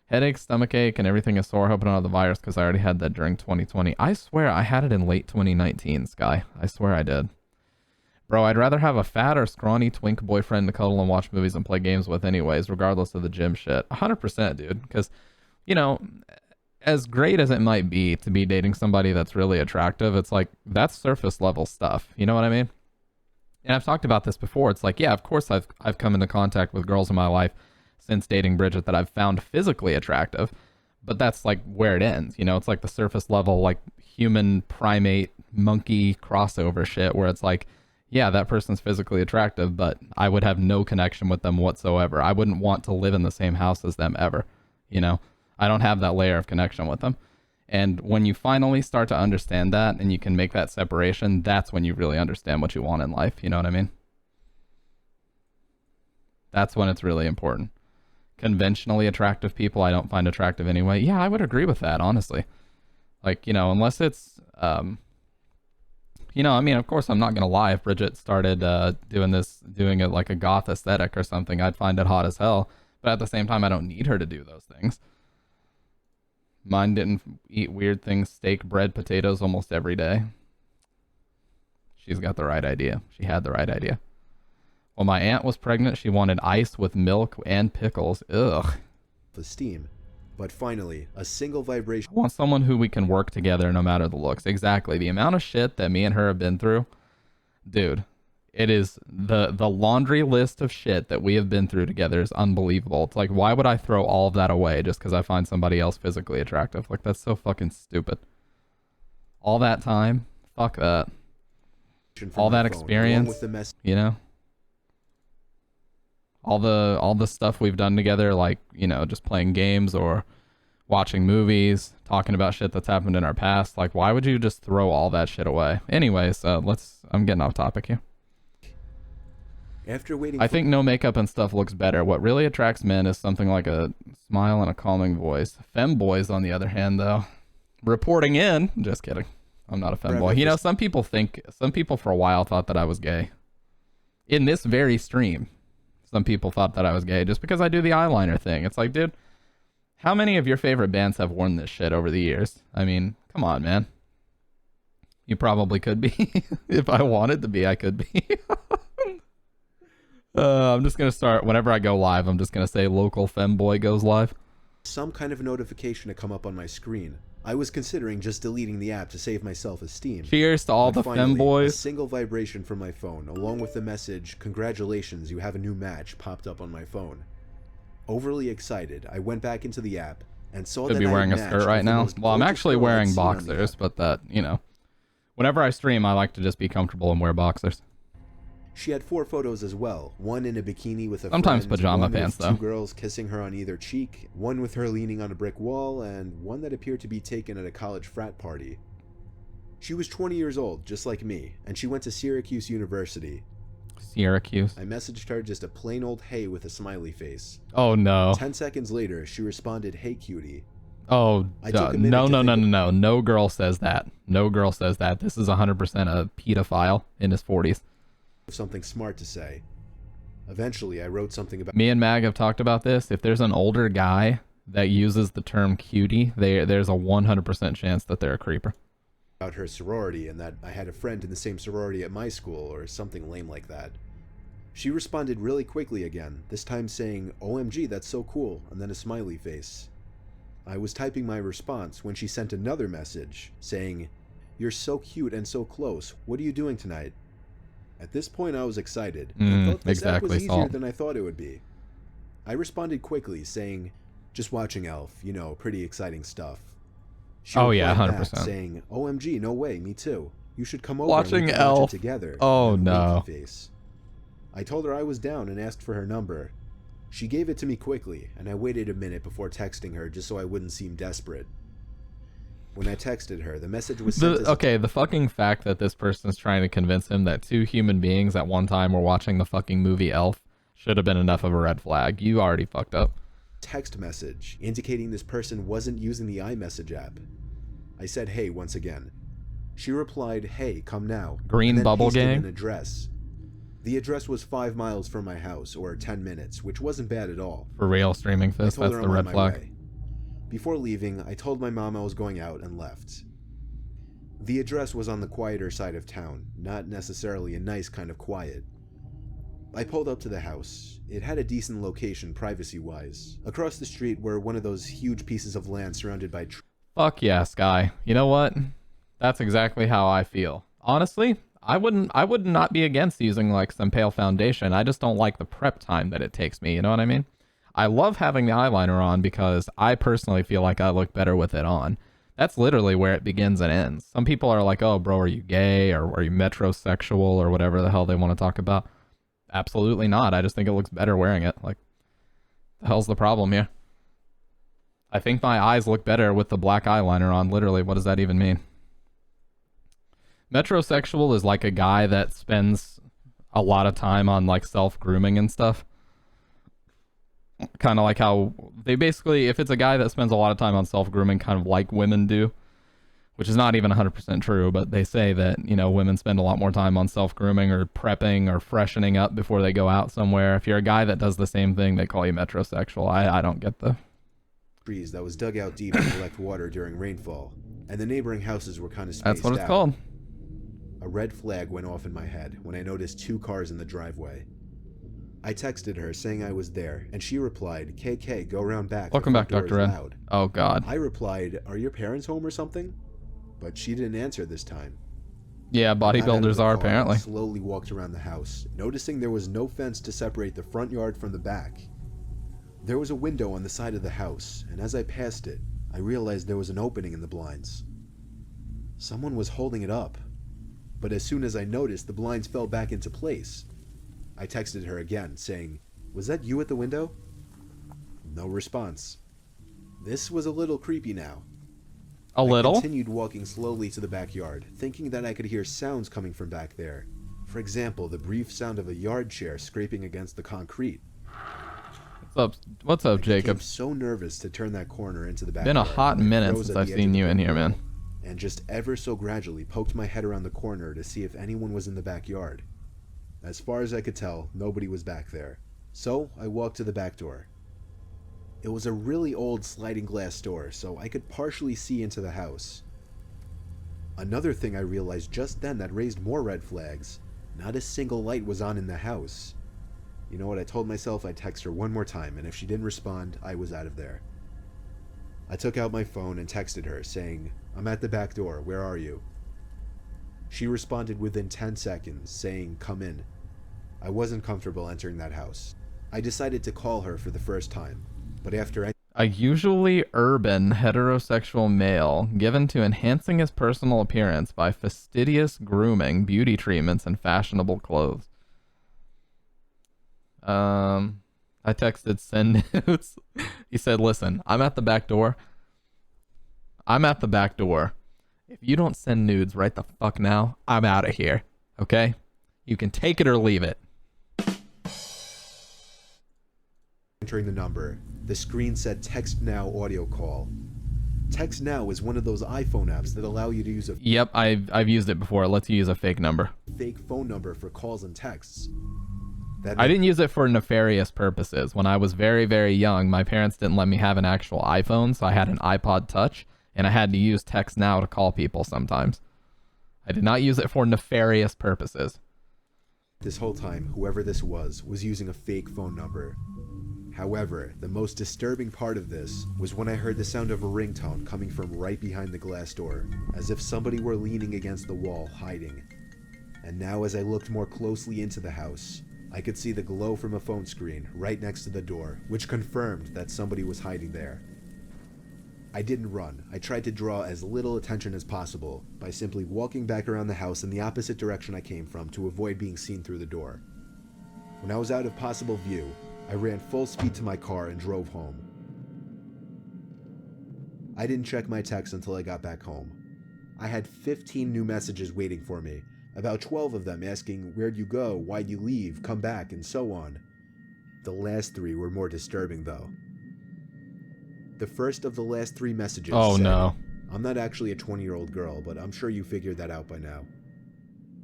Headache, stomachache, and everything is sore. Hoping I don't have the virus because I already had that during 2020. I swear I had it in late 2019, Sky. I swear I did. Bro, I'd rather have a fat or scrawny twink boyfriend to cuddle and watch movies and play games with anyways, regardless of the gym shit. 100%, dude. Because, you know, as great as it might be to be dating somebody that's really attractive, it's like, that's surface level stuff. You know what I mean? And I've talked about this before. It's like, yeah, of course I've come into contact with girls in my life since dating Bridget that I've found physically attractive. But that's like where it ends. You know, it's like the surface level, like human primate monkey crossover shit where it's like, yeah, that person's physically attractive, but I would have no connection with them whatsoever. I wouldn't want to live in the same house as them ever. You know, I don't have that layer of connection with them. And when you finally start to understand that and you can make that separation, that's when you really understand what you want in life. You know what I mean? That's when it's really important. Conventionally attractive people I don't find attractive anyway. Yeah, I would agree with that, honestly. Like, you know, unless it's, you know, I mean, of course, I'm not going to lie. If Bridget started doing it like a goth aesthetic or something, I'd find it hot as hell. But at the same time, I don't need her to do those things. Mine didn't eat weird things, steak, bread, potatoes almost every day. She's got the right idea. She had the right idea. When my aunt was pregnant, she wanted ice with milk and pickles. Ugh. Esteem. But finally, a single vibration I want someone who we can work together no matter the looks. Exactly. The amount of shit that me and her have been through, dude, it is the laundry list of shit that we have been through together is unbelievable. It's like, why would I throw all of that away just because I find somebody else physically attractive? Like, that's so fucking stupid. All that time, fuck that. All that experience, you know? All the stuff we've done together, like, you know, just playing games or watching movies, talking about shit that's happened in our past. Like, why would you just throw all that shit away? Anyways, I'm getting off topic here. After waiting, I think no makeup and stuff looks better. What really attracts men is something like a smile and a calming voice. Femboys, on the other hand, though, reporting in. Just kidding. I'm not a femboy. You know, some people for a while thought that I was gay. In this very stream, some people thought that I was gay just because I do the eyeliner thing. It's like, dude, how many of your favorite bands have worn this shit over the years? I mean, come on, man. You probably could be. If I wanted to be, I could be. I'm just going to start, whenever I go live, I'm just going to say local femboy goes live. Some kind of notification to come up on my screen. I was considering just deleting the app to save my self-esteem. Cheers to all the femboys. A single vibration from my phone, along with the message, "Congratulations, you have a new match," popped up on my phone. Overly excited, I went back into the app and saw that I could be wearing a skirt right now. Well, I'm actually wearing boxers, but that, you know, whenever I stream, I like to just be comfortable and wear boxers. She had 4 photos as well. One in a bikini with a sometimes friend, pajama one pants with though. 2 girls kissing her on either cheek, one with her leaning on a brick wall, and one that appeared to be taken at a college frat party. She was 20 years old, just like me, and she went to Syracuse University. Syracuse. I messaged her just a plain old hey with a smiley face. Oh no. 10 seconds later, she responded, "Hey cutie." Oh, no. No girl says that. No girl says that. This is 100% a pedophile in his 40s. Something smart to say. Eventually, I wrote something about... Me and Mag have talked about this. If there's an older guy that uses the term cutie, there's a 100% chance that they're a creeper. About her sorority and that I had a friend in the same sorority at my school or something lame like that. She responded really quickly again, this time saying, "OMG, that's so cool," and then a smiley face. I was typing my response when she sent another message saying, "You're so cute and so close. What are you doing tonight?" At this point, I was excited. I thought this app was easier than I thought it would be. I responded quickly, saying, "Just watching Elf, you know, pretty exciting stuff." She yeah, 100%. Back, saying, "OMG, no way, me too. You should come over watching and we can Elf watch it together." Oh no. Face. I told her I was down and asked for her number. She gave it to me quickly, and I waited a minute before texting her just so I wouldn't seem desperate. When I texted her, the message was sent the fucking fact that this person is trying to convince him that 2 human beings at one time were watching the fucking movie Elf should have been enough of a red flag. You already fucked up. Text message indicating this person wasn't using the iMessage app. I said hey once again. She replied, "Hey, come now." Green bubble gang. An address. The address was 5 miles from my house, or 10 minutes, which wasn't bad at all. For real, Streaming Fist, that's the red flag. Way. Before leaving, I told my mom I was going out and left. The address was on the quieter side of town, not necessarily a nice kind of quiet. I pulled up to the house. It had a decent location privacy-wise. Across the street were one of those huge pieces of land surrounded by trees. Fuck yeah, Sky. You know what? That's exactly how I feel. Honestly, I would not be against using like some pale foundation. I just don't like the prep time that it takes me, you know what I mean? I love having the eyeliner on because I personally feel like I look better with it on. That's literally where it begins and ends. Some people are like, "Oh, bro, are you gay or are you metrosexual or whatever the hell they want to talk about?" Absolutely not. I just think it looks better wearing it. Like, the hell's the problem here? I think my eyes look better with the black eyeliner on. Literally, what does that even mean? Metrosexual is like a guy that spends a lot of time on like self-grooming and stuff. Kind of like how they basically, if it's a guy that spends a lot of time on self-grooming, kind of like women do, which is not even 100% true, but they say that, you know, women spend a lot more time on self-grooming or prepping or freshening up before they go out somewhere. If you're a guy that does the same thing, they call you metrosexual. I don't get the... trees that was dug out deep to collect water during rainfall, and the neighboring houses were kind of spaced out. That's what it's called. A red flag went off in my head when I noticed 2 cars in the driveway. I texted her saying I was there, and she replied, KK, go around back. Welcome back, the front Dr. door is Ed. loud. Oh, God. I replied, are your parents home or something? But she didn't answer this time. Yeah, I got out of bodybuilders the are car and apparently. slowly walked around the house, noticing there was no fence to separate the front yard from the back. There was a window on the side of the house, and as I passed it, I realized there was an opening in the blinds. Someone was holding it up, but as soon as I noticed, the blinds fell back into place. I texted her again, saying, was that you at the window? No response. This was a little creepy now. A little? I continued walking slowly to the backyard, thinking that I could hear sounds coming from back there. For example, the brief sound of a yard chair scraping against the concrete. What's up, Jacob? I'm so nervous to turn that corner into the backyard. Been a hot minute since I've seen you in here, man. And just ever so gradually poked my head around the corner to see if anyone was in the backyard. As far as I could tell, nobody was back there. So I walked to the back door. It was a really old sliding glass door, so I could partially see into the house. Another thing I realized just then that raised more red flags. Not a single light was on in the house. You know what, I told myself I'd text her one more time, and if she didn't respond, I was out of there. I took out my phone and texted her, saying, I'm at the back door, where are you? She responded within 10 seconds, saying, come in. I wasn't comfortable entering that house. I decided to call her for the first time, but after a usually urban heterosexual male given to enhancing his personal appearance by fastidious grooming, beauty treatments, and fashionable clothes. I texted send nudes. He said, listen, I'm at the back door. I'm at the back door. If you don't send nudes right the fuck now, I'm out of here. Okay? You can take it or leave it. Entering the number, the screen said text now audio call. Text now is one of those iPhone apps that allow you to use a Yep, I've used it before. It lets you use a fake number. fake phone number for calls and texts. I didn't use it for nefarious purposes. When I was very, very young, my parents didn't let me have an actual iPhone, so I had an iPod Touch, and I had to use Text Now to call people sometimes. I did not use it for nefarious purposes. This whole time, whoever this was using a fake phone number. However, the most disturbing part of this was when I heard the sound of a ringtone coming from right behind the glass door, as if somebody were leaning against the wall, hiding. And now as I looked more closely into the house, I could see the glow from a phone screen right next to the door, which confirmed that somebody was hiding there. I didn't run. I tried to draw as little attention as possible by simply walking back around the house in the opposite direction I came from to avoid being seen through the door. When I was out of possible view, I ran full speed to my car and drove home. I didn't check my text until I got back home. I had 15 new messages waiting for me, about 12 of them asking, where'd you go, why'd you leave, come back, and so on. The last 3 were more disturbing though. The first of the last 3 messages said, no. I'm not actually a 20-year-old girl, but I'm sure you figured that out by now.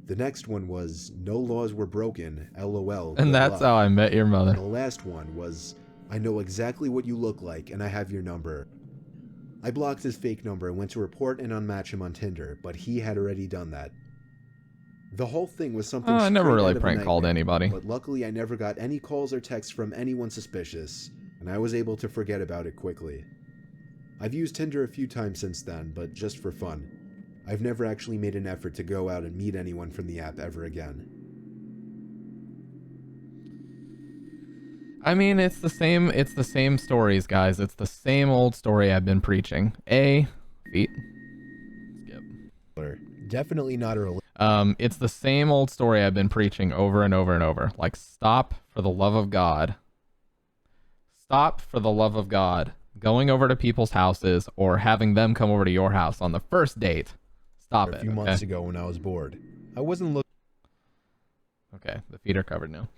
The next one was, no laws were broken, LOL. And that's how I met your mother. And the last one was, I know exactly what you look like and I have your number. I blocked his fake number and went to report and unmatch him on Tinder, but he had already done that. The whole thing was something I never straight really out of a prank called nightmare, anybody. But luckily I never got any calls or texts from anyone suspicious, and I was able to forget about it quickly. I've used Tinder a few times since then, but just for fun. I've never actually made an effort to go out and meet anyone from the app ever again. I mean, it's the same stories, guys. It's the same old story I've been preaching. Feet. Skip. Definitely not a it's the same old story I've been preaching over and over and over. Like, stop for the love of God. Stop for the love of God. Going over to people's houses or having them come over to your house on the first date. Stop it. A few months ago when I was bored. I wasn't looking. Okay, the feet are covered now.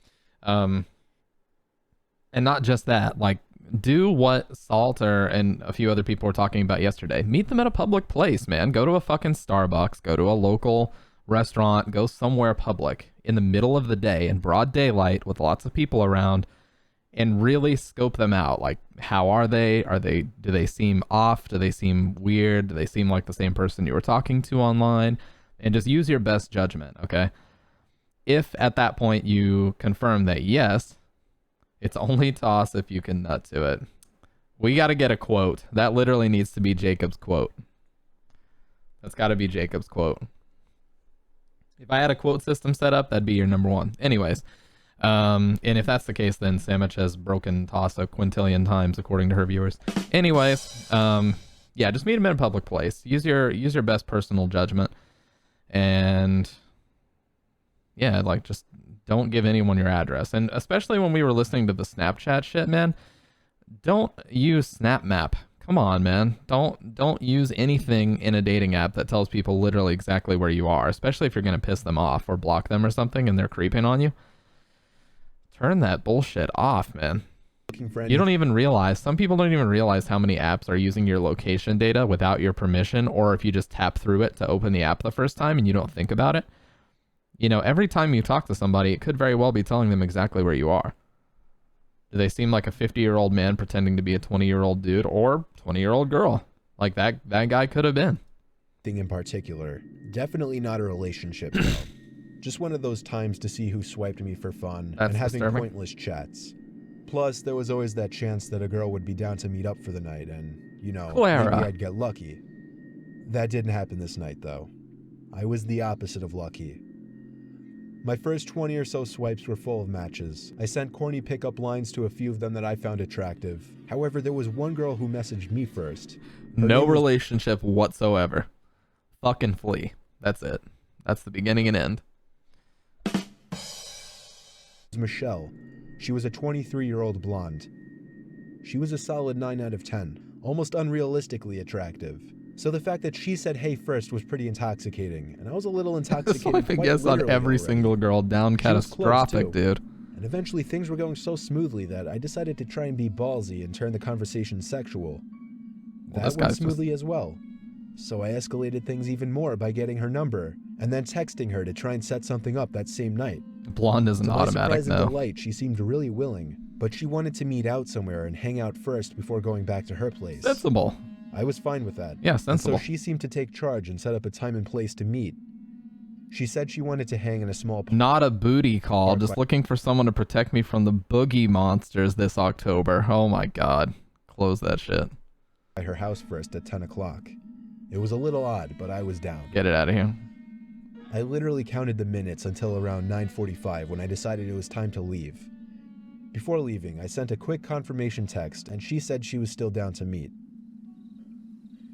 And not just that, like, do what Salter and a few other people were talking about yesterday. Meet them at a public place, man. Go to a fucking Starbucks, go to a local restaurant, go somewhere public in the middle of the day in broad daylight with lots of people around and really scope them out. Like, how are they? Do they seem off? Do they seem weird? Do they seem like the same person you were talking to online? And just use your best judgment, okay? If at that point you confirm that yes, It's only toss if you can nut to it. We got to get a quote. That literally needs to be Jacob's quote. That's got to be Jacob's quote. If I had a quote system set up, that'd be your number one. Anyways, and if that's the case, then Samich has broken toss a quintillion times, according to her viewers. Anyways, yeah, just meet him in a public place. Use your best personal judgment, and yeah, like just don't give anyone your address. And especially when we were listening to the Snapchat shit, man, don't use SnapMap. Come on, man. Don't use anything in a dating app that tells people literally exactly where you are, especially if you're going to piss them off or block them or something and they're creeping on you. Turn that bullshit off, man. You don't even realize, some people don't even realize how many apps are using your location data without your permission, or if you just tap through it to open the app the first time and you don't think about it. You know, every time you talk to somebody, it could very well be telling them exactly where you are. Do they seem like a 50-year-old man pretending to be a 20-year-old dude or 20-year-old girl? Like that guy could have been. Thing in particular, definitely not a relationship, though. Just one of those times to see who swiped me for fun and having disturbing. Pointless chats. Plus, there was always that chance that a girl would be down to meet up for the night and, you know, Clara. maybe I'd get lucky. That didn't happen this night, though. I was the opposite of lucky. My first 20 or so swipes were full of matches. I sent corny pickup lines to a few of them that I found attractive. However, there was one girl who messaged me first. No relationship whatsoever. Fucking flee. That's it. That's the beginning and end. Michelle. She was a 23-year-old blonde. She was a solid 9 out of 10, almost unrealistically attractive. So the fact that she said hey first was pretty intoxicating, and I was a little intoxicated. Swiping yes on every single girl down, catastrophic, dude. And eventually things were going so smoothly that I decided to try and be ballsy and turn the conversation sexual. That went smoothly as well. So I escalated things even more by getting her number and then texting her to try and set something up that same night. Blonde is an automatic no. Delight, she seemed really willing, but she wanted to meet out somewhere and hang out first before going back to her place. Sensible. I was fine with that. Yeah, sensible. And so she seemed to take charge and set up a time and place to meet. She said she wanted to hang in a small park. Not a booty call, just looking for someone to protect me from the boogie monsters this October. Oh my god. Close that shit. By her house first at 10 o'clock. It was a little odd, but I was down. Get it out of here. I literally counted the minutes until around 9:45 when I decided it was time to leave. Before leaving, I sent a quick confirmation text and she said she was still down to meet.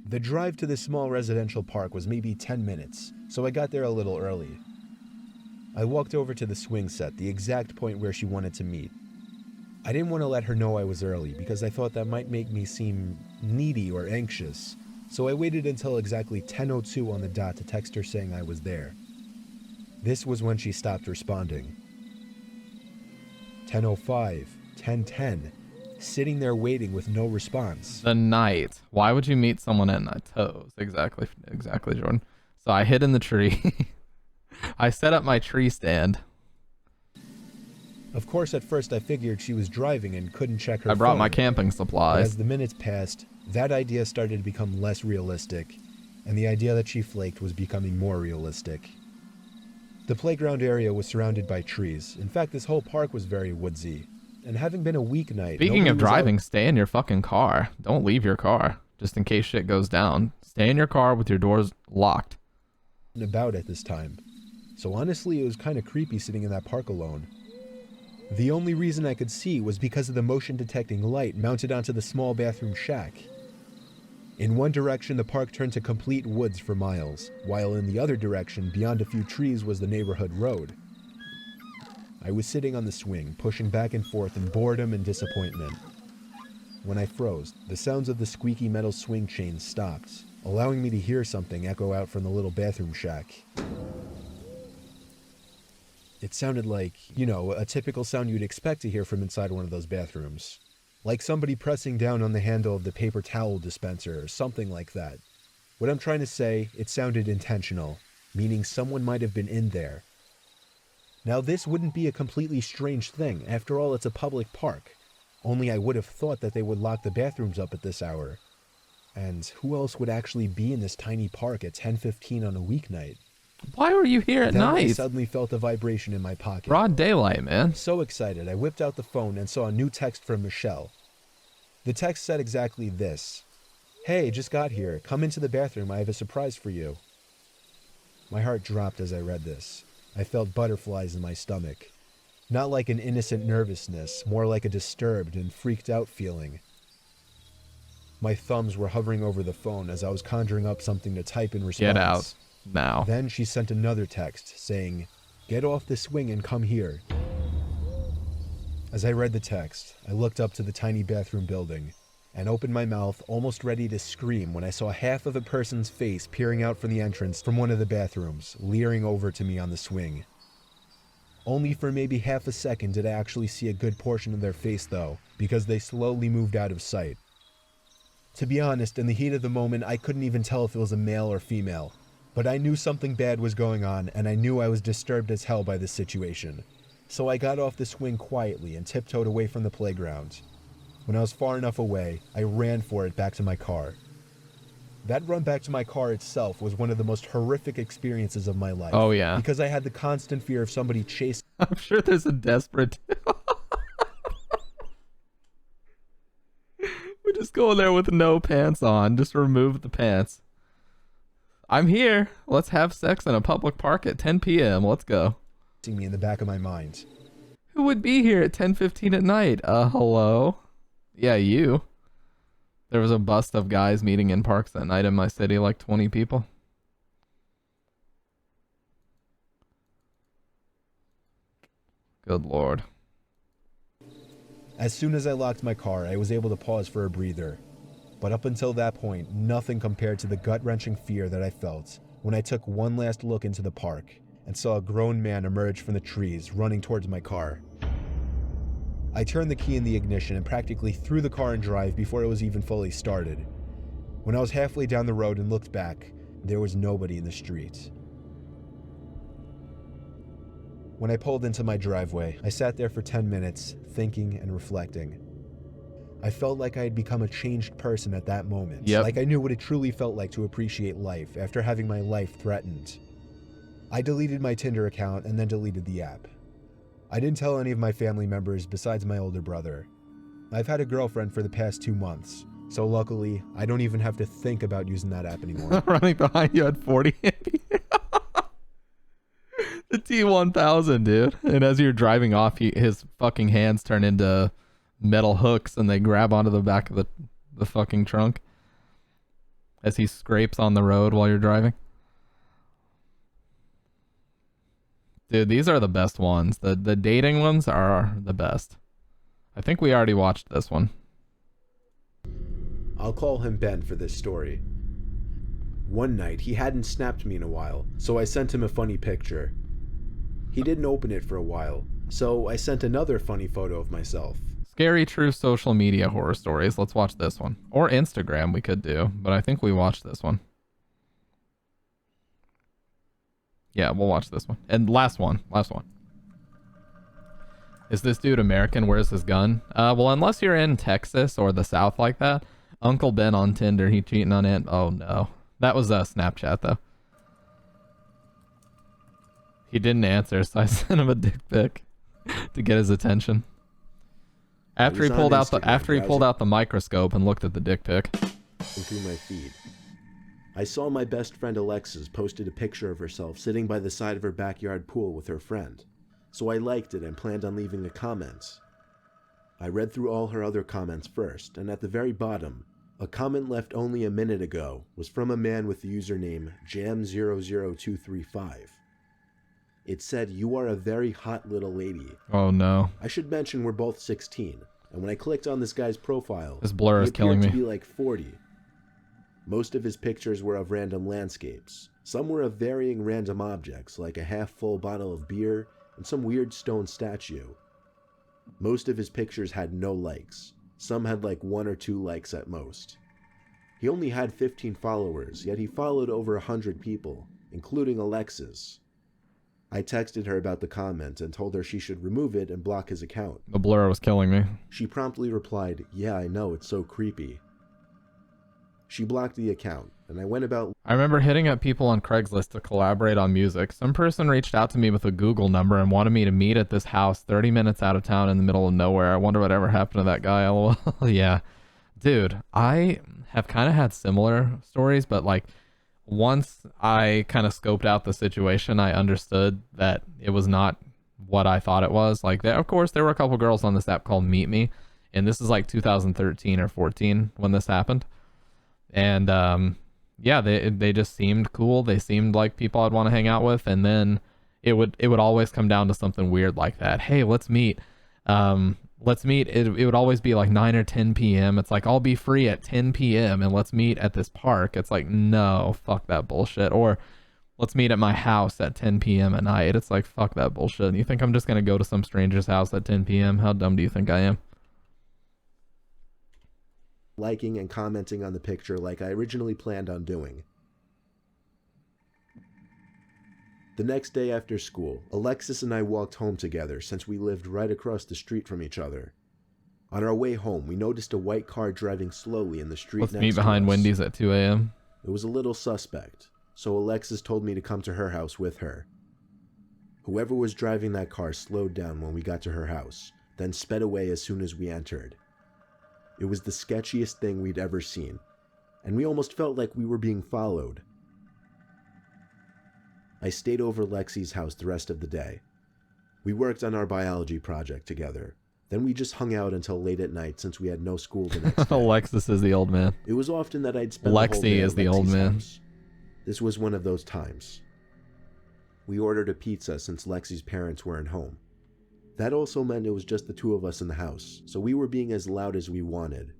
The drive to this small residential park was maybe 10 minutes, so I got there a little early. I walked over to the swing set, the exact point where she wanted to meet. I didn't want to let her know I was early because I thought that might make me seem needy or anxious, so I waited until exactly 10:02 on the dot to text her saying I was there. This was when she stopped responding. 10:05, 10:10, sitting there waiting with no response. The night. Why would you meet someone at night? Toes. Exactly, Jordan. So I hid in the tree. I set up my tree stand. Of course, at first I figured she was driving and couldn't check her phone. I brought my camping supplies. But as the minutes passed, that idea started to become less realistic, and the idea that she flaked was becoming more realistic. The playground area was surrounded by trees. In fact, this whole park was very woodsy. And having been a weeknight... Speaking of driving, stay in your fucking car. Don't leave your car, just in case shit goes down. Stay in your car with your doors locked. ...about at this time. So honestly, it was kind of creepy sitting in that park alone. The only reason I could see was because of the motion-detecting light mounted onto the small bathroom shack. In one direction, the park turned to complete woods for miles, while in the other direction, beyond a few trees, was the neighborhood road. I was sitting on the swing, pushing back and forth in boredom and disappointment. When I froze, the sounds of the squeaky metal swing chains stopped, allowing me to hear something echo out from the little bathroom shack. It sounded like, you know, a typical sound you'd expect to hear from inside one of those bathrooms. Like somebody pressing down on the handle of the paper towel dispenser or something like that. What I'm trying to say, it sounded intentional, meaning someone might have been in there. Now this wouldn't be a completely strange thing. After all, it's a public park. Only I would have thought that they would lock the bathrooms up at this hour. And who else would actually be in this tiny park at 10:15 on a weeknight? Why were you here at Then I night? suddenly felt a vibration in my pocket. Broad daylight, man. So excited, I whipped out the phone and saw a new text from Michelle. The text said exactly this. Hey, just got here. Come into the bathroom. I have a surprise for you. My heart dropped as I read this. I felt butterflies in my stomach. Not like an innocent nervousness, more like a disturbed and freaked out feeling. My thumbs were hovering over the phone as I was conjuring up something to type in response. Get out now. Then she sent another text saying, "Get off the swing and come here." As I read the text, I looked up to the tiny bathroom building and opened my mouth, almost ready to scream, when I saw half of a person's face peering out from the entrance from one of the bathrooms, leering over to me on the swing. Only for maybe half a second did I actually see a good portion of their face though, because they slowly moved out of sight. To be honest, in the heat of the moment, I couldn't even tell if it was a male or female, but I knew something bad was going on, and I knew I was disturbed as hell by this situation. So I got off the swing quietly and tiptoed away from the playground. When I was far enough away, I ran for it back to my car. That run back to my car itself was one of the most horrific experiences of my life. Oh, yeah. Because I had the constant fear of somebody chasing. I'm sure there's a desperate... We just go in there with no pants on. Just remove the pants. I'm here. Let's have sex in a public park at 10 p.m. Let's go. Me in the back of my mind. Who would be here at 10:15 at night? Hello? Yeah, you. There was a bust of guys meeting in parks that night in my city, like 20 people. Good Lord. As soon as I locked my car, I was able to pause for a breather. But up until that point, nothing compared to the gut-wrenching fear that I felt when I took one last look into the park and saw a grown man emerge from the trees running towards my car. I turned the key in the ignition and practically threw the car in drive before it was even fully started. When I was halfway down the road and looked back, there was nobody in the street. When I pulled into my driveway, I sat there for 10 minutes, thinking and reflecting. I felt like I had become a changed person at that moment. Yep. Like I knew what it truly felt like to appreciate life after having my life threatened. I deleted my Tinder account and then deleted the app. I didn't tell any of my family members besides my older brother. I've had a girlfriend for the past 2 months, so luckily, I don't even have to think about using that app anymore. Running behind you at 40. The T-1000, dude. And as you're driving off, his fucking hands turn into metal hooks and they grab onto the back of the fucking trunk as he scrapes on the road while you're driving. Dude, these are the best ones. The dating ones are the best. I think we already watched this one. I'll call him Ben for this story. One night, he hadn't snapped me in a while, so I sent him a funny picture. He didn't open it for a while, so I sent another funny photo of myself. Scary true social media horror stories. Let's watch this one. Or Instagram we could do, but I think we watched this one. Yeah, we'll watch this one. And last one. Is this dude American? Where's his gun? Well, unless you're in Texas or the South like that. Uncle Ben on Tinder, he cheating on it. Oh, no. That was Snapchat, though. He didn't answer, so I sent him a dick pic to get his attention. After he pulled out the microscope and looked at the dick pic. Through my feed. I saw my best friend Alexis posted a picture of herself sitting by the side of her backyard pool with her friend, so I liked it and planned on leaving a comment. I read through all her other comments first, and at the very bottom, a comment left only a minute ago was from a man with the username Jam00235. It said, "You are a very hot little lady." Oh no. I should mention we're both 16, and when I clicked on this guy's profile, This blur is killing me. he appeared to be like 40. Most of his pictures were of random landscapes. Some were of varying random objects, like a half-full bottle of beer and some weird stone statue. Most of his pictures had no likes. Some had like 1 or 2 likes at most. He only had 15 followers, yet he followed over 100 people, including Alexis. I texted her about the comment and told her she should remove it and block his account. The blur was killing me. She promptly replied, "Yeah, I know, it's so creepy." She blocked the account, and I went about. I remember hitting up people on Craigslist to collaborate on music. Some person reached out to me with a Google number and wanted me to meet at this house 30 minutes out of town in the middle of nowhere. I wonder whatever happened to that guy. LOL. Yeah. Dude, I have kind of had similar stories, but like once I kind of scoped out the situation, I understood that it was not what I thought it was. Like, of course, there were a couple girls on this app called Meet Me, and this is like 2013 or 14 when this happened. And yeah, they just seemed cool. They seemed like people I'd want to hang out with, and then it would always come down to something weird like that. Hey, let's meet. Let's meet. It would always be like 9 or 10 p.m. It's like, I'll be free at 10 p.m. and let's meet at this park. It's like, no, fuck that bullshit. Or let's meet at my house at 10 p.m. at night. It's like, fuck that bullshit. You think I'm just gonna go to some stranger's house at 10 p.m.? How dumb do you think I am? Liking and commenting on the picture like I originally planned on doing. The next day after school, Alexis and I walked home together since we lived right across the street from each other. On our way home, we noticed a white car driving slowly in the street Let's next meet to behind us. Wendy's at 2 a.m. It was a little suspect, so Alexis told me to come to her house with her. Whoever was driving that car slowed down when we got to her house, then sped away as soon as we entered. It was the sketchiest thing we'd ever seen, and we almost felt like we were being followed. I stayed over Lexi's house the rest of the day. We worked on our biology project together. Then we just hung out until late at night since we had no school the next day. Alexis is the old man. It was often that I'd spend the whole day Lexi at is the old Lexi's man. house. This was one of those times. We ordered a pizza since Lexi's parents weren't home. That also meant it was just the two of us in the house, so we were being as loud as we wanted.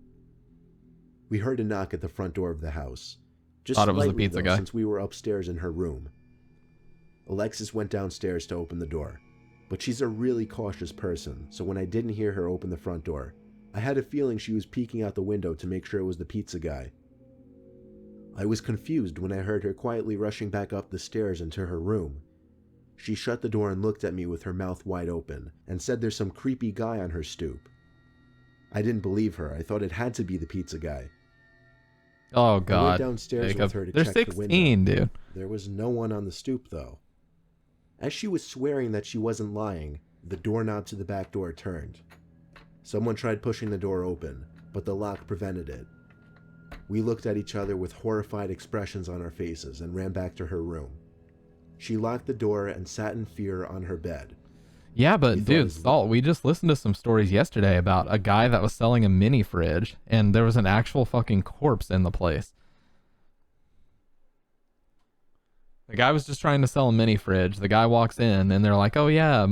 We heard a knock at the front door of the house. Just Thought it was the slightly, pizza though, guy. since we were upstairs in her room. Alexis went downstairs to open the door, but she's a really cautious person, so when I didn't hear her open the front door, I had a feeling she was peeking out the window to make sure it was the pizza guy. I was confused when I heard her quietly rushing back up the stairs into her room. She shut the door and looked at me with her mouth wide open, and said there's some creepy guy on her stoop. I didn't believe her. I thought it had to be the pizza guy. Oh I went god. downstairs Jacob. with her to They're check 16, the window. dude. There was no one on the stoop, though. As she was swearing that she wasn't lying, the doorknob to the back door turned. Someone tried pushing the door open, but the lock prevented it. We looked at each other with horrified expressions on our faces and ran back to her room. She locked the door and sat in fear on her bed. Yeah, but We thought dude, his- Salt, we just listened to some stories yesterday about a guy that was selling a mini fridge, and there was an actual fucking corpse in the place. The guy was just trying to sell a mini fridge. The guy walks in, and they're like, "Oh yeah,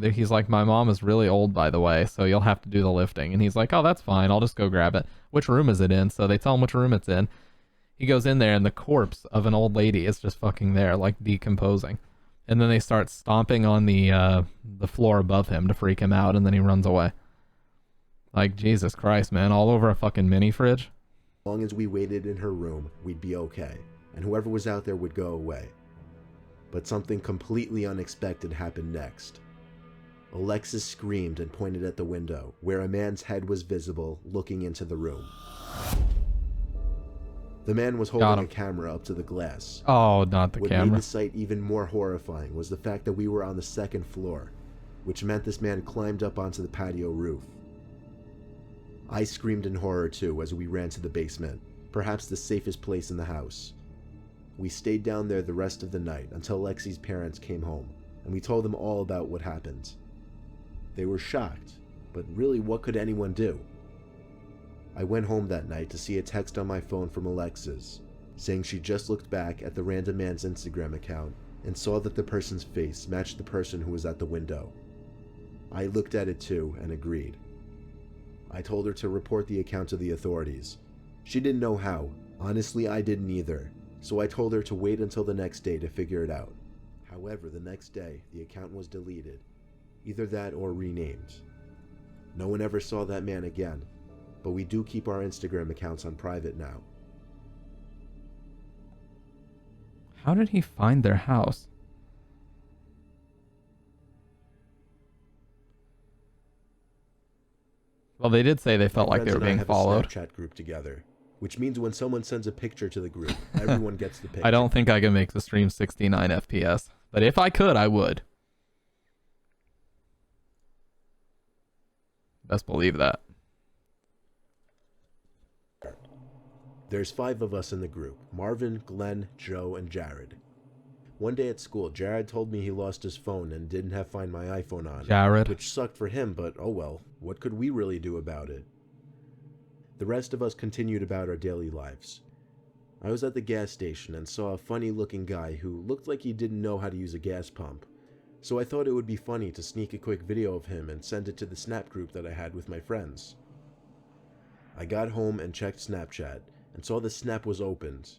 he's like, my mom is really old, by the way, so you'll have to do the lifting." And he's like, "Oh, that's fine. I'll just go grab it. Which room is it in?" So they tell him which room it's in. He goes in there, and the corpse of an old lady is just fucking there, like decomposing. And then they start stomping on the floor above him to freak him out, and then he runs away. Like, Jesus Christ, man, all over a fucking mini fridge. As long as we waited in her room, we'd be okay, and whoever was out there would go away. But something completely unexpected happened next. Alexis screamed and pointed at the window, where a man's head was visible, looking into the room. The man was Got holding him. a camera up to the glass. Oh, not the What made camera. the sight even more horrifying was the fact that we were on the second floor, which meant this man climbed up onto the patio roof. I screamed in horror too as we ran to the basement, perhaps the safest place in the house. We stayed down there the rest of the night until Lexi's parents came home, and we told them all about what happened. They were shocked, but really what could anyone do? I went home that night to see a text on my phone from Alexis, saying she just looked back at the random man's Instagram account and saw that the person's face matched the person who was at the window. I looked at it too and agreed. I told her to report the account to the authorities. She didn't know how. Honestly, I didn't either, so I told her to wait until the next day to figure it out. However, the next day, the account was deleted. Either that or renamed. No one ever saw that man again, but we do keep our Instagram accounts on private now. How did he find their house? Well, they did say they felt My like they friends were and I being have followed. a Snapchat group together. which means when someone sends a picture to the group, everyone gets the picture. I don't think I can make the stream 69 FPS, but if I could, I would. Best believe that. There's 5 of us in the group: Marvin, Glenn, Joe, and Jared. One day at school, Jared told me he lost his phone and didn't have Find My iPhone on. Jared. Which sucked for him, but oh well, what could we really do about it? The rest of us continued about our daily lives. I was at the gas station and saw a funny-looking guy who looked like he didn't know how to use a gas pump, so I thought it would be funny to sneak a quick video of him and send it to the Snap group that I had with my friends. I got home and checked Snapchat and saw the Snap was opened.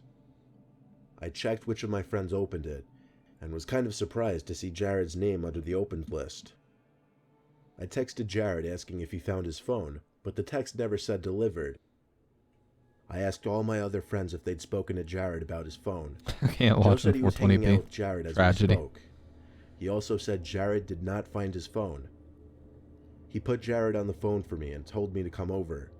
I checked which of my friends opened it and was kind of surprised to see Jared's name under the opened list. I texted Jared asking if he found his phone, but the text never said delivered. I asked all my other friends if they'd spoken to Jared about his phone. I can't Joe watch said in he was hanging out 420p. with Jared as Tragedy. we spoke. He also said Jared did not find his phone. He put Jared on the phone for me and told me to come over.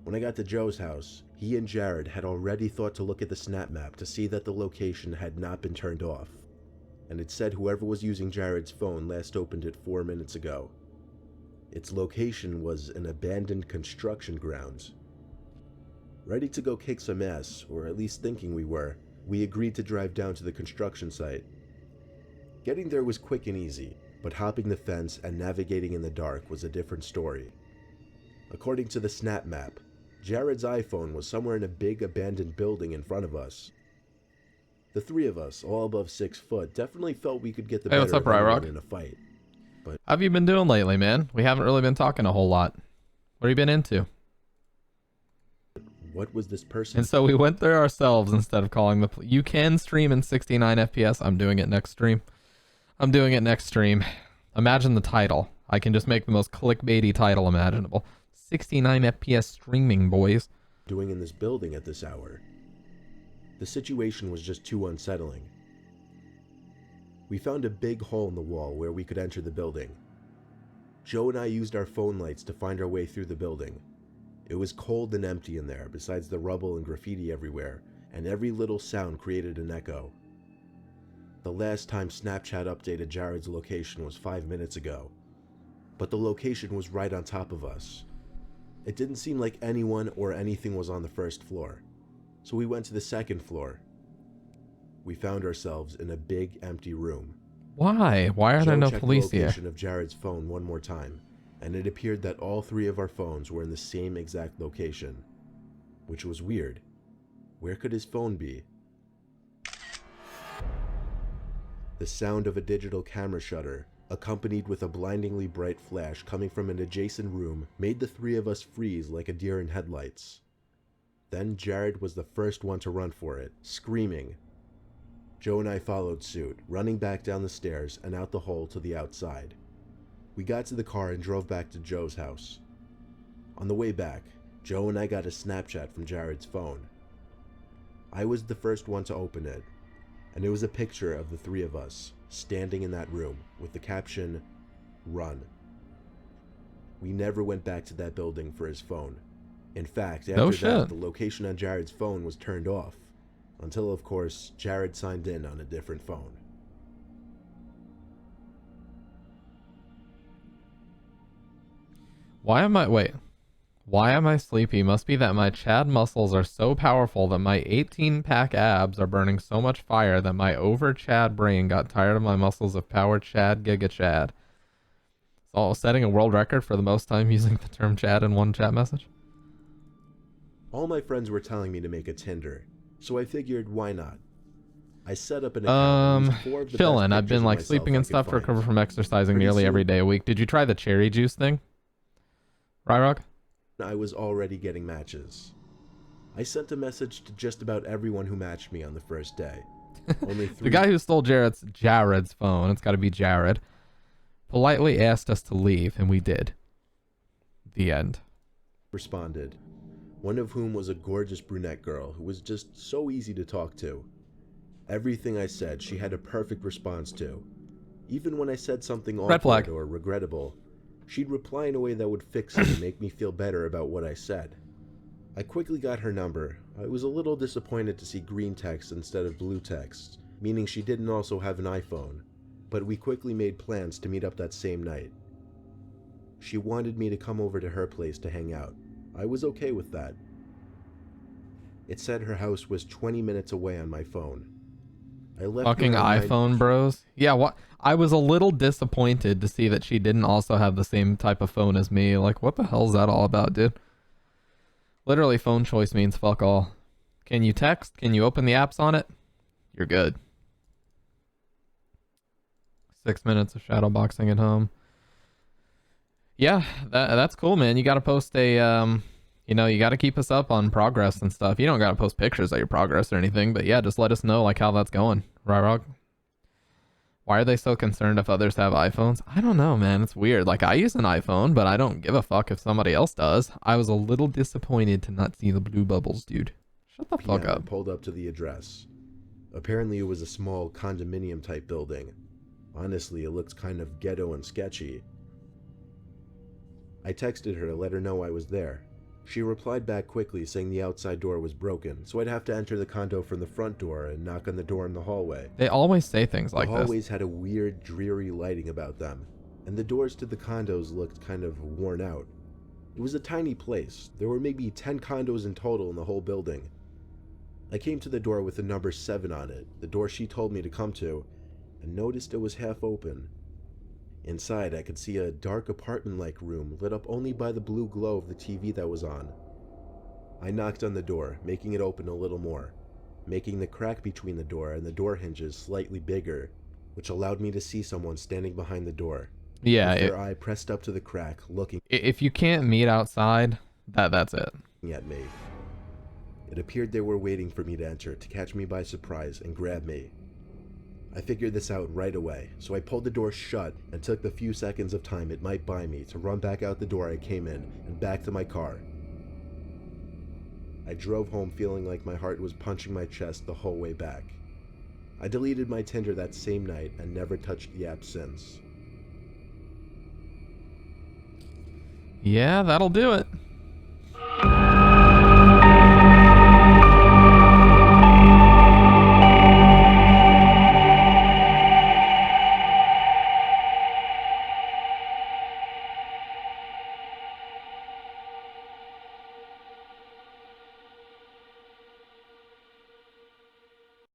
When I got to Joe's house, he and Jared had already thought to look at the Snap map to see that the location had not been turned off, and it said whoever was using Jared's phone last opened it 4 minutes ago. Its location was an abandoned construction grounds. Ready to go kick some ass, or at least thinking we were, we agreed to drive down to the construction site. Getting there was quick and easy, but hopping the fence and navigating in the dark was a different story. According to the Snap map, Jared's iPhone was somewhere in a big abandoned building in front of us. The 3 of us, all above 6 foot, definitely felt we could get the Hey, what's better up, of anyone Ryrock? in a fight. How have you been doing lately, man? We haven't really been talking a whole lot. What have you been into? What was this person? And so we went there ourselves instead of calling the... You can stream in 69 FPS. I'm doing it next stream. Imagine the title. I can just make the most clickbaity title imaginable. 69 FPS streaming, boys. Doing in this building at this hour? The situation was just too unsettling. We found a big hole in the wall where we could enter the building. Joe and I used our phone lights to find our way through the building. It was cold and empty in there, besides the rubble and graffiti everywhere, and every little sound created an echo. The last time Snapchat updated Jared's location was 5 minutes ago, but the location was right on top of us. It didn't seem like anyone or anything was on the first floor, so we went to the second floor. We found ourselves in a big empty room. Why? Why are there Joe no checked police the here? location of Jared's phone one more time, and it appeared that all 3 of our phones were in the same exact location, which was weird. Where could his phone be? The sound of a digital camera shutter, accompanied with a blindingly bright flash coming from an adjacent room, made the 3 of us freeze like a deer in headlights. Then Jared was the first one to run for it, screaming. Joe and I followed suit, running back down the stairs and out the hole to the outside. We got to the car and drove back to Joe's house. On the way back, Joe and I got a Snapchat from Jared's phone. I was the first one to open it, and it was a picture of the 3 of us, standing in that room, with the caption, "Run." We never went back to that building for his phone. In fact, No after that, shit. the location on Jared's phone was turned off, until of course, Jared signed in on a different phone. Why am I sleepy? Must be that my Chad muscles are so powerful that my 18-pack abs are burning so much fire that my over-Chad brain got tired of my muscles of power Chad Giga Chad. So setting a world record for the most time using the term Chad in one chat message. All my friends were telling me to make a Tinder, so I figured, why not? I set up an account and used 4 of the Chillin'. best I've been pictures of like myself sleeping I and could stuff to find. recover from exercising Pretty nearly soon- every day a week. Did you try the cherry juice thing? Ryrock? I was already getting matches. I sent a message to just about everyone who matched me on the first day. Only 3 The guy who stole Jared's phone, it's gotta be Jared, politely asked us to leave, and we did. The end. responded, one of whom was a gorgeous brunette girl who was just so easy to talk to. Everything I said, she had a perfect response to. Even when I said something Red flag. awkward or regrettable, she'd reply in a way that would fix it and make me feel better about what I said. I quickly got her number. I was a little disappointed to see green text instead of blue text, meaning she didn't also have an iPhone, but we quickly made plans to meet up that same night. She wanted me to come over to her place to hang out. I was okay with that. It said her house was 20 minutes away on my phone. I left Fucking iPhone bros. Yeah, what? I was a little disappointed to see that she didn't also have the same type of phone as me. Like, what the hell's that all about, dude? Literally, phone choice means fuck all. Can you text? Can you open the apps on it? You're good. 6 minutes of shadow boxing at home. Yeah, that's cool, man. You got to post a, you know, you got to keep us up on progress and stuff. You don't got to post pictures of your progress or anything, but yeah, just let us know like how that's going. Right, Rock? Why are they so concerned if others have iPhones? I don't know, man. It's weird. Like, I use an iPhone, but I don't give a fuck if somebody else does. I was a little disappointed to not see the blue bubbles, dude. Shut the fuck up. I pulled up to the address. Apparently, it was a small condominium type building. Honestly, it looked kind of ghetto and sketchy. I texted her to let her know I was there. She replied back quickly saying the outside door was broken, so I'd have to enter the condo from the front door and knock on the door in the hallway. They always say things like this. The hallways had a weird, dreary lighting about them, and the doors to the condos looked kind of worn out. It was a tiny place. There were maybe 10 condos in total in the whole building. I came to the door with the number 7 on it, the door she told me to come to, and noticed it was half open. Inside, I could see a dark apartment-like room lit up only by the blue glow of the TV that was on. I knocked on the door, making it open a little more, making the crack between the door and the door hinges slightly bigger, which allowed me to see someone standing behind the door. Yeah, with their eye pressed up to the crack, looking. If you can't meet outside, that's it. At me. It appeared they were waiting for me to enter to catch me by surprise and grab me. I figured this out right away, so I pulled the door shut and took the few seconds of time it might buy me to run back out the door I came in and back to my car. I drove home feeling like my heart was punching my chest the whole way back. I deleted my Tinder that same night and never touched the app since. Yeah, that'll do it.